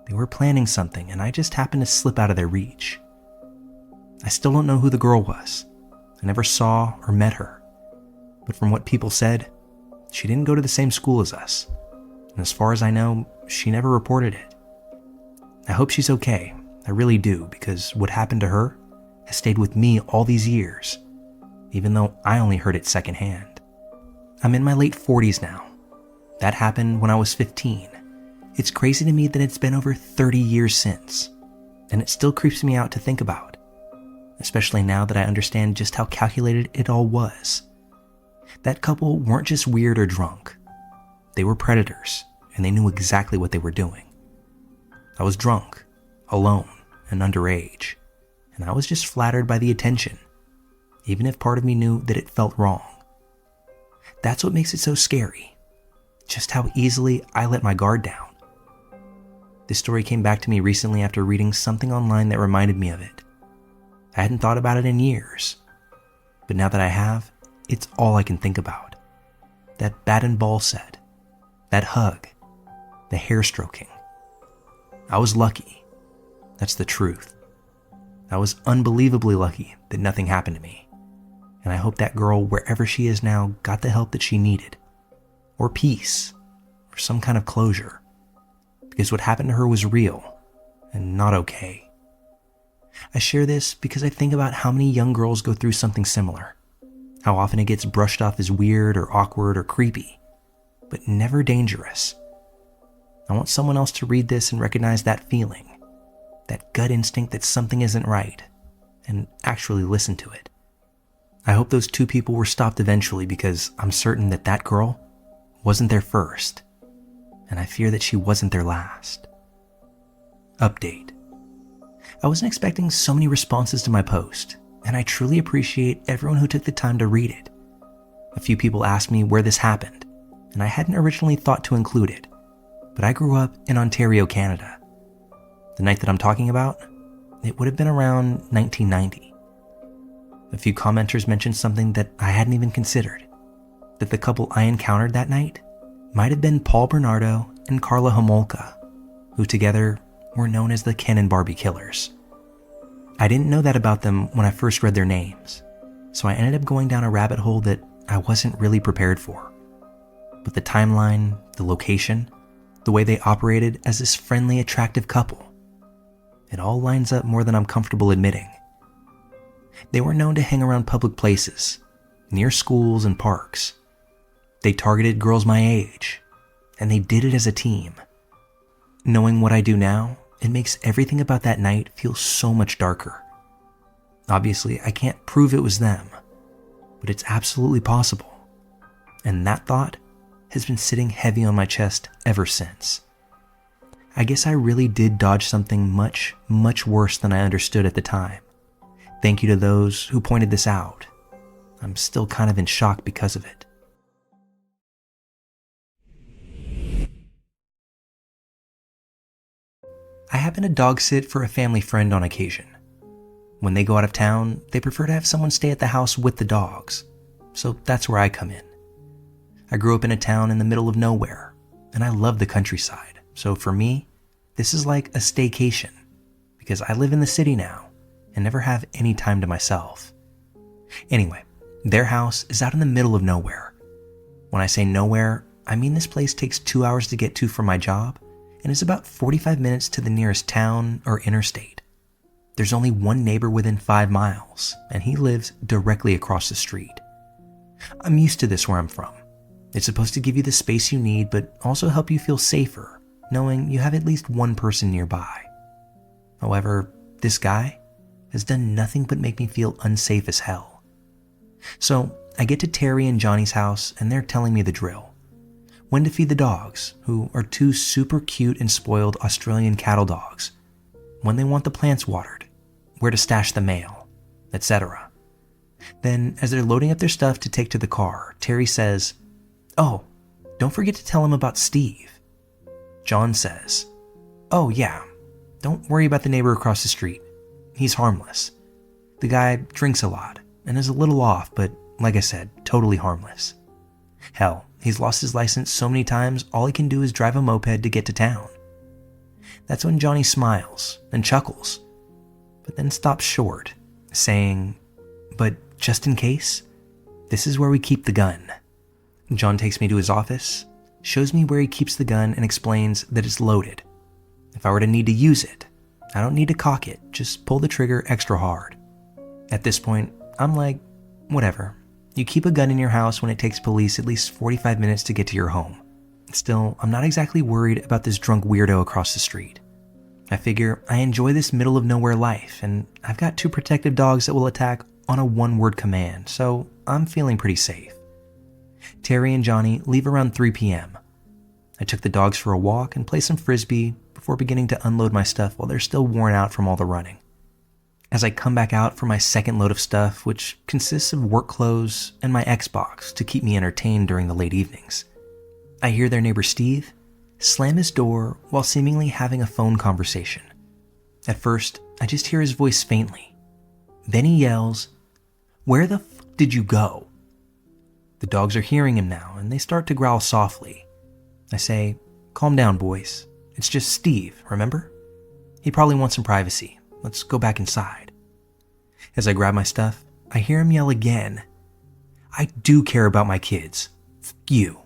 [SPEAKER 1] They were planning something, and I just happened to slip out of their reach. I still don't know who the girl was. I never saw or met her. But from what people said, she didn't go to the same school as us. And as far as I know, she never reported it. I hope she's okay. I really do, because what happened to her has stayed with me all these years, even though I only heard it secondhand. I'm in my late 40s now. That happened when I was 15. It's crazy to me that it's been over 30 years since, and it still creeps me out to think about, especially now that I understand just how calculated it all was. That couple weren't just weird or drunk. They were predators, and they knew exactly what they were doing. I was drunk, alone, and underage, and I was just flattered by the attention, even if part of me knew that it felt wrong. That's what makes it so scary, just how easily I let my guard down. This story came back to me recently after reading something online that reminded me of it. I hadn't thought about it in years, but now that I have, it's all I can think about. That bat and ball set, that hug, the hair stroking. I was lucky. That's the truth. I was unbelievably lucky that nothing happened to me. And I hope that girl, wherever she is now, got the help that she needed. Or peace. Or some kind of closure. Because what happened to her was real. And not okay. I share this because I think about how many young girls go through something similar. How often it gets brushed off as weird or awkward or creepy. But never dangerous. I want someone else to read this and recognize that feeling. That gut instinct that something isn't right, and actually listen to it. I hope those two people were stopped eventually, because I'm certain that that girl wasn't their first, and I fear that she wasn't their last. Update. I wasn't expecting so many responses to my post, and I truly appreciate everyone who took the time to read it. A few people asked me where this happened, and I hadn't originally thought to include it, but I grew up in Ontario, Canada. The night that I'm talking about, it would have been around 1990. A few commenters mentioned something that I hadn't even considered. that the couple I encountered that night might have been Paul Bernardo and Carla Homolka, who together were known as the Ken and Barbie Killers. I didn't know that about them when I first read their names, so I ended up going down a rabbit hole that I wasn't really prepared for. But the timeline, the location, the way they operated as this friendly, attractive couple, it all lines up more than I'm comfortable admitting. They were known to hang around public places, near schools and parks. They targeted girls my age, and they did it as a team. Knowing what I do now, it makes everything about that night feel so much darker. Obviously, I can't prove it was them, but it's absolutely possible. And that thought has been sitting heavy on my chest ever since. I guess I really did dodge something much, much worse than I understood at the time. Thank you to those who pointed this out. I'm still kind of in shock because of it. I happen to dog sit for a family friend on occasion. When they go out of town, they prefer to have someone stay at the house with the dogs, so that's where I come in. I grew up in a town in the middle of nowhere, and I love the countryside, so for me, this is like a staycation, because I live in the city now and never have any time to myself. Anyway, their house is out in the middle of nowhere. When I say nowhere, I mean this place takes 2 hours to get to from my job, and is about 45 minutes to the nearest town or interstate. There's only one neighbor within 5 miles, and he lives directly across the street. I'm used to this where I'm from. It's supposed to give you the space you need, but also help you feel safer, knowing you have at least one person nearby. However, this guy has done nothing but make me feel unsafe as hell. So I get to Terry and Johnny's house, and they're telling me the drill. When to feed the dogs, who are 2 super cute and spoiled Australian cattle dogs, when they want the plants watered, where to stash the mail, etc. Then, as they're loading up their stuff to take to the car, Terry says, "Oh, don't forget to tell him about Steve." John says, "Oh yeah, don't worry about the neighbor across the street. He's harmless. The guy drinks a lot and is a little off, but like I said, totally harmless. Hell, he's lost his license so many times, all he can do is drive a moped to get to town." That's when Johnny smiles and chuckles, but then stops short, saying, "But just in case, this is where we keep the gun." John takes me to his office, shows me where he keeps the gun, and explains that it's loaded. If I were to need to use it, I don't need to cock it, just pull the trigger extra hard. At this point, I'm like, whatever. You keep a gun in your house when it takes police at least 45 minutes to get to your home. Still, I'm not exactly worried about this drunk weirdo across the street. I figure I enjoy this middle of nowhere life, and I've got 2 protective dogs that will attack on a 1-word command, so I'm feeling pretty safe. Terry and Johnny leave around 3 p.m. I took the dogs for a walk and played some frisbee before beginning to unload my stuff while they're still worn out from all the running. As I come back out for my second load of stuff, which consists of work clothes and my Xbox to keep me entertained during the late evenings, I hear their neighbor Steve slam his door while seemingly having a phone conversation. At first, I just hear his voice faintly. Then he yells, "Where the f*** did you go?" The dogs are hearing him now, and they start to growl softly. I say, "Calm down, boys. It's just Steve, remember? He probably wants some privacy. Let's go back inside." As I grab my stuff, I hear him yell again, "I do care about my kids. F*** you."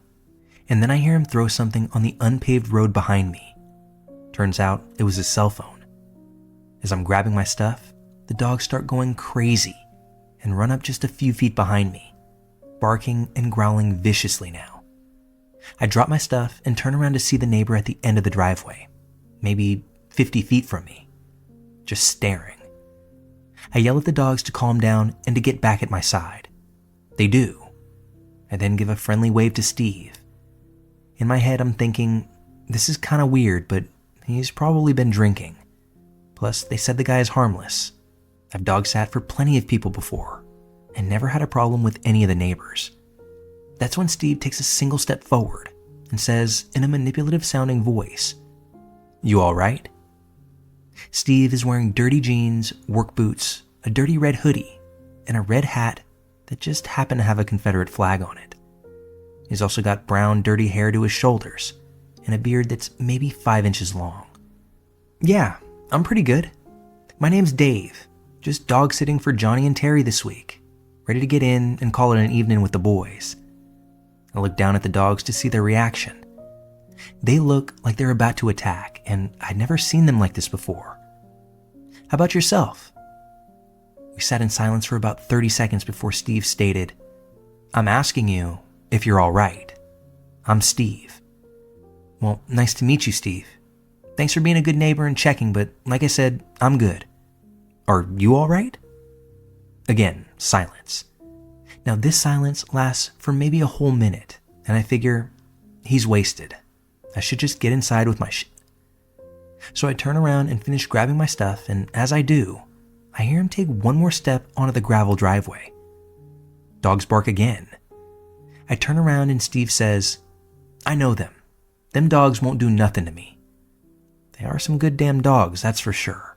[SPEAKER 1] And then I hear him throw something on the unpaved road behind me. Turns out it was his cell phone. As I'm grabbing my stuff, the dogs start going crazy and run up just a few feet behind me, barking and growling viciously now. I drop my stuff and turn around to see the neighbor at the end of the driveway, maybe 50 feet from me, just staring. I yell at the dogs to calm down and to get back at my side. They do. I then give a friendly wave to Steve. In my head, I'm thinking, this is kind of weird, but he's probably been drinking. Plus, they said the guy is harmless. I've dog sat for plenty of people before, and never had a problem with any of the neighbors. That's when Steve takes a single step forward and says in a manipulative sounding voice, "You all right?" Steve is wearing dirty jeans, work boots, a dirty red hoodie, and a red hat that just happened to have a Confederate flag on it. He's also got brown, dirty hair to his shoulders and a beard that's maybe 5 inches long. "Yeah, I'm pretty good. My name's Dave. Just dog sitting for Johnny and Terry this week. Ready to get in and call it an evening with the boys." I look down at the dogs to see their reaction. They look like they're about to attack, and I'd never seen them like this before. "How about yourself?" We sat in silence for about 30 seconds before Steve stated, "I'm asking you if you're all right. I'm Steve." "Well, nice to meet you, Steve. Thanks for being a good neighbor and checking, but like I said, I'm good. Are you all right?" Again, silence. Now this silence lasts for maybe a whole minute, and I figure he's wasted. I should just get inside with my shit. So I turn around and finish grabbing my stuff, and as I do, I hear him take one more step onto the gravel driveway. Dogs bark again. I turn around and Steve says, "I know them. Them dogs won't do nothing to me." They are some good damn dogs, that's for sure.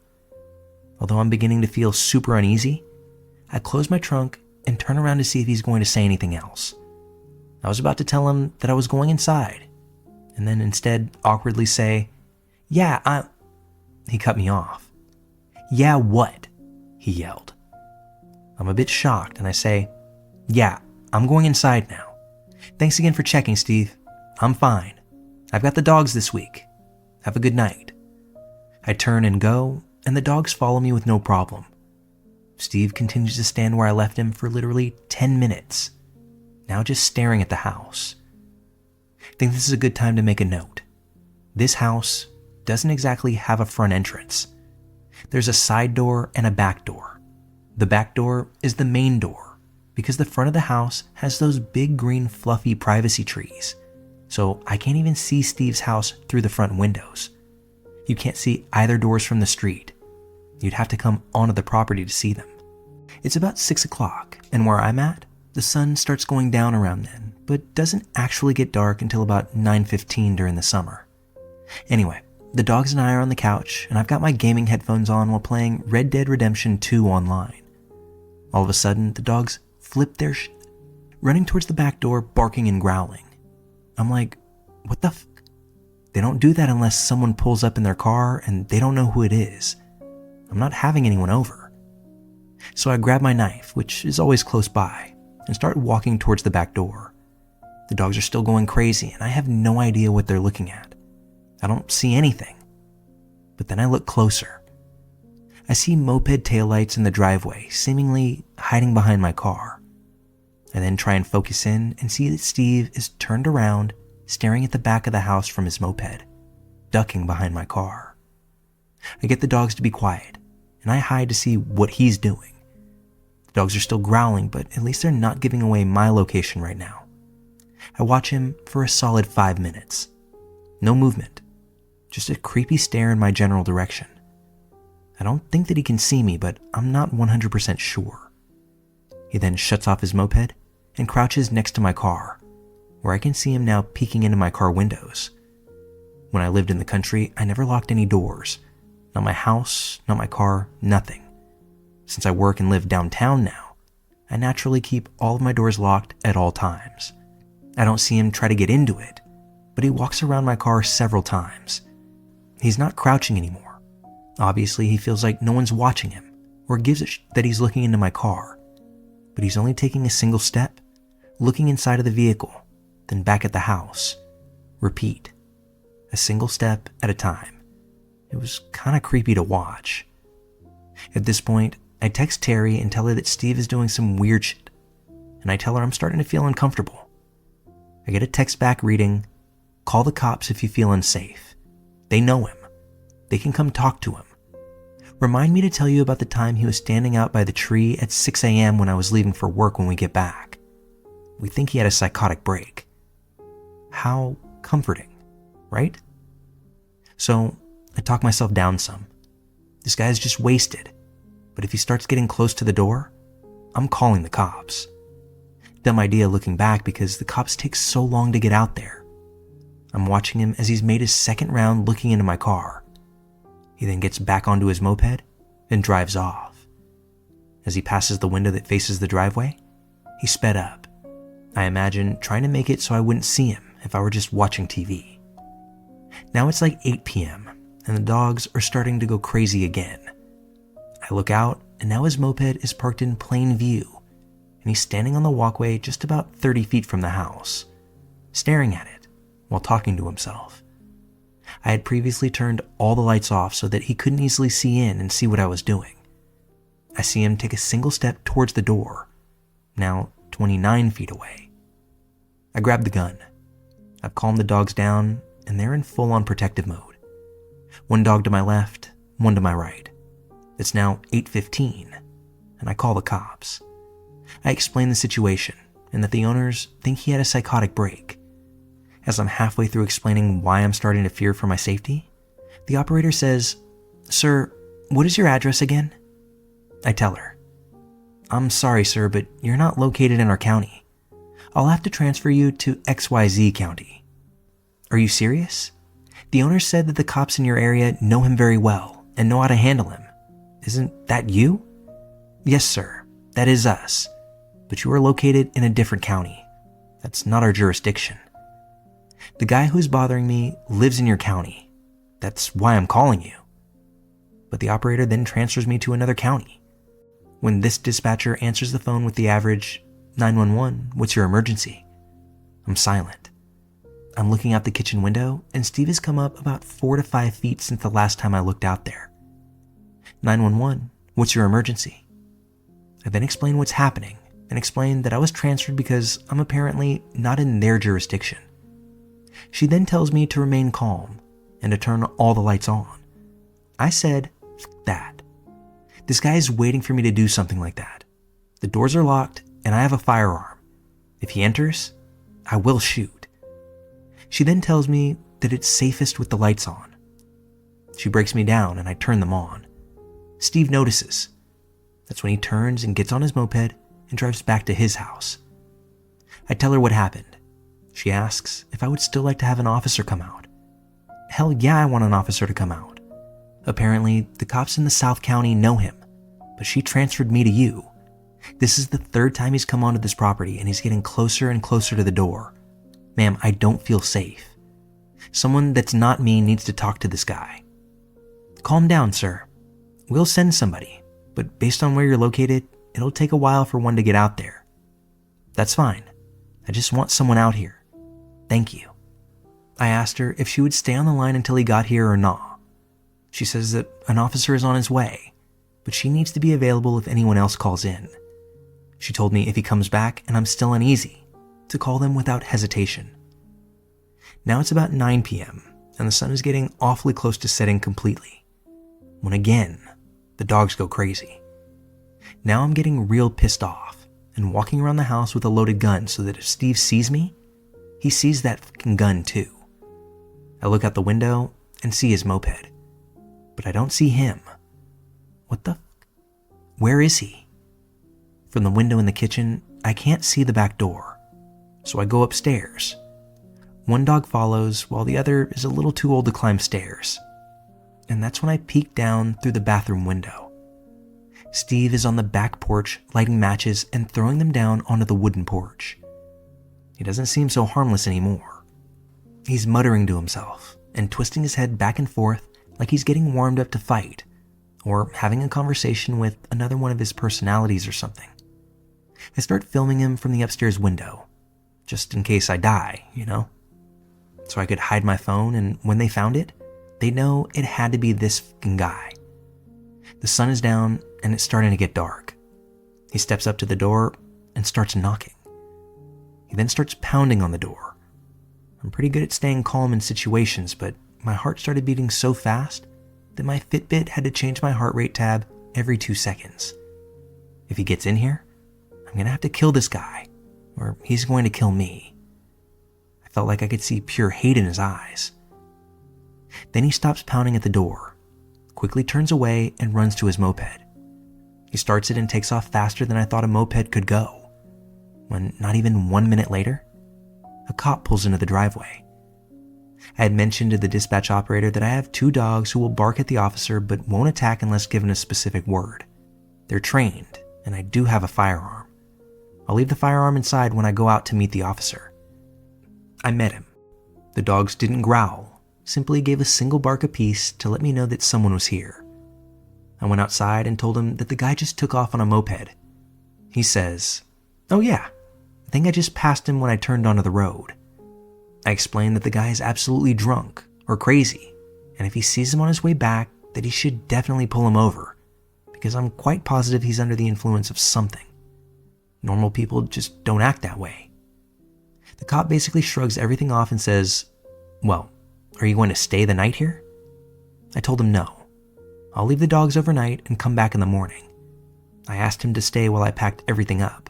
[SPEAKER 1] Although I'm beginning to feel super uneasy, I close my trunk and turn around to see if he's going to say anything else. I was about to tell him that I was going inside, and then instead awkwardly say, "Yeah, He cut me off. "Yeah, what?" he yelled. I'm a bit shocked, and I say, "Yeah, I'm going inside now. Thanks again for checking, Steve. I'm fine. I've got the dogs this week. Have a good night." I turn and go, and the dogs follow me with no problem. Steve continues to stand where I left him for literally 10 minutes, now just staring at the house. I think this is a good time to make a note. This house doesn't exactly have a front entrance. There's a side door and a back door. The back door is the main door because the front of the house has those big green fluffy privacy trees, so I can't even see Steve's house through the front windows. You can't see either doors from the street. You'd have to come onto the property to see them. It's about 6 o'clock, and where I'm at, the sun starts going down around then, but doesn't actually get dark until about 9:15 during the summer. Anyway, the dogs and I are on the couch, and I've got my gaming headphones on while playing Red Dead Redemption 2 online. All of a sudden, the dogs flip their running towards the back door, barking and growling. I'm like, what the f***? They don't do that unless someone pulls up in their car and they don't know who it is. I'm not having anyone over. So I grab my knife, which is always close by, and start walking towards the back door. The dogs are still going crazy, and I have no idea what they're looking at. I don't see anything. But then I look closer. I see moped taillights in the driveway, seemingly hiding behind my car. I then try and focus in and see that Steve is turned around, staring at the back of the house from his moped, ducking behind my car. I get the dogs to be quiet, and I hide to see what he's doing. The dogs are still growling, but at least they're not giving away my location right now. I watch him for a solid 5 minutes. No movement, just a creepy stare in my general direction. I don't think that he can see me, but I'm not 100% sure. He then shuts off his moped and crouches next to my car, where I can see him now peeking into my car windows. When I lived in the country, I never locked any doors. Not my house, not my car, nothing. Since I work and live downtown now, I naturally keep all of my doors locked at all times. I don't see him try to get into it, but he walks around my car several times. He's not crouching anymore. Obviously, he feels like no one's watching him, or gives a that he's looking into my car. But he's only taking a single step, looking inside of the vehicle, then back at the house. Repeat. A single step at a time. It was kind of creepy to watch. At this point, I text Terry and tell her that Steve is doing some weird shit, and I tell her I'm starting to feel uncomfortable. I get a text back reading, "Call the cops if you feel unsafe. They know him. They can come talk to him. Remind me to tell you about the time he was standing out by the tree at 6 a.m. when I was leaving for work when we get back. We think he had a psychotic break." How comforting, right? So I talk myself down some. This guy's just wasted, but if he starts getting close to the door, I'm calling the cops. Dumb idea looking back because the cops take so long to get out there. I'm watching him as he's made his second round looking into my car. He then gets back onto his moped and drives off. As he passes the window that faces the driveway, he sped up. I imagine trying to make it so I wouldn't see him if I were just watching TV. Now it's like 8 p.m. and the dogs are starting to go crazy again. I look out and now his moped is parked in plain view and he's standing on the walkway just about 30 feet from the house, staring at it while talking to himself. I had previously turned all the lights off so that he couldn't easily see in and see what I was doing. I see him take a single step towards the door, now 29 feet away. I grab the gun. I've calmed the dogs down and they're in full-on protective mode. One dog to my left, one to my right. It's now 8:15 and I call the cops. I explain the situation and that the owners think he had a psychotic break. As I'm halfway through explaining why I'm starting to fear for my safety, the operator says, "Sir, what is your address again?" I tell her, "I'm sorry, sir, but you're not located in our county. I'll have to transfer you to XYZ County." "Are you serious? The owner said that the cops in your area know him very well and know how to handle him. Isn't that you?" "Yes, sir, that is us. But you are located in a different county. That's not our jurisdiction. The guy who's bothering me lives in your county. That's why I'm calling you." But the operator then transfers me to another county. When this dispatcher answers the phone with the average, "911, what's your emergency?" I'm silent. I'm looking out the kitchen window and Steve has come up about 4 to 5 feet since the last time I looked out there. "911, what's your emergency?" I then explain what's happening and explain that I was transferred because I'm apparently not in their jurisdiction. She then tells me to remain calm and to turn all the lights on. I said, "F that. This guy is waiting for me to do something like that. The doors are locked and I have a firearm. If he enters, I will shoot." She then tells me that it's safest with the lights on. She breaks me down and I turn them on. Steve notices. That's when he turns and gets on his moped and drives back to his house. I tell her what happened. She asks if I would still like to have an officer come out. Hell yeah, I want an officer to come out. Apparently, the cops in the South County know him, but she transferred me to you. This is the 3rd time he's come onto this property and he's getting closer and closer to the door. Ma'am, I don't feel safe. Someone that's not me needs to talk to this guy. Calm down, sir. We'll send somebody, but based on where you're located, it'll take a while for one to get out there. That's fine. I just want someone out here. Thank you. I asked her if she would stay on the line until he got here or not. She says that an officer is on his way, but she needs to be available if anyone else calls in. She told me if he comes back and I'm still uneasy, to call them without hesitation. Now it's about 9 p.m. and the sun is getting awfully close to setting completely, when again, the dogs go crazy. Now I'm getting real pissed off and walking around the house with a loaded gun so that if Steve sees me, he sees that fucking gun too. I look out the window and see his moped, but I don't see him. What the fuck? Where is he? From the window in the kitchen, I can't see the back door, so I go upstairs. One dog follows while the other is a little too old to climb stairs. And that's when I peek down through the bathroom window. Steve is on the back porch lighting matches and throwing them down onto the wooden porch. He doesn't seem so harmless anymore. He's muttering to himself and twisting his head back and forth like he's getting warmed up to fight or having a conversation with another one of his personalities or something. I start filming him from the upstairs window, just in case I die, you know? So I could hide my phone, and when they found it, they know it had to be this fucking guy. The sun is down and it's starting to get dark. He steps up to the door and starts knocking. He then starts pounding on the door. I'm pretty good at staying calm in situations, but my heart started beating so fast that my Fitbit had to change my heart rate tab every 2 seconds. If he gets in here, I'm gonna have to kill this guy, or he's going to kill me. I felt like I could see pure hate in his eyes. Then he stops pounding at the door, quickly turns away and runs to his moped. He starts it and takes off faster than I thought a moped could go, when not even 1 minute later, a cop pulls into the driveway. I had mentioned to the dispatch operator that I have 2 dogs who will bark at the officer but won't attack unless given a specific word. They're trained, and I do have a firearm. I'll leave the firearm inside when I go out to meet the officer." I met him. The dogs didn't growl, simply gave a single bark apiece to let me know that someone was here. I went outside and told him that the guy just took off on a moped. He says, "Oh yeah, I think I just passed him when I turned onto the road." I explained that the guy is absolutely drunk or crazy, and if he sees him on his way back, that he should definitely pull him over, because I'm quite positive he's under the influence of something. Normal people just don't act that way. The cop basically shrugs everything off and says, "Well, are you going to stay the night here?" I told him no. I'll leave the dogs overnight and come back in the morning. I asked him to stay while I packed everything up.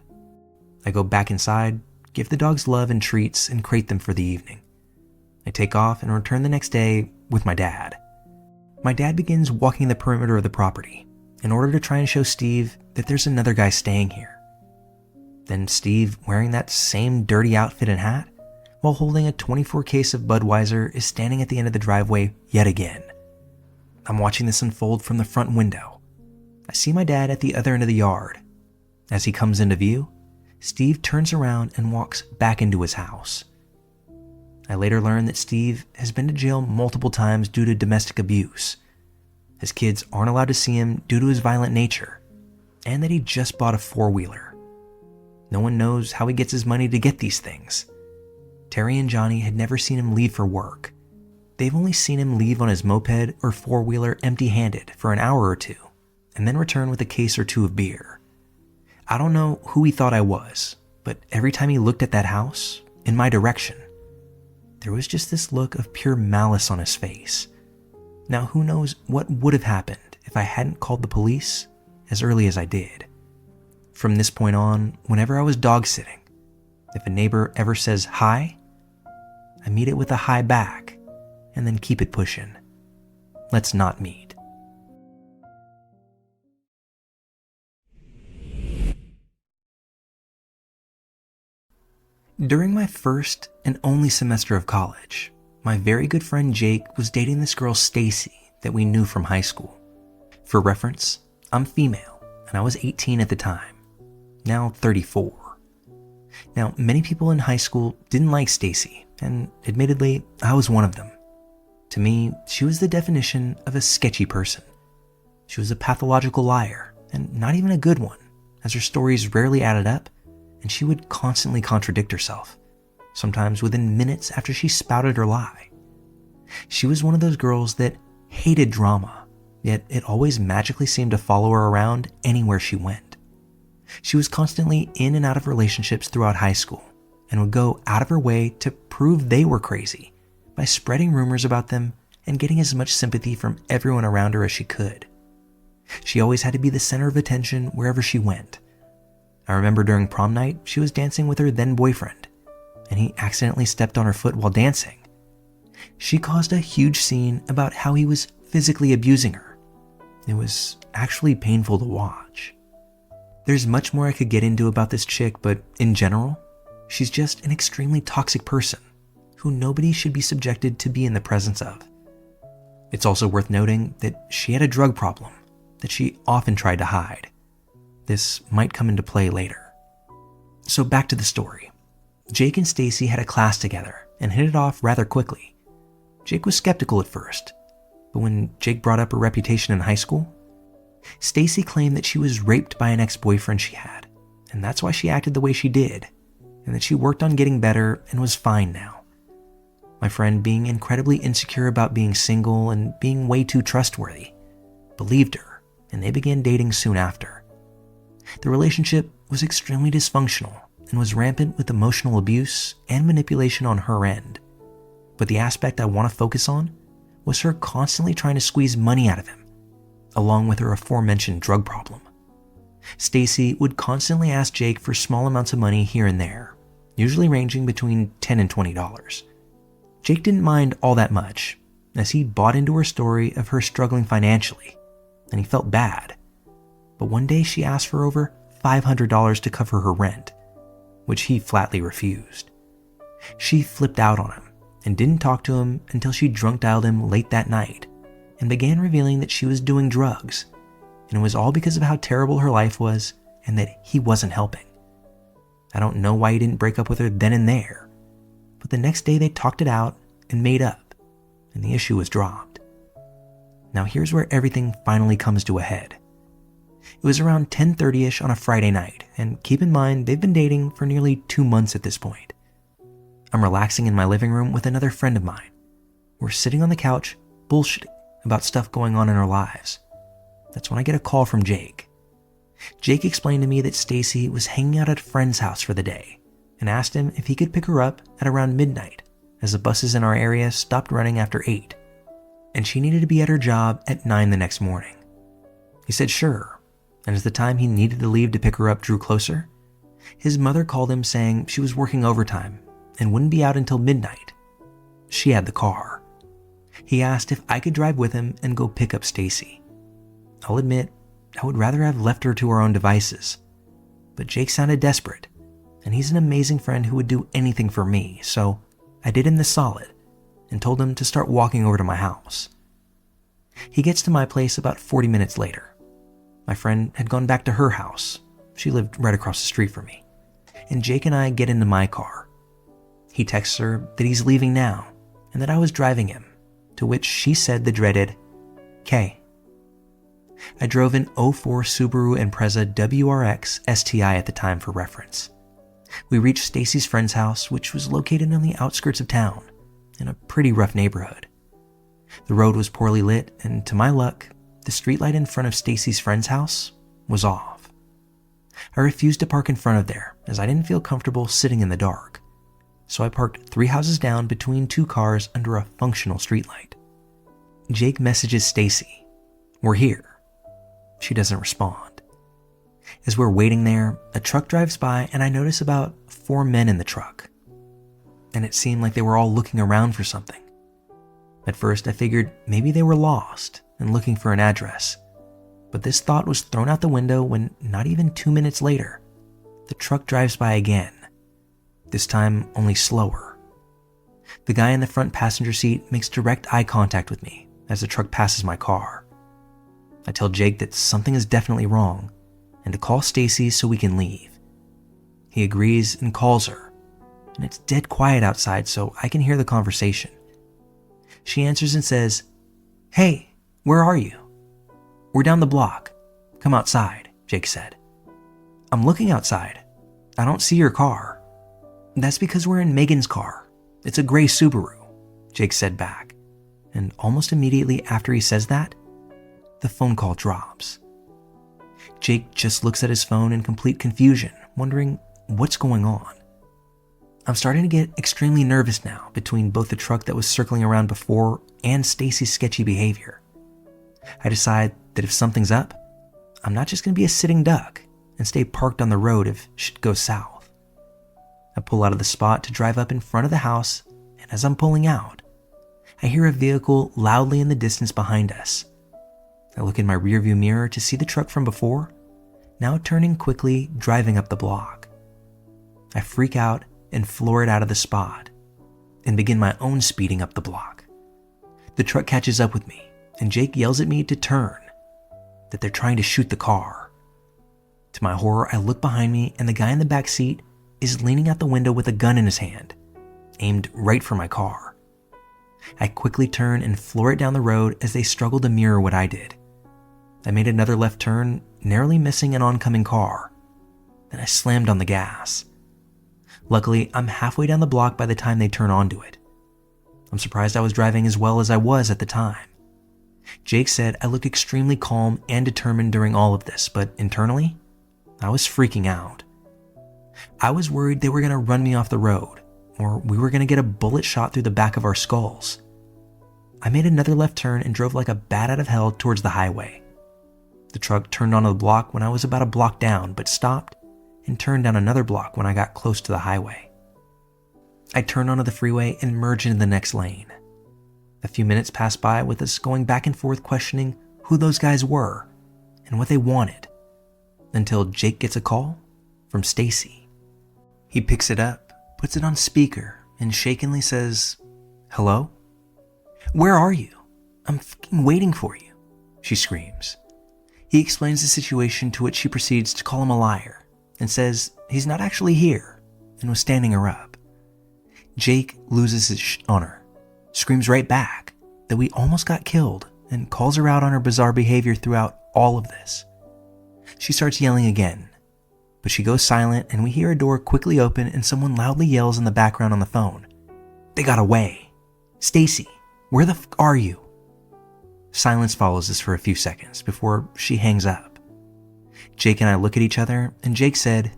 [SPEAKER 1] I go back inside, give the dogs love and treats, and crate them for the evening. I take off and return the next day with my dad. My dad begins walking the perimeter of the property in order to try and show Steve that there's another guy staying here. Then Steve, wearing that same dirty outfit and hat, while holding a 24 case of Budweiser, is standing at the end of the driveway yet again. I'm watching this unfold from the front window. I see my dad at the other end of the yard. As he comes into view, Steve turns around and walks back into his house. I later learn that Steve has been to jail multiple times due to domestic abuse. His kids aren't allowed to see him due to his violent nature, and that he just bought a four-wheeler. No one knows how he gets his money to get these things. Terry and Johnny had never seen him leave for work. They've only seen him leave on his moped or four-wheeler empty-handed for an hour or two, and then return with a case or two of beer. I don't know who he thought I was, but every time he looked at that house, in my direction, there was just this look of pure malice on his face. Now who knows what would have happened if I hadn't called the police as early as I did. From this point on, whenever I was dog sitting, if a neighbor ever says hi, I meet it with a hi back, and then keep it pushing. Let's not meet. During my first and only semester of college, my very good friend Jake was dating this girl Stacy that we knew from high school. For reference, I'm female, and I was 18 at the time, now 34. Now, many people in high school didn't like Stacy, and admittedly, I was one of them. To me, she was the definition of a sketchy person. She was a pathological liar, and not even a good one, as her stories rarely added up, and she would constantly contradict herself, sometimes within minutes after she spouted her lie. She was one of those girls that hated drama, yet it always magically seemed to follow her around anywhere she went. She was constantly in and out of relationships throughout high school, and would go out of her way to prove they were crazy by spreading rumors about them and getting as much sympathy from everyone around her as she could. She always had to be the center of attention wherever she went. I remember during prom night, she was dancing with her then boyfriend, and he accidentally stepped on her foot while dancing. She caused a huge scene about how he was physically abusing her. It was actually painful to watch. There's much more I could get into about this chick, but in general, she's just an extremely toxic person who nobody should be subjected to be in the presence of. It's also worth noting that she had a drug problem that she often tried to hide. This might come into play later. So back to the story. Jake and Stacy had a class together and hit it off rather quickly. Jake was skeptical at first, but when Jake brought up her reputation in high school, Stacy claimed that she was raped by an ex-boyfriend she had, and that's why she acted the way she did, and that she worked on getting better and was fine now. My friend, being incredibly insecure about being single and being way too trustworthy, believed her, and they began dating soon after. The relationship was extremely dysfunctional and was rampant with emotional abuse and manipulation on her end. But the aspect I want to focus on was her constantly trying to squeeze money out of him, along with her aforementioned drug problem. Stacy would constantly ask Jake for small amounts of money here and there, usually ranging between $10 and $20. Jake didn't mind all that much, as he bought into her story of her struggling financially, and he felt bad. But one day she asked for over $500 to cover her rent, which he flatly refused. She flipped out on him and didn't talk to him until she drunk-dialed him late that night and began revealing that she was doing drugs, and it was all because of how terrible her life was and that he wasn't helping. I don't know why he didn't break up with her then and there, but the next day they talked it out and made up, and the issue was dropped. Now here's where everything finally comes to a head. It was around 10:30ish on a Friday night, and keep in mind they've been dating for nearly 2 months at this point. I'm relaxing in my living room with another friend of mine. We're sitting on the couch bullshitting about stuff going on in our lives. That's when I get a call from Jake. Jake explained to me that Stacy was hanging out at a friend's house for the day and asked him if he could pick her up at around midnight, as the buses in our area stopped running after 8, and she needed to be at her job at 9 the next morning. He said sure, and as the time he needed to leave to pick her up drew closer, his mother called him saying she was working overtime and wouldn't be out until midnight. She had the car. He asked if I could drive with him and go pick up Stacy. I'll admit, I would rather have left her to her own devices, but Jake sounded desperate, and he's an amazing friend who would do anything for me, so I did him the solid and told him to start walking over to my house. He gets to my place about 40 minutes later. My friend had gone back to her house. She lived right across the street from me. And Jake and I get into my car. He texts her that he's leaving now and that I was driving him, to which she said the dreaded, "K." I drove an '04 Subaru Impreza WRX STI at the time for reference. We reached Stacy's friend's house, which was located on the outskirts of town, in a pretty rough neighborhood. The road was poorly lit, and to my luck, the streetlight in front of Stacy's friend's house was off. I refused to park in front of there, as I didn't feel comfortable sitting in the dark, so I parked 3 houses down between 2 cars under a functional streetlight. Jake messages Stacy, "We're here." She doesn't respond. As we're waiting there, a truck drives by and I notice about 4 men in the truck. And it seemed like they were all looking around for something. At first I figured maybe they were lost and looking for an address. But this thought was thrown out the window when not even 2 minutes later, the truck drives by again. This time only slower. The guy in the front passenger seat makes direct eye contact with me as the truck passes my car. I tell Jake that something is definitely wrong and to call Stacy so we can leave. He agrees and calls her, and it's dead quiet outside so I can hear the conversation. She answers and says, "Hey, where are you?" "We're down the block. Come outside," Jake said. "I'm looking outside. I don't see your car." "That's because we're in Megan's car. It's a gray Subaru," Jake said back. And almost immediately after he says that, the phone call drops. Jake just looks at his phone in complete confusion, wondering what's going on. I'm starting to get extremely nervous now between both the truck that was circling around before and Stacy's sketchy behavior. I decide that if something's up, I'm not just going to be a sitting duck and stay parked on the road if shit goes south. I pull out of the spot to drive up in front of the house, and as I'm pulling out, I hear a vehicle loudly in the distance behind us. I look in my rearview mirror to see the truck from before, now turning quickly, driving up the block. I freak out and floor it out of the spot and begin my own speeding up the block. The truck catches up with me, and Jake yells at me to turn, that they're trying to shoot the car. To my horror, I look behind me, and the guy in the back seat is leaning out the window with a gun in his hand, aimed right for my car. I quickly turn and floor it down the road as they struggle to mirror what I did. I made another left turn, narrowly missing an oncoming car. Then I slammed on the gas. Luckily, I'm halfway down the block by the time they turn onto it. I'm surprised I was driving as well as I was at the time. Jake said I looked extremely calm and determined during all of this, but internally, I was freaking out. I was worried they were going to run me off the road, or we were going to get a bullet shot through the back of our skulls. I made another left turn and drove like a bat out of hell towards the highway. The truck turned onto the block when I was about a block down, but stopped and turned down another block when I got close to the highway. I turned onto the freeway and merged into the next lane. A few minutes passed by with us going back and forth questioning who those guys were and what they wanted, until Jake gets a call from Stacy. He picks it up, puts it on speaker, and shakenly says, "Hello? Where are you? I'm fucking waiting for you," she screams. He explains the situation, to which she proceeds to call him a liar and says he's not actually here and was standing her up. Jake loses his on her, screams right back that we almost got killed, and calls her out on her bizarre behavior throughout all of this. She starts yelling again, but she goes silent and we hear a door quickly open and someone loudly yells in the background on the phone, "They got away. Stacy, where the f*** are you?" Silence follows us for a few seconds before she hangs up. Jake and I look at each other and Jake said,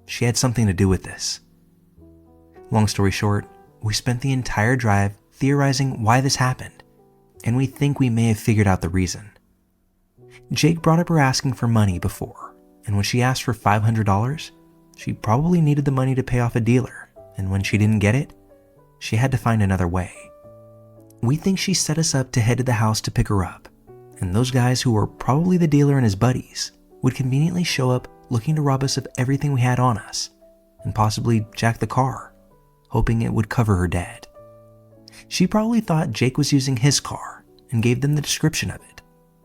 [SPEAKER 1] "She had something to do with this." Long story short, we spent the entire drive theorizing why this happened, and we think we may have figured out the reason. Jake brought up her asking for money before, and when she asked for $500, she probably needed the money to pay off a dealer, and when she didn't get it, she had to find another way. We think she set us up to head to the house to pick her up, and those guys who were probably the dealer and his buddies would conveniently show up looking to rob us of everything we had on us, and possibly jack the car, hoping it would cover her dead. She probably thought Jake was using his car and gave them the description of it,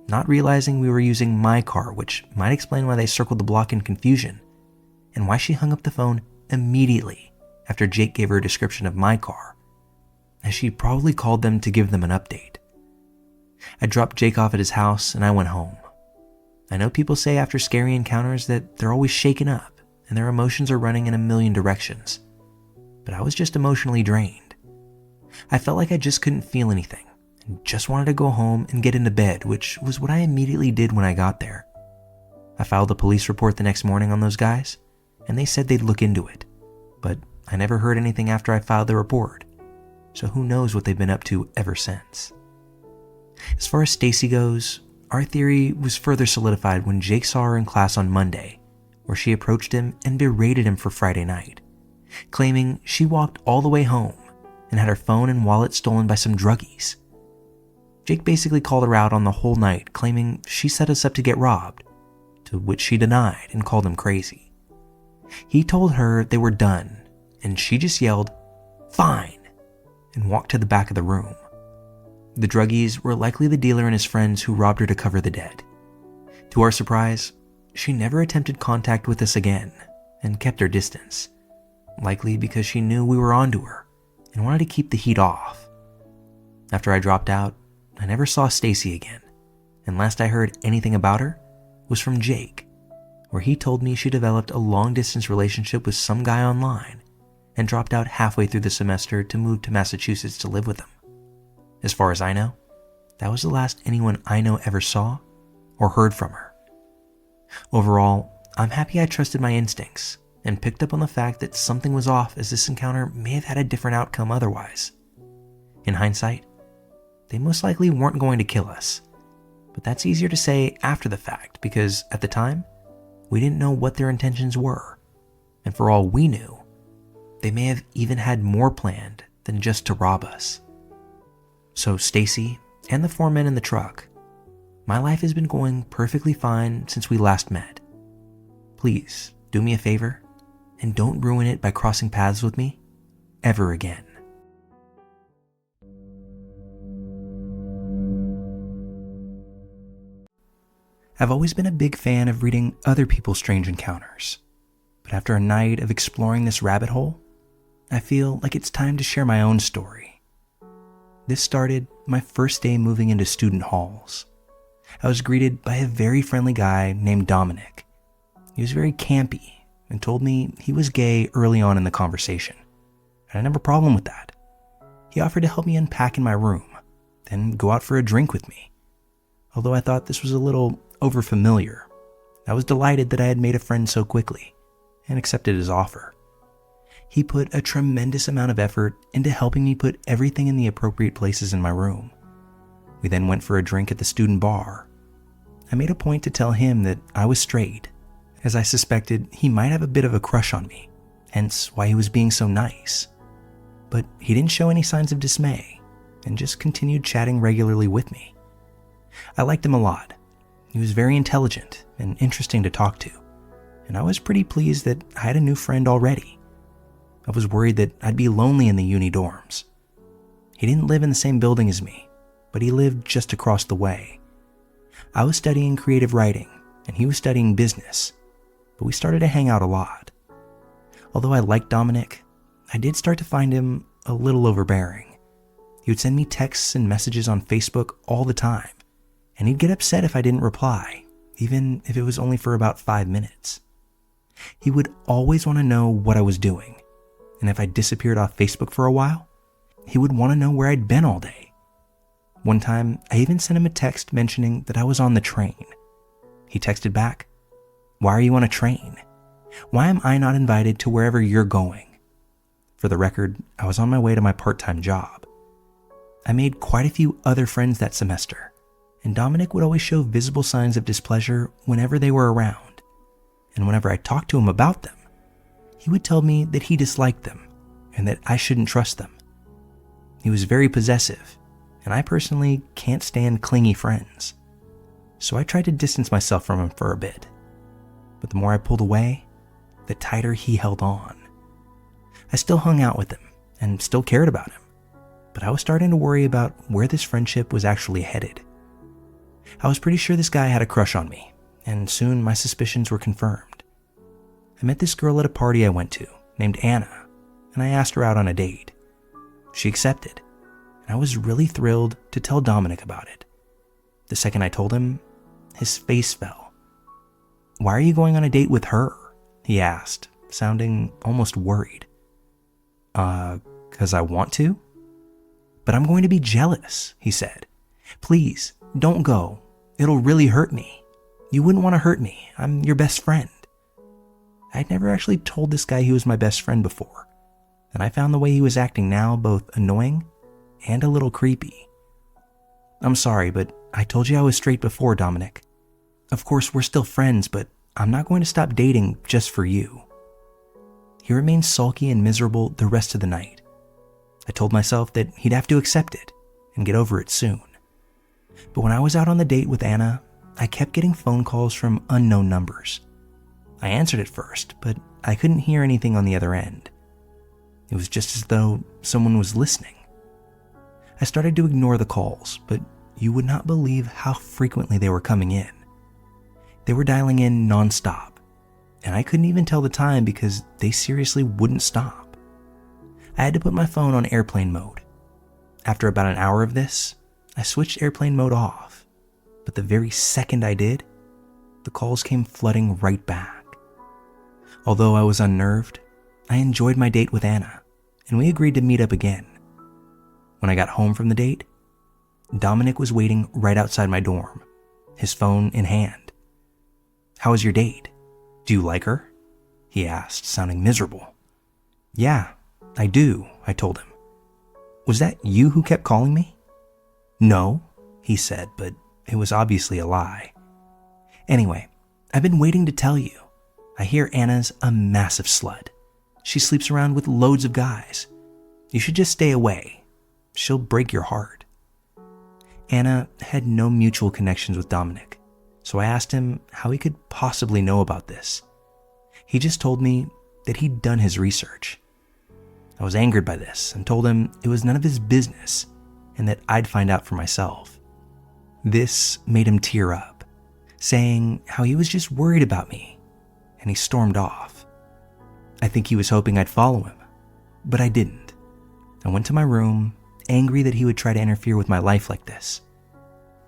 [SPEAKER 1] not realizing we were using my car, which might explain why they circled the block in confusion, and why she hung up the phone immediately after Jake gave her a description of my car, as she probably called them to give them an update. I dropped Jake off at his house and I went home. I know people say after scary encounters that they're always shaken up and their emotions are running in a million directions, but I was just emotionally drained. I felt like I just couldn't feel anything and just wanted to go home and get into bed, which was what I immediately did when I got there. I filed a police report the next morning on those guys, and they said they'd look into it, but I never heard anything after I filed the report, so who knows what they've been up to ever since. As far as Stacy goes, our theory was further solidified when Jake saw her in class on Monday, where she approached him and berated him for Friday night, claiming she walked all the way home and had her phone and wallet stolen by some druggies. Jake basically called her out on the whole night, claiming she set us up to get robbed, to which she denied and called him crazy. He told her they were done, and she just yelled, "Fine," and walked to the back of the room. The druggies were likely the dealer and his friends who robbed her to cover the dead. To our surprise, she never attempted contact with us again and kept her distance, likely because she knew we were onto her and wanted to keep the heat off. After I dropped out, I never saw Stacy again, and last I heard anything about her was from Jake, where he told me she developed a long-distance relationship with some guy online and dropped out halfway through the semester to move to Massachusetts to live with him. As far as I know, that was the last anyone I know ever saw or heard from her. Overall, I'm happy I trusted my instincts and picked up on the fact that something was off, as this encounter may have had a different outcome otherwise. In hindsight, they most likely weren't going to kill us, but that's easier to say after the fact because at the time, we didn't know what their intentions were, and for all we knew, they may have even had more planned than just to rob us. So Stacy and the 4 men in the truck, my life has been going perfectly fine since we last met. Please do me a favor and don't ruin it by crossing paths with me ever again. I've always been a big fan of reading other people's strange encounters, but after a night of exploring this rabbit hole, I feel like it's time to share my own story. This started my first day moving into student halls. I was greeted by a very friendly guy named Dominic. He was very campy and told me he was gay early on in the conversation, and I didn't have a problem with that. He offered to help me unpack in my room, then go out for a drink with me. Although I thought this was a little overfamiliar, I was delighted that I had made a friend so quickly and accepted his offer. He put a tremendous amount of effort into helping me put everything in the appropriate places in my room. We then went for a drink at the student bar. I made a point to tell him that I was straight, as I suspected he might have a bit of a crush on me, hence why he was being so nice. But he didn't show any signs of dismay, and just continued chatting regularly with me. I liked him a lot. He was very intelligent and interesting to talk to, and I was pretty pleased that I had a new friend already. I was worried that I'd be lonely in the uni dorms. He didn't live in the same building as me, but he lived just across the way. I was studying creative writing, and he was studying business. but we started to hang out a lot. Although I liked Dominic, I did start to find him a little overbearing. He would send me texts and messages on Facebook all the time, and he'd get upset if I didn't reply, even if it was only for about 5 minutes. He would always want to know what I was doing, and if I disappeared off Facebook for a while, he would want to know where I'd been all day. One time, I even sent him a text mentioning that I was on the train. He texted back, "Why are you on a train? Why am I not invited to wherever you're going?" For the record, I was on my way to my part-time job. I made quite a few other friends that semester, and Dominic would always show visible signs of displeasure whenever they were around. And whenever I talked to him about them, he would tell me that he disliked them and that I shouldn't trust them. He was very possessive, and I personally can't stand clingy friends. So I tried to distance myself from him for a bit. But the more I pulled away, the tighter he held on. I still hung out with him and still cared about him, but I was starting to worry about where this friendship was actually headed. I was pretty sure this guy had a crush on me, and soon my suspicions were confirmed. I met this girl at a party I went to named Anna, and I asked her out on a date. She accepted, and I was really thrilled to tell Dominic about it. The second I told him, his face fell. "Why are you going on a date with her?" he asked, sounding almost worried. 'Cause I want to?" "But I'm going to be jealous," he said. "Please, don't go. It'll really hurt me. You wouldn't want to hurt me. I'm your best friend." I'd never actually told this guy he was my best friend before, and I found the way he was acting now both annoying and a little creepy. "I'm sorry, but I told you I was straight before, Dominic. Of course, we're still friends, but I'm not going to stop dating just for you." He remained sulky and miserable the rest of the night. I told myself that he'd have to accept it and get over it soon. But when I was out on the date with Anna, I kept getting phone calls from unknown numbers. I answered at first, but I couldn't hear anything on the other end. It was just as though someone was listening. I started to ignore the calls, but you would not believe how frequently they were coming in. They were dialing in nonstop, and I couldn't even tell the time because they seriously wouldn't stop. I had to put my phone on airplane mode. After about an hour of this, I switched airplane mode off, but the very second I did, the calls came flooding right back. Although I was unnerved, I enjoyed my date with Anna, and we agreed to meet up again. When I got home from the date, Dominic was waiting right outside my dorm, his phone in hand. "How was your date? Do you like her?" he asked, sounding miserable. "Yeah, I do," I told him. "Was that you who kept calling me?" "No," he said, but it was obviously a lie. "Anyway, I've been waiting to tell you. I hear Anna's a massive slut. She sleeps around with loads of guys. You should just stay away. She'll break your heart." Anna had no mutual connections with Dominic, so I asked him how he could possibly know about this. He just told me that he'd done his research. I was angered by this and told him it was none of his business and that I'd find out for myself. This made him tear up, saying how he was just worried about me, and he stormed off. I think he was hoping I'd follow him, but I didn't. I went to my room, angry that he would try to interfere with my life like this.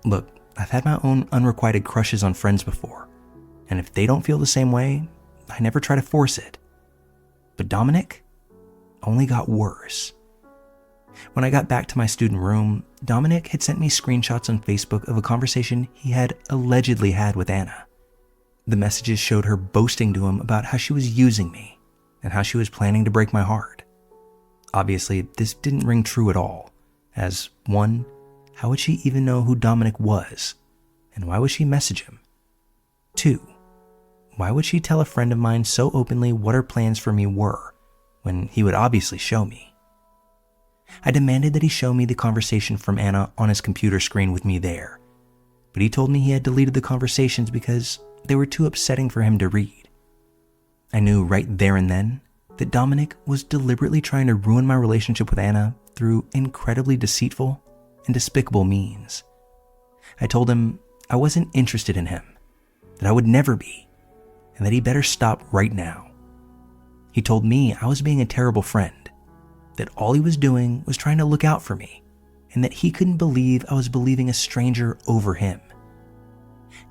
[SPEAKER 1] Look, I've had my own unrequited crushes on friends before, and if they don't feel the same way, I never try to force it. But Dominic only got worse. When I got back to my student room, Dominic had sent me screenshots on Facebook of a conversation he had allegedly had with Anna. The messages showed her boasting to him about how she was using me and how she was planning to break my heart. Obviously, this didn't ring true at all, as 1, how would she even know who Dominic was, and why would she message him? 2, why would she tell a friend of mine so openly what her plans for me were, when he would obviously show me? I demanded that he show me the conversation from Anna on his computer screen with me there, but he told me he had deleted the conversations because they were too upsetting for him to read. I knew right there and then that Dominic was deliberately trying to ruin my relationship with Anna through incredibly deceitful and despicable means. I told him I wasn't interested in him, that I would never be, and that he better stop right now. He told me I was being a terrible friend, that all he was doing was trying to look out for me, and that he couldn't believe I was believing a stranger over him.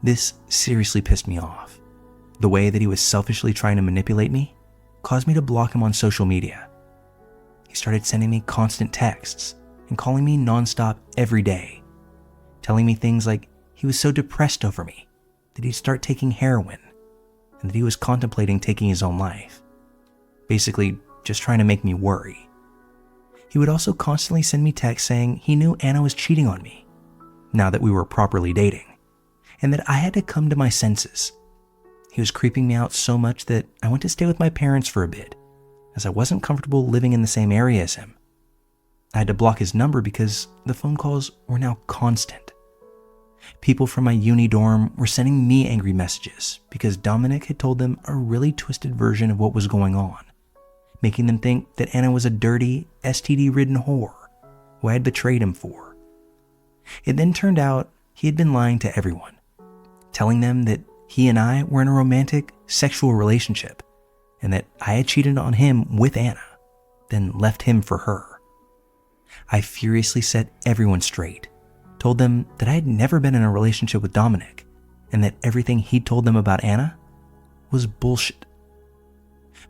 [SPEAKER 1] This seriously pissed me off. The way that he was selfishly trying to manipulate me caused me to block him on social media. He started sending me constant texts and calling me nonstop every day, telling me things like he was so depressed over me that he'd start taking heroin and that he was contemplating taking his own life. Basically, just trying to make me worry. He would also constantly send me texts saying he knew Anna was cheating on me, now that we were properly dating, and that I had to come to my senses. He was creeping me out so much that I went to stay with my parents for a bit, as I wasn't comfortable living in the same area as him. I had to block his number because the phone calls were now constant. People from my uni dorm were sending me angry messages because Dominic had told them a really twisted version of what was going on, making them think that Anna was a dirty, STD-ridden whore who I had betrayed him for. It then turned out he had been lying to everyone, telling them that he and I were in a romantic, sexual relationship, and that I had cheated on him with Anna, then left him for her. I furiously set everyone straight, told them that I had never been in a relationship with Dominic, and that everything he'd told them about Anna was bullshit.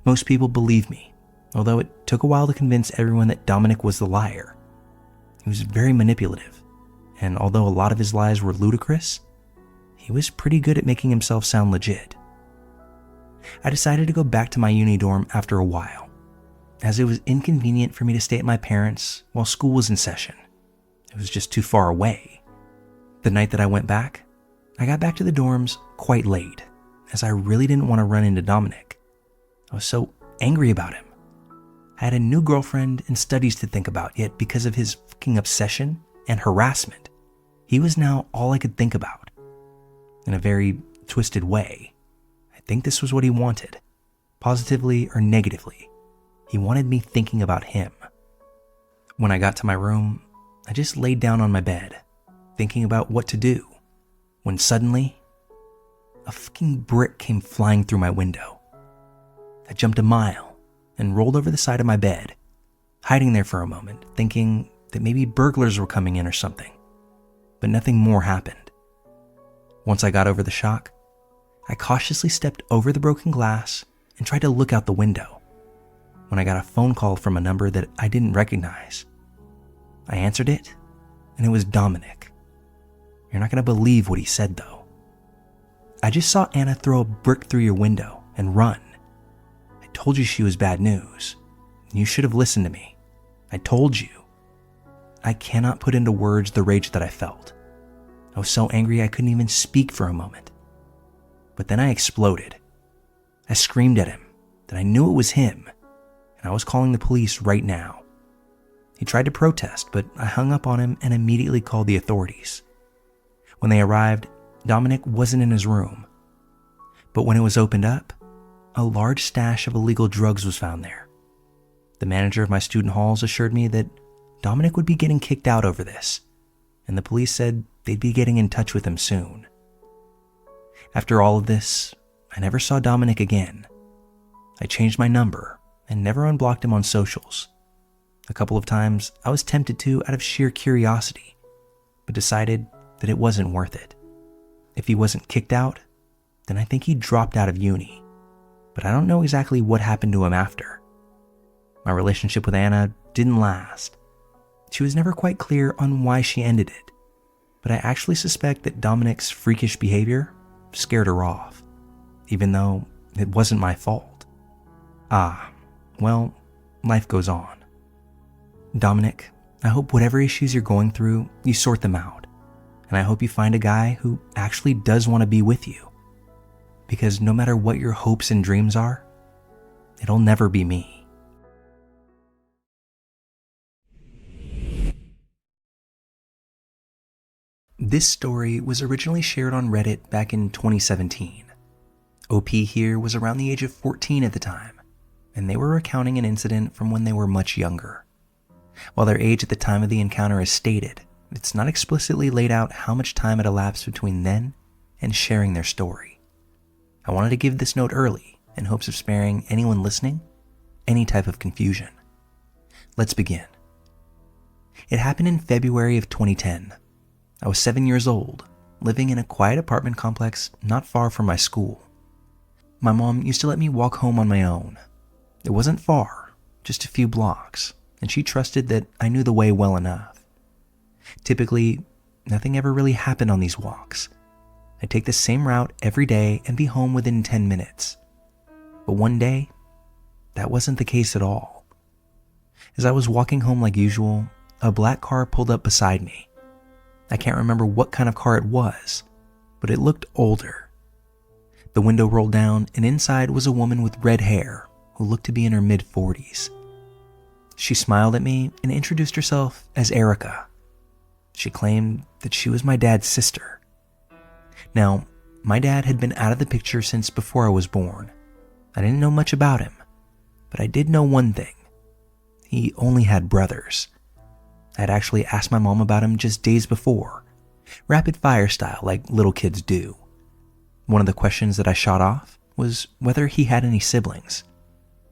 [SPEAKER 1] Most people believed me, although it took a while to convince everyone that Dominic was the liar. He was very manipulative, and although a lot of his lies were ludicrous, he was pretty good at making himself sound legit. I decided to go back to my uni dorm after a while, as it was inconvenient for me to stay at my parents' while school was in session. It was just too far away. The night that I went back, I got back to the dorms quite late, as I really didn't want to run into Dominic. I was so angry about him. I had a new girlfriend and studies to think about, yet because of his fucking obsession and harassment, he was now all I could think about. In a very twisted way, I think this was what he wanted, positively or negatively. He wanted me thinking about him. When I got to my room, I just laid down on my bed, thinking about what to do, when suddenly, a fucking brick came flying through my window. I jumped a mile and rolled over the side of my bed, hiding there for a moment, thinking that maybe burglars were coming in or something, but nothing more happened. Once I got over the shock, I cautiously stepped over the broken glass and tried to look out the window, when I got a phone call from a number that I didn't recognize. I answered it, and it was Dominic. You're not going to believe what he said, though. I just saw Anna throw a brick through your window and run. I told you she was bad news. You should have listened to me. I told you. I cannot put into words the rage that I felt. I was so angry I couldn't even speak for a moment. But then I exploded. I screamed at him that I knew it was him, and I was calling the police right now. He tried to protest, but I hung up on him and immediately called the authorities. When they arrived, Dominic wasn't in his room. But when it was opened up, a large stash of illegal drugs was found there. The manager of my student halls assured me that Dominic would be getting kicked out over this, and the police said they'd be getting in touch with him soon. After all of this, I never saw Dominic again. I changed my number and never unblocked him on socials. A couple of times I was tempted to out of sheer curiosity, but decided that it wasn't worth it. If he wasn't kicked out, then I think he dropped out of uni, but I don't know exactly what happened to him after. My relationship with Anna didn't last. She was never quite clear on why she ended it, but I actually suspect that Dominic's freakish behavior scared her off, even though it wasn't my fault. Well, life goes on. Dominic, I hope whatever issues you're going through, you sort them out, and I hope you find a guy who actually does want to be with you, because no matter what your hopes and dreams are, it'll never be me. This story was originally shared on Reddit back in 2017. OP here was around the age of 14 at the time, and they were recounting an incident from when they were much younger. While their age at the time of the encounter is stated, it's not explicitly laid out how much time had elapsed between then and sharing their story. I wanted to give this note early in hopes of sparing anyone listening any type of confusion. Let's begin. It happened in February of 2010. I was 7 years old, living in a quiet apartment complex not far from my school. My mom used to let me walk home on my own. It wasn't far, just a few blocks, and she trusted that I knew the way well enough. Typically, nothing ever really happened on these walks. I'd take the same route every day and be home within 10 minutes. But one day, that wasn't the case at all. As I was walking home like usual, a black car pulled up beside me. I can't remember what kind of car it was, but it looked older. The window rolled down, and inside was a woman with red hair who looked to be in her mid-40s. She smiled at me and introduced herself as Erica. She claimed that she was my dad's sister. Now, my dad had been out of the picture since before I was born. I didn't know much about him, but I did know one thing. He only had brothers. I had actually asked my mom about him just days before, rapid fire style like little kids do. One of the questions that I shot off was whether he had any siblings.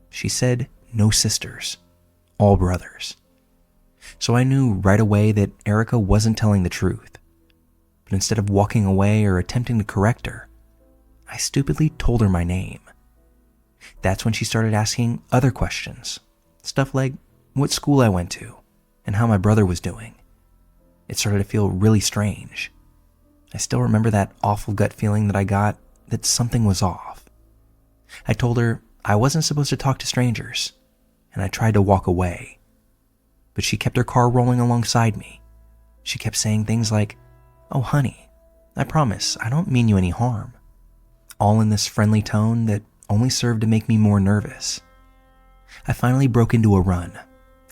[SPEAKER 1] She said no sisters, all brothers. So I knew right away that Erica wasn't telling the truth. But instead of walking away or attempting to correct her, I stupidly told her my name. That's when she started asking other questions, stuff like what school I went to and how my brother was doing. It started to feel really strange. I still remember that awful gut feeling that I got that something was off. I told her I wasn't supposed to talk to strangers, and I tried to walk away. But she kept her car rolling alongside me. She kept saying things like, "Oh honey, I promise I don't mean you any harm," all in this friendly tone that only served to make me more nervous. I finally broke into a run,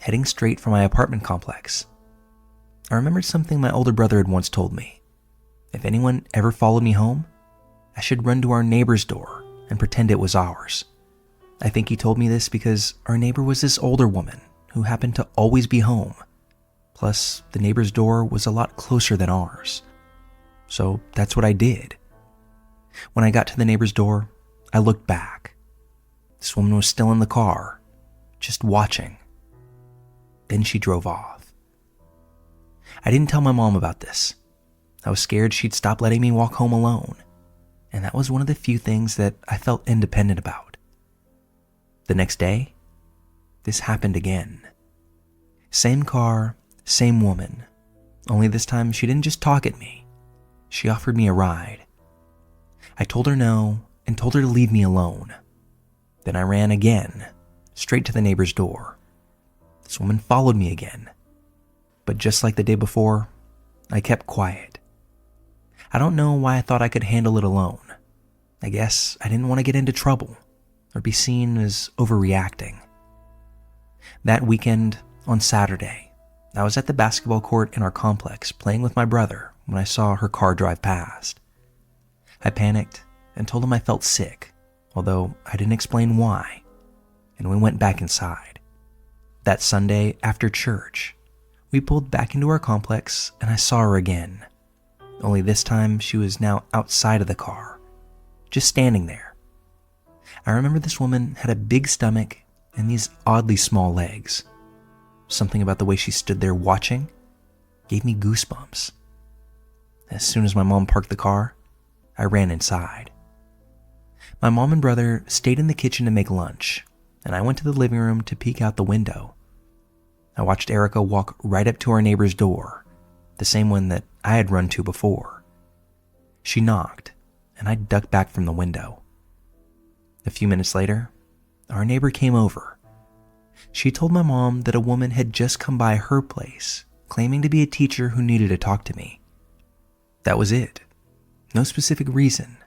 [SPEAKER 1] heading straight for my apartment complex. I remembered something my older brother had once told me. If anyone ever followed me home, I should run to our neighbor's door and pretend it was ours. I think he told me this because our neighbor was this older woman who happened to always be home. Plus, the neighbor's door was a lot closer than ours. So that's what I did. When I got to the neighbor's door, I looked back. This woman was still in the car, just watching. Then she drove off. I didn't tell my mom about this. I was scared she'd stop letting me walk home alone, and that was one of the few things that I felt independent about. The next day, this happened again. Same car, same woman, only this time she didn't just talk at me. She offered me a ride. I told her no and told her to leave me alone. Then I ran again, straight to the neighbor's door. This woman followed me again. But just like the day before, I kept quiet. I don't know why I thought I could handle it alone. I guess I didn't want to get into trouble or be seen as overreacting. That weekend, on Saturday, I was at the basketball court in our complex playing with my brother when I saw her car drive past. I panicked and told him I felt sick, although I didn't explain why, and we went back inside. That Sunday after church, we pulled back into our complex and I saw her again. Only this time she was now outside of the car, just standing there. I remember this woman had a big stomach and these oddly small legs. Something about the way she stood there watching gave me goosebumps. As soon as my mom parked the car, I ran inside. My mom and brother stayed in the kitchen to make lunch, and I went to the living room to peek out the window. I watched Erica walk right up to our neighbor's door, the same one that I had run to before. She knocked, and I ducked back from the window. A few minutes later, our neighbor came over. She told my mom that a woman had just come by her place, claiming to be a teacher who needed to talk to me. That was it. No specific reason,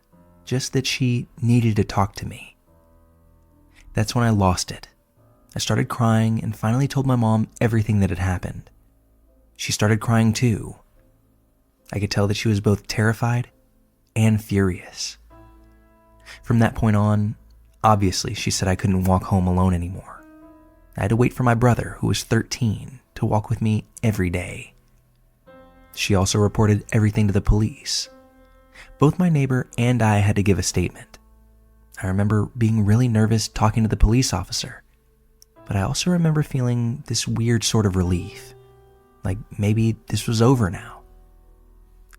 [SPEAKER 1] just that she needed to talk to me. That's when I lost it. I started crying and finally told my mom everything that had happened. She started crying too. I could tell that she was both terrified and furious. From that point on, obviously she said I couldn't walk home alone anymore. I had to wait for my brother, who was 13, to walk with me every day. She also reported everything to the police. Both my neighbor and I had to give a statement. I remember being really nervous talking to the police officer, but I also remember feeling this weird sort of relief, like maybe this was over now.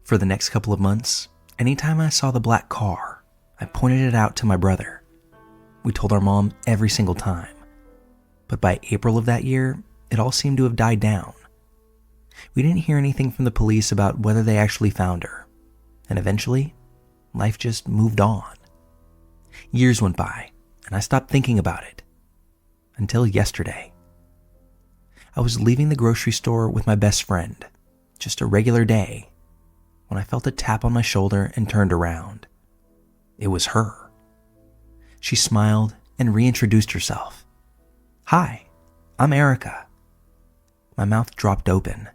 [SPEAKER 1] For the next couple of months, anytime I saw the black car, I pointed it out to my brother. We told our mom every single time, but by April of that year, it all seemed to have died down. We didn't hear anything from the police about whether they actually found her, and eventually, life just moved on. Years went by, and I stopped thinking about it. Until yesterday. I was leaving the grocery store with my best friend, just a regular day, when I felt a tap on my shoulder and turned around. It was her. She smiled and reintroduced herself. "Hi, I'm Erica." My mouth dropped open.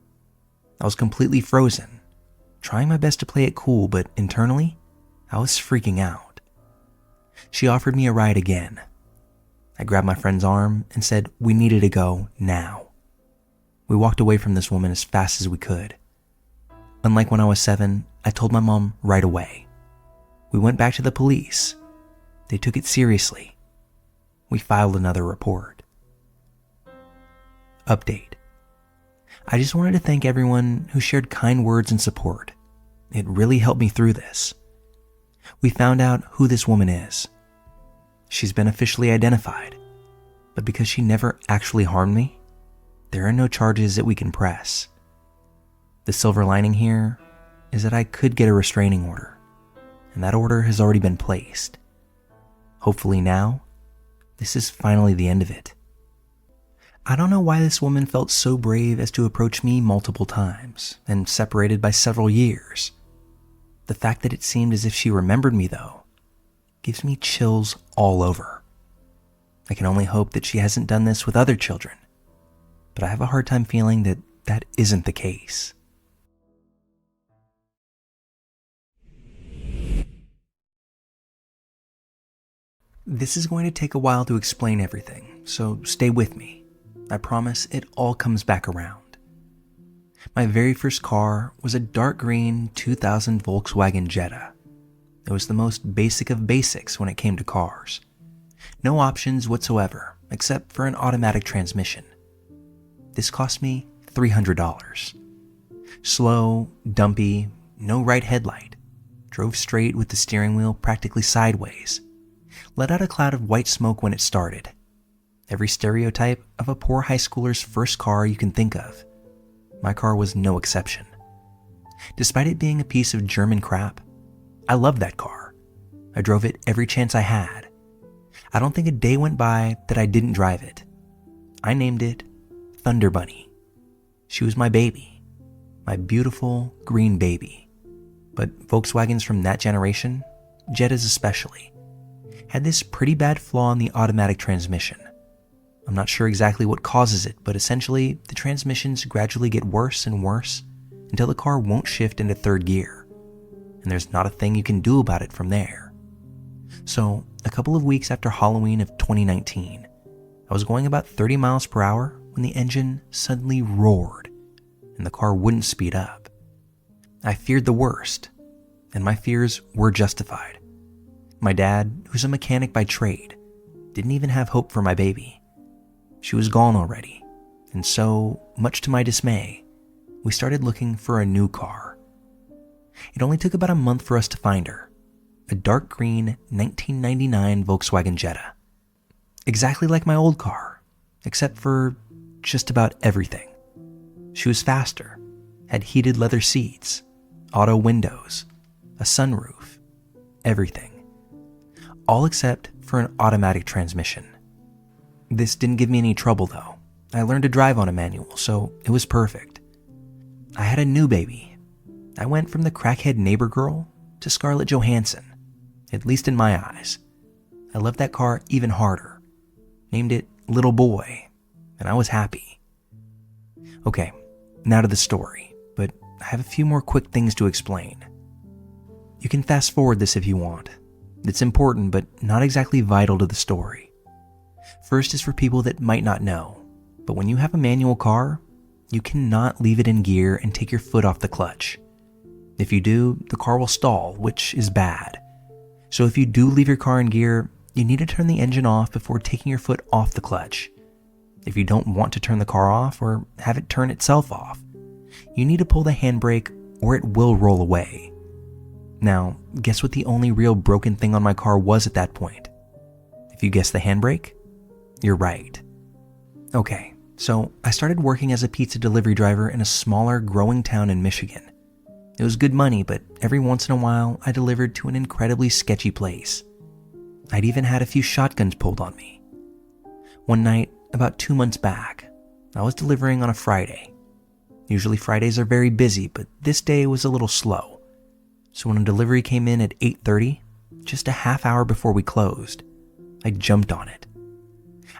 [SPEAKER 1] I was completely frozen, trying my best to play it cool, but internally, I was freaking out. She offered me a ride again. I grabbed my friend's arm and said we needed to go now. We walked away from this woman as fast as we could. Unlike when I was 7, I told my mom right away. We went back to the police. They took it seriously. We filed another report. Update. I just wanted to thank everyone who shared kind words and support. It really helped me through this. We found out who this woman is. She's been officially identified, but because she never actually harmed me, there are no charges that we can press. The silver lining here is that I could get a restraining order, and that order has already been placed. Hopefully now, this is finally the end of it. I don't know why this woman felt so brave as to approach me multiple times, and separated by several years. The fact that it seemed as if she remembered me, though, gives me chills all over. I can only hope that she hasn't done this with other children, but I have a hard time feeling that that isn't the case. This is going to take a while to explain everything, so stay with me. I promise it all comes back around. My very first car was a dark green 2000 Volkswagen Jetta. It was the most basic of basics when it came to cars. No options whatsoever, except for an automatic transmission. This cost me $300. Slow, dumpy, no right headlight. Drove straight with the steering wheel practically sideways. Let out a cloud of white smoke when it started. Every stereotype of a poor high schooler's first car you can think of. My car was no exception. Despite it being a piece of German crap, I loved that car. I drove it every chance I had. I don't think a day went by that I didn't drive it. I named it Thunder Bunny. She was my baby. My beautiful green baby. But Volkswagens from that generation, Jettas especially, had this pretty bad flaw in the automatic transmission. I'm not sure exactly what causes it, but essentially the transmissions gradually get worse and worse until the car won't shift into third gear. And there's not a thing you can do about it from there. So, a couple of weeks after Halloween of 2019, I was going about 30 miles per hour when the engine suddenly roared, and the car wouldn't speed up. I feared the worst, and my fears were justified. My dad, who's a mechanic by trade, didn't even have hope for my baby. She was gone already, and so, much to my dismay, we started looking for a new car. It only took about a month for us to find her, a dark green 1999 Volkswagen Jetta. Exactly like my old car, except for just about everything. She was faster, had heated leather seats, auto windows, a sunroof, everything. All except for an automatic transmission. This didn't give me any trouble though. I learned to drive on a manual, so it was perfect. I had a new baby. I went from the crackhead neighbor girl to Scarlett Johansson, at least in my eyes. I loved that car even harder. Named it Little Boy, and I was happy. Okay, now to the story, but I have a few more quick things to explain. You can fast forward this if you want. It's important, but not exactly vital to the story. First is for people that might not know, but when you have a manual car, you cannot leave it in gear and take your foot off the clutch. If you do, the car will stall, which is bad. So if you do leave your car in gear, you need to turn the engine off before taking your foot off the clutch. If you don't want to turn the car off or have it turn itself off, you need to pull the handbrake or it will roll away. Now, guess what the only real broken thing on my car was at that point? If you guessed the handbrake, you're right. Okay, so I started working as a pizza delivery driver in a smaller, growing town in Michigan. It was good money, but every once in a while, I delivered to an incredibly sketchy place. I'd even had a few shotguns pulled on me. One night, about 2 months back, I was delivering on a Friday. Usually Fridays are very busy, but this day was a little slow. So when a delivery came in at 8:30, just a half hour before we closed, I jumped on it.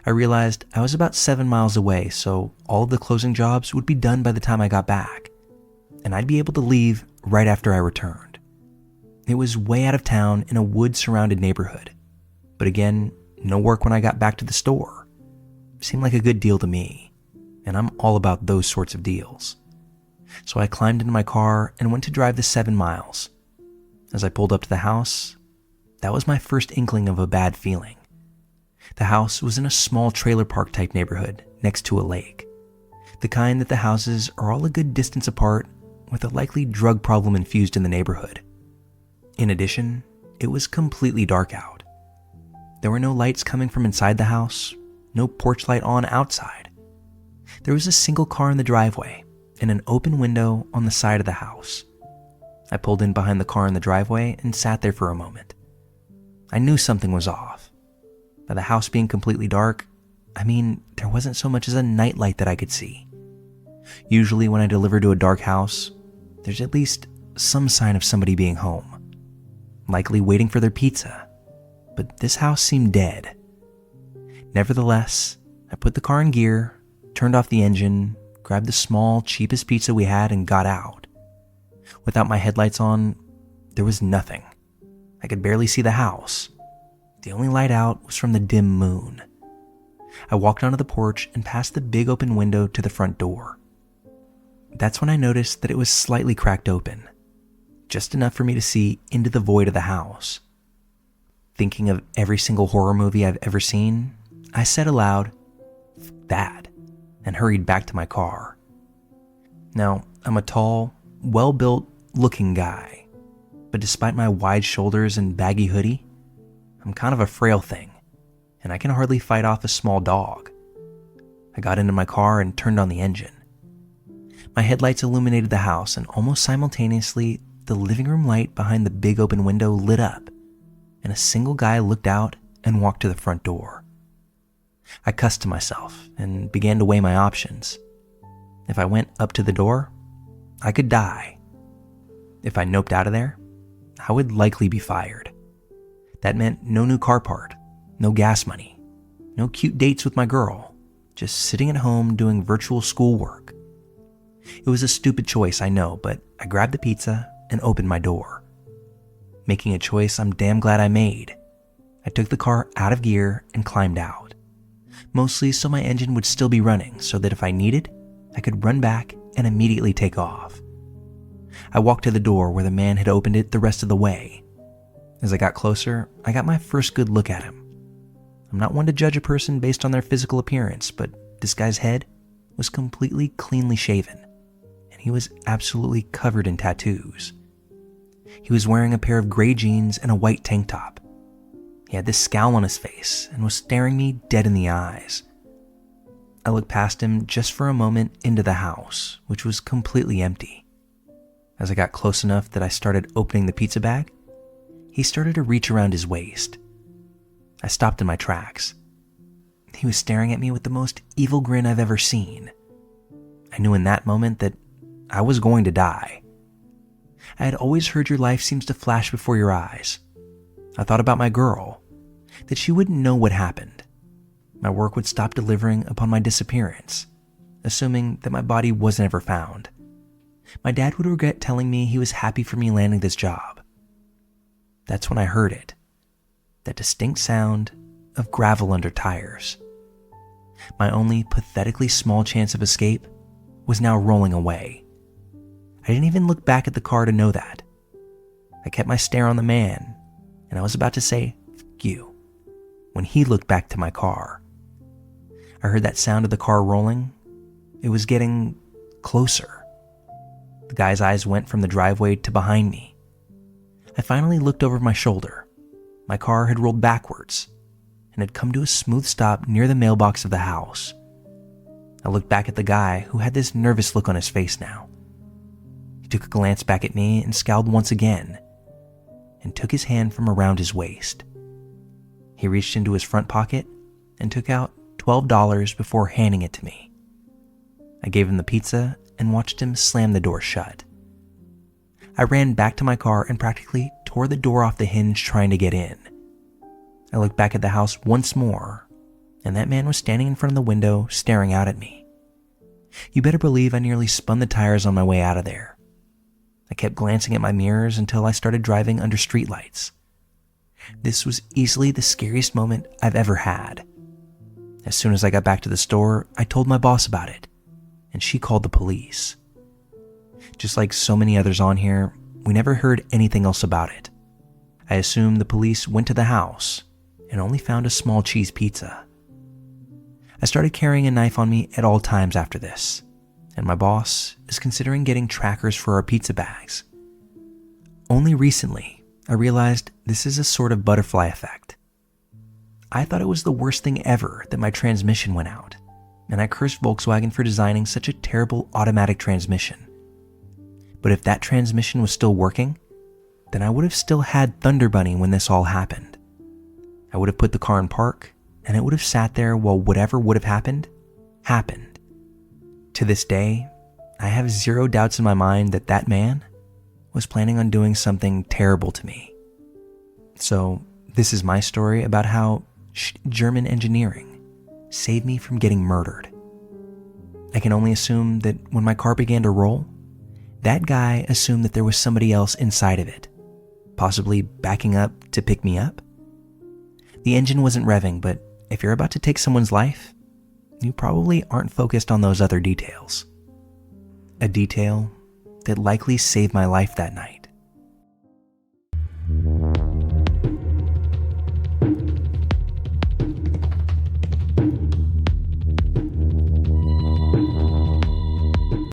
[SPEAKER 1] I realized I was about 7 miles away, so all of the closing jobs would be done by the time I got back, and I'd be able to leave right after I returned. It was way out of town in a wood-surrounded neighborhood, but again, no work when I got back to the store. Seemed like a good deal to me, and I'm all about those sorts of deals. So I climbed into my car and went to drive the 7 miles. As I pulled up to the house, that was my first inkling of a bad feeling. The house was in a small trailer park type neighborhood next to a lake. The kind that the houses are all a good distance apart with a likely drug problem infused in the neighborhood. In addition, it was completely dark out. There were no lights coming from inside the house, no porch light on outside. There was a single car in the driveway and an open window on the side of the house. I pulled in behind the car in the driveway and sat there for a moment. I knew something was off. By the house being completely dark, I mean there wasn't so much as a nightlight that I could see. Usually when I deliver to a dark house, there's at least some sign of somebody being home, likely waiting for their pizza, but this house seemed dead. Nevertheless, I put the car in gear, turned off the engine, grabbed the small, cheapest pizza we had and got out. Without my headlights on, there was nothing. I could barely see the house. The only light out was from the dim moon. I walked onto the porch and passed the big open window to the front door. That's when I noticed that it was slightly cracked open, just enough for me to see into the void of the house. Thinking of every single horror movie I've ever seen, I said aloud, "F that," and hurried back to my car. Now, I'm a tall, well-built looking guy, but despite my wide shoulders and baggy hoodie, I'm kind of a frail thing, and I can hardly fight off a small dog. I got into my car and turned on the engine. My headlights illuminated the house, and almost simultaneously, the living room light behind the big open window lit up, and a single guy looked out and walked to the front door. I cussed to myself and began to weigh my options. If I went up to the door, I could die. If I noped out of there, I would likely be fired. That meant no new car part, no gas money, no cute dates with my girl, just sitting at home doing virtual schoolwork. It was a stupid choice, I know, but I grabbed the pizza and opened my door. Making a choice I'm damn glad I made. I took the car out of gear and climbed out, mostly so my engine would still be running so that if I needed, I could run back and immediately take off. I walked to the door where the man had opened it the rest of the way. As I got closer, I got my first good look at him. I'm not one to judge a person based on their physical appearance, but this guy's head was completely cleanly shaven, and he was absolutely covered in tattoos. He was wearing a pair of gray jeans and a white tank top. He had this scowl on his face and was staring me dead in the eyes. I looked past him just for a moment into the house, which was completely empty. As I got close enough that I started opening the pizza bag, he started to reach around his waist. I stopped in my tracks. He was staring at me with the most evil grin I've ever seen. I knew in that moment that I was going to die. I had always heard your life seems to flash before your eyes. I thought about my girl, that she wouldn't know what happened. My work would stop delivering upon my disappearance, assuming that my body wasn't ever found. My dad would regret telling me he was happy for me landing this job. That's when I heard it, that distinct sound of gravel under tires. My only pathetically small chance of escape was now rolling away. I didn't even look back at the car to know that. I kept my stare on the man, and I was about to say, "F you," when he looked back to my car. I heard that sound of the car rolling. It was getting closer. The guy's eyes went from the driveway to behind me. I finally looked over my shoulder. My car had rolled backwards and had come to a smooth stop near the mailbox of the house. I looked back at the guy who had this nervous look on his face now. He took a glance back at me and scowled once again, and took his hand from around his waist. He reached into his front pocket and took out $12 before handing it to me. I gave him the pizza and watched him slam the door shut. I ran back to my car and practically tore the door off the hinge trying to get in. I looked back at the house once more, and that man was standing in front of the window staring out at me. You better believe I nearly spun the tires on my way out of there. I kept glancing at my mirrors until I started driving under streetlights. This was easily the scariest moment I've ever had. As soon as I got back to the store, I told my boss about it, and she called the police. Just like so many others on here, we never heard anything else about it. I assumed the police went to the house and only found a small cheese pizza. I started carrying a knife on me at all times after this, and my boss is considering getting trackers for our pizza bags. Only recently, I realized this is a sort of butterfly effect. I thought it was the worst thing ever that my transmission went out, and I cursed Volkswagen for designing such a terrible automatic transmission. But if that transmission was still working, then I would have still had Thunder Bunny when this all happened. I would have put the car in park, and it would have sat there while whatever would have happened, happened. To this day, I have zero doubts in my mind that that man was planning on doing something terrible to me. So, this is my story about how German engineering saved me from getting murdered. I can only assume that when my car began to roll, that guy assumed that there was somebody else inside of it, possibly backing up to pick me up. The engine wasn't revving, but if you're about to take someone's life, you probably aren't focused on those other details. A detail that likely saved my life that night.